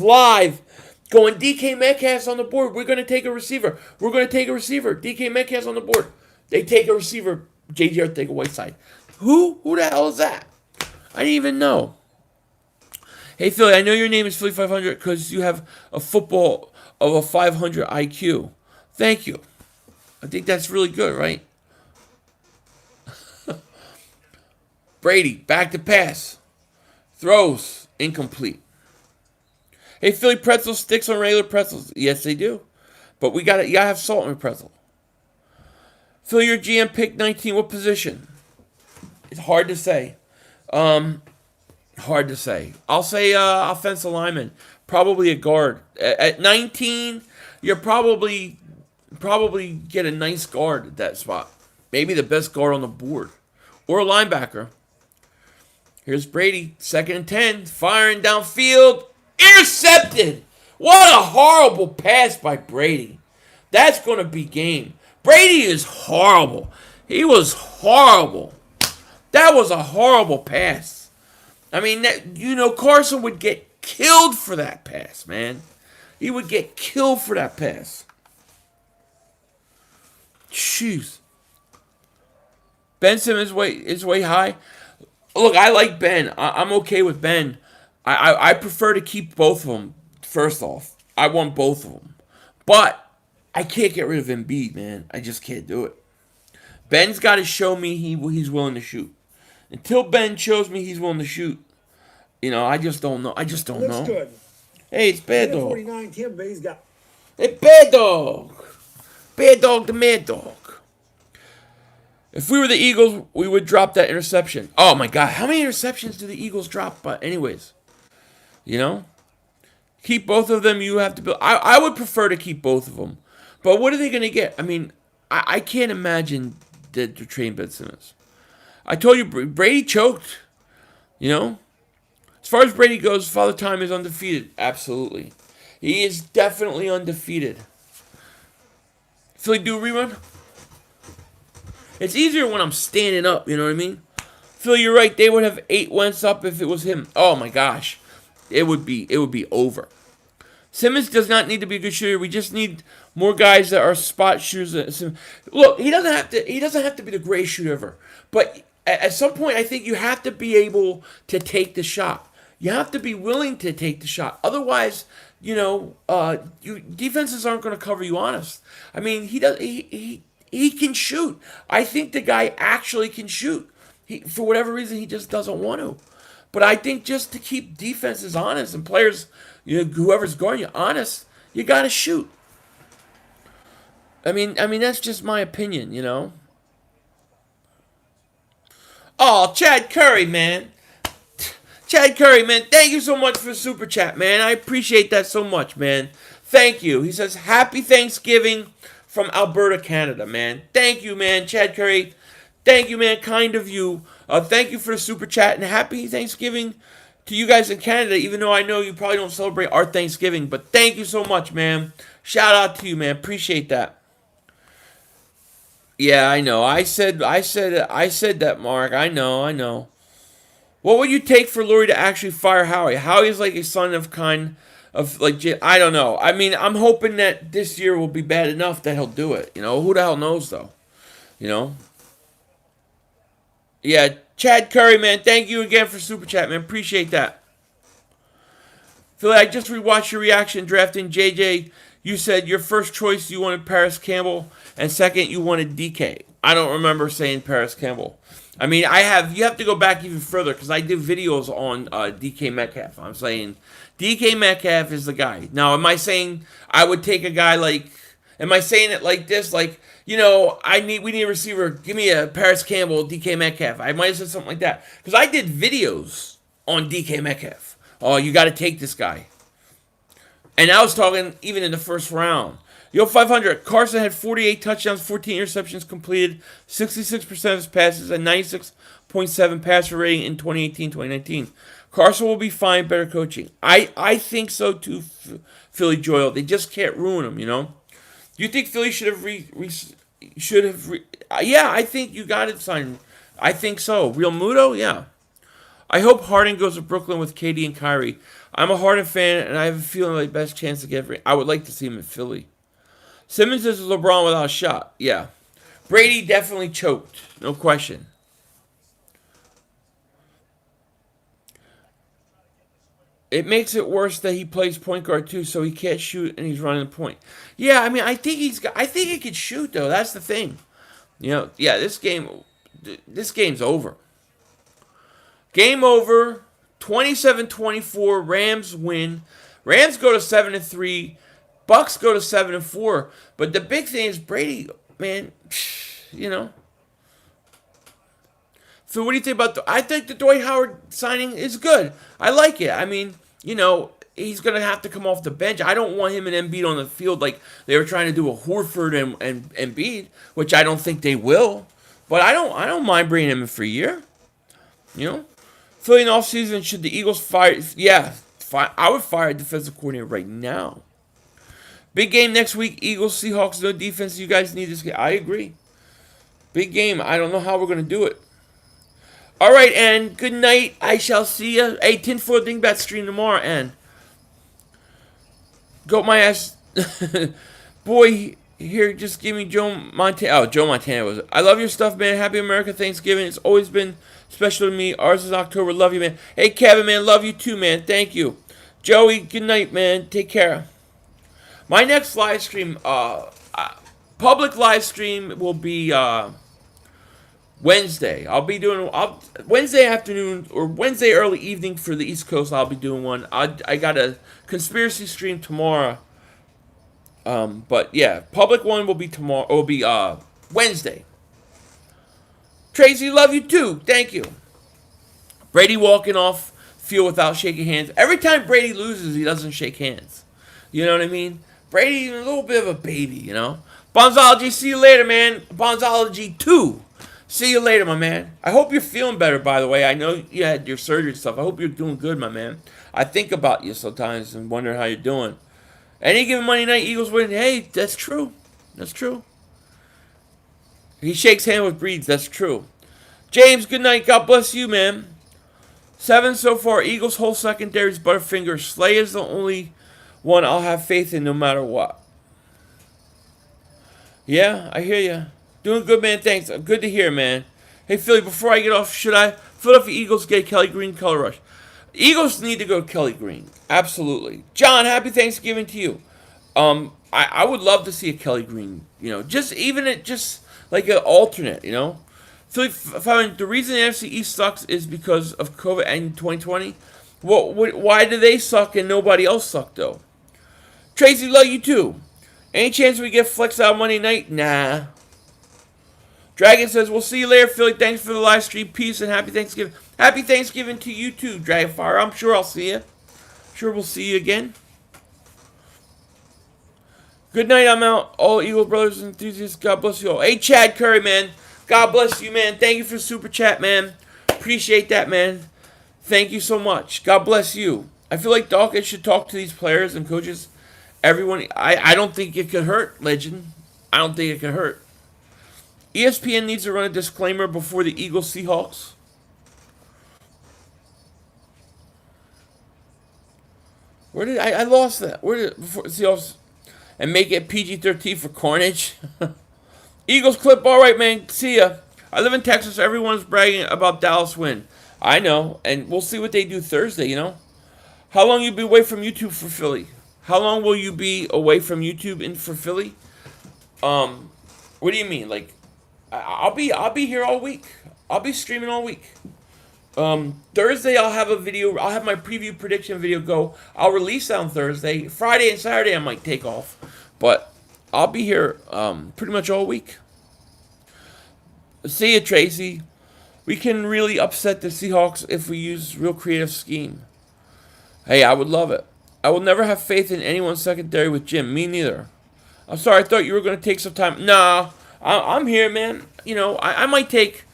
live going, DK Metcalf's on the board. We're going to take a receiver. We're going to take a receiver. DK Metcalf's on the board. They take a receiver. J.J. Arcega-Whiteside. Who the hell is that? I didn't even know. Hey, Philly, I know your name is Philly 500 because you have a football of a 500 IQ. Thank you. I think that's really good, right? Brady, back to pass. Throws, incomplete. Hey, Philly pretzels sticks on regular pretzels. Yes, they do. But you gotta have salt in your pretzel. Philly, your GM pick 19. What position? It's hard to say. Hard to say. I'll say offensive lineman. Probably a guard. At 19, you're probably get a nice guard at that spot. Maybe the best guard on the board. Or a linebacker. Here's Brady. 2nd and 10. Firing downfield. Intercepted. What a horrible pass by Brady. That's going to be game. Brady is horrible. He was horrible. That was a horrible pass. I mean, Carson would get killed for that pass, man. He would get killed for that pass. Jeez. Ben Simmons is way high. Look, I like Ben. I'm okay with Ben. I prefer to keep both of them, first off. I want both of them. But I can't get rid of Embiid, man. I just can't do it. Ben's got to show me he's willing to shoot. Until Ben shows me he's willing to shoot, I just don't know. Looks good. Hey, it's Bad Dog. 49 Tim Bay's got. Hey, Bad Dog. Bad Dog the Mad Dog. If we were the Eagles, we would drop that interception. Oh my God, how many interceptions do the Eagles drop? But anyways, you know, keep both of them. You have to build. I would prefer to keep both of them. But what are they going to get? I mean, I can't imagine that they're trading Ben Simmons. I told you, Brady choked. You know, as far as Brady goes, Father Time is undefeated. Absolutely, he is definitely undefeated. Philly do a rerun. It's easier when I'm standing up. You know what I mean? Phil, you're right. They would have 8 Wentz up if it was him. Oh my gosh, it would be over. Simmons does not need to be a good shooter. We just need more guys that are spot shooters. Look, he doesn't have to be the greatest shooter ever. But at some point, I think you have to be able to take the shot. You have to be willing to take the shot. Otherwise, defenses aren't going to cover you honest. I mean, he can shoot. I think the guy actually can shoot. For whatever reason, he just doesn't want to. But I think just to keep defenses honest and players, whoever's guarding you honest, you got to shoot. I mean that's just my opinion, Oh, Chad Curry, man. Chad Curry, man, thank you so much for the super chat, man. I appreciate that so much, man. Thank you. He says, Happy Thanksgiving from Alberta, Canada, man. Thank you, man, Chad Curry. Thank you, man. Kind of you. Thank you for the super chat, and happy Thanksgiving to you guys in Canada, even though I know you probably don't celebrate our Thanksgiving. But thank you so much, man. Shout out to you, man. Appreciate that. Yeah, I know. I said that, Mark. I know. What would you take for Lurie to actually fire Howie? Howie's like a son of I don't know. I mean, I'm hoping that this year will be bad enough that he'll do it. Who the hell knows, though? Yeah, Chad Curry, man, thank you again for Super Chat, man. Appreciate that. Philly, I just rewatched your reaction drafting JJ. You said your first choice you wanted Paris Campbell, and second you wanted DK. I don't remember saying Paris Campbell. I mean, you have to go back even further because I did videos on DK Metcalf. I'm saying DK Metcalf is the guy. Now, am I saying I would take a guy like, am I saying it like this? Like, we need a receiver. Give me a Paris Campbell, DK Metcalf. I might have said something like that. Because I did videos on DK Metcalf. Oh, you got to take this guy. And I was talking even in the first round. 500. Carson had 48 touchdowns, 14 interceptions completed, 66% of his passes, and 96.7 passer rating in 2018-2019. Carson will be fine, better coaching. I think so too, Philly Joyle. They just can't ruin him, Do you think Philly should have yeah, I think you got it signed. I think so. Real Muto, yeah. I hope Harden goes to Brooklyn with KD and Kyrie. I'm a Harden fan, and I have a feeling like best chance to get. I would like to see him in Philly. Simmons is LeBron without a shot. Yeah, Brady definitely choked, no question. It makes it worse that he plays point guard too, so he can't shoot and he's running the point. Yeah, I mean, I think he could shoot though. That's the thing. Yeah, this game's over. Game over. 27-24. Rams win. Rams go to 7-3. Bucks go to 7-4. But the big thing is Brady, man. So what do you think about I think the Dwight Howard signing is good. I like it. I mean, he's going to have to come off the bench. I don't want him and Embiid on the field like they were trying to do a Horford and Embiid, which I don't think they will. But I don't mind bringing him in for a year. Philly in offseason, should the Eagles fire? Yeah, I would fire a defensive coordinator right now. Big game next week. Eagles, Seahawks, no defense. You guys need this game. I agree. Big game. I don't know how we're going to do it. All right, and good night. I shall see you. Hey, tinfoil dingbat stream tomorrow, and go my ass. Boy, here, just give me Joe Montana. Oh, Joe Montana was it. I love your stuff, man. Happy America Thanksgiving. It's always been special to me. Ours is October. Love you, man. Hey, Kevin, man. Love you too, man. Thank you. Joey, good night, man. Take care. My next live stream, public live stream will be Wednesday. I'll be doing Wednesday afternoon or Wednesday early evening for the East Coast. I'll be doing one. I got a conspiracy stream tomorrow. But yeah, public one will be tomorrow. It will be Wednesday. Tracy, love you too. Thank you. Brady walking off field without shaking hands. Every time Brady loses, he doesn't shake hands. You know what I mean? Brady, a little bit of a baby, you know? Bonzology, see you later, man. Bonzology 2. See you later, my man. I hope you're feeling better, by the way. I know you had your surgery and stuff. I hope you're doing good, my man. I think about you sometimes and wonder how you're doing. Any given Monday night, Eagles win. Hey, that's true. That's true. He shakes hands with Breeds. That's true. James, good night. God bless you, man. 7 so far. Eagles' whole secondary is Butterfinger. Slay is the only one I'll have faith in no matter what. Yeah, I hear you. Doing good, man. Thanks. Good to hear, man. Hey, Philly, before I get off, should I? Philadelphia Eagles get Kelly Green color rush. Eagles need to go Kelly Green. Absolutely. John, happy Thanksgiving to you. I would love to see a Kelly Green. You know, just like an alternate. You know, Philly. The reason the NFC East sucks is because of COVID and 2020. Why do they suck and nobody else suck though? Tracy, love you too. Any chance we get flex out Monday night? Nah. Dragon says, we'll see you later, Philly. Thanks for the live stream. Peace and happy Thanksgiving. Happy Thanksgiving to you too, Dragonfire. I'm sure I'll see you. Sure we'll see you again. Good night, I'm out. All Eagle Brothers and enthusiasts, God bless you all. Hey, Chad Curry, man. God bless you, man. Thank you for the super chat, man. Appreciate that, man. Thank you so much. God bless you. I feel like Dawkins should talk to these players and coaches. Everyone, I don't think it could hurt, Legend. I don't think it could hurt. ESPN needs to run a disclaimer before the Eagles Seahawks. Where did I lost that? Where did before Seahawks and make it PG-13 for Carnage? Eagles clip, all right, man. See ya. I live in Texas. Everyone's bragging about Dallas win. I know, and we'll see what they do Thursday. You know, how long you be away from YouTube for Philly? How long will you be away from YouTube for Philly? What do you mean? Like, I'll be here all week. I'll be streaming all week. Thursday I'll have a video. I'll have my preview prediction video go. I'll release that on Thursday. Friday and Saturday I might take off, but I'll be here pretty much all week. See you, Tracy. We can really upset the Seahawks if we use real creative scheme. Hey, I would love it. I will never have faith in anyone's secondary with Jim. Me neither. I'm sorry. I thought you were going to take some time. Nah, I'm here, man. You know, I might take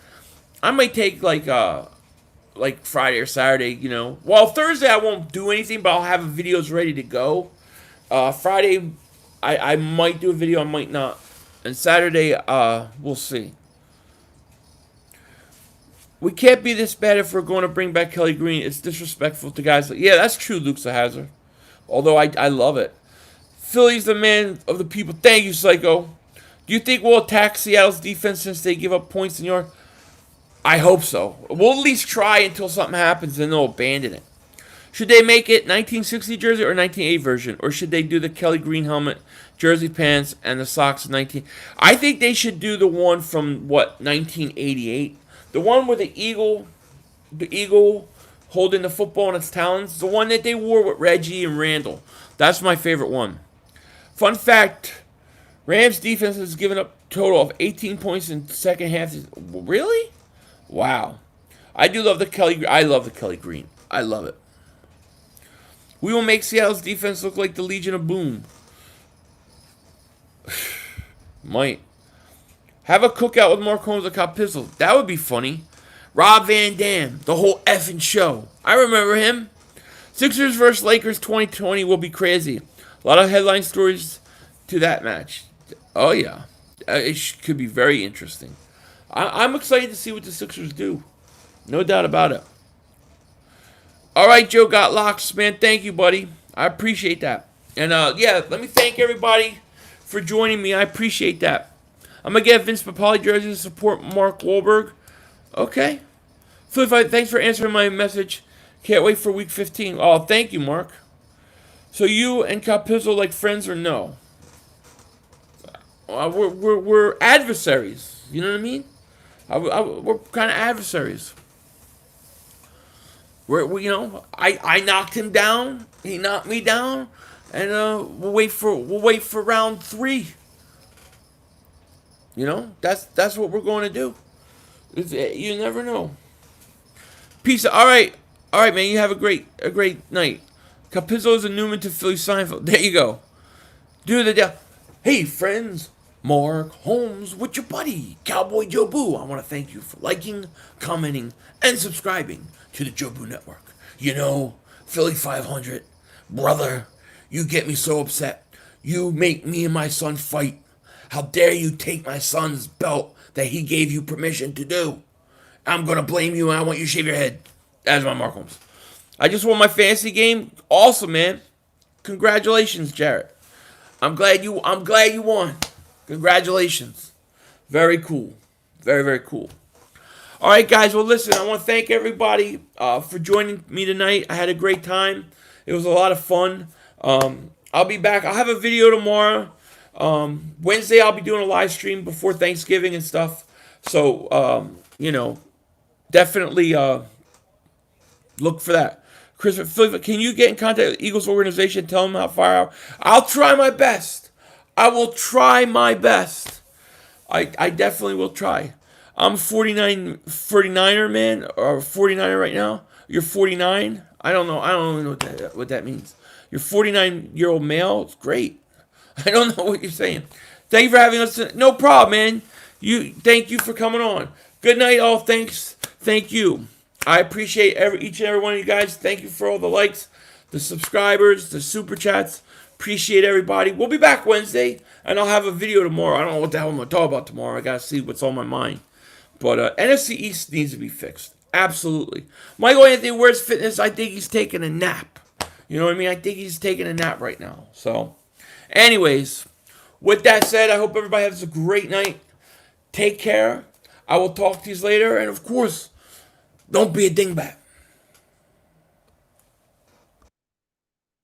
like Friday or Saturday. You know, well, Thursday I won't do anything, but I'll have videos ready to go. Friday, I might do a video. I might not. And Saturday, we'll see. We can't be this bad if we're going to bring back Kelly Green. It's disrespectful to guys. Yeah, that's true, Luke Hazard. Although I love it. Philly's the man of the people. Thank you, Psycho. Do you think we'll attack Seattle's defense since they give up points in your... I hope so. We'll at least try until something happens and they'll abandon it. Should they make it 1960 jersey or 1980 version? Or should they do the Kelly Green helmet, jersey pants, and the socks 19... I think they should do the one from, 1988? The one with the eagle holding the football in its talons. The one that they wore with Reggie and Randall. That's my favorite one. Fun fact, Rams defense has given up a total of 18 points in the second half. Really? Wow. I love the Kelly Green. I love it. We will make Seattle's defense look like the Legion of Boom. Might. Have a cookout with Mark Holmes and Cop Pizzle. That would be funny. Rob Van Dam. The whole effing show. I remember him. Sixers vs. Lakers 2020 will be crazy. A lot of headline stories to that match. Oh, yeah. It could be very interesting. I'm excited to see what the Sixers do. No doubt about it. All right, Joe Got Locks, man. Thank you, buddy. I appreciate that. And, yeah, let me thank everybody for joining me. I appreciate that. I'm going to get Vince Papali jersey to support Mark Wahlberg. Okay. Philly, thanks for answering my message. Can't wait for week 15. Oh, thank you, Mark. So you and Capizzo like friends or no? We're adversaries. You know what I mean? We're kind of adversaries. I knocked him down. He knocked me down, and we'll wait for round 3. You know, that's what we're going to do. You never know. Peace. All right, man. You have a great night. Capizzo's and Newman to Philly Seinfeld. There you go. Do the deal. Hey, friends. Mark Holmes with your buddy, Cowboy Joe Boo. I want to thank you for liking, commenting, and subscribing to the Joe Boo Network. You know, Philly 500, brother, you get me so upset. You make me and my son fight. How dare you take my son's belt that he gave you permission to do? I'm going to blame you and I want you to shave your head. That's my Mark Holmes. I just won my fantasy game. Awesome, man. Congratulations, Jarrett. I'm glad you won. Congratulations. Very cool. Very, very cool. All right, guys. Well, listen, I want to thank everybody for joining me tonight. I had a great time. It was a lot of fun. I'll be back. I'll have a video tomorrow. Wednesday, I'll be doing a live stream before Thanksgiving and stuff. So, definitely look for that. Chris, can you get in contact with the Eagles organization and tell them how far out? I'll try my best. I will try my best. I definitely will try. I'm 49er, man, or 49er right now. You're 49? I don't know. I don't even know what that means. You're 49-year-old male. It's great. I don't know what you're saying. Thank you for having us. No problem, man. Thank you for coming on. Good night, all. Thanks. Thank you. I appreciate each and every one of you guys. Thank you for all the likes, the subscribers, the super chats. Appreciate everybody. We'll be back Wednesday, and I'll have a video tomorrow. I don't know what the hell I'm going to talk about tomorrow. I got to see what's on my mind. But NFC East needs to be fixed. Absolutely. Michael Anthony, where's fitness? I think he's taking a nap. You know what I mean? I think he's taking a nap right now. So, anyways, with that said, I hope everybody has a great night. Take care. I will talk to you later. And, of course, don't be a dingbat.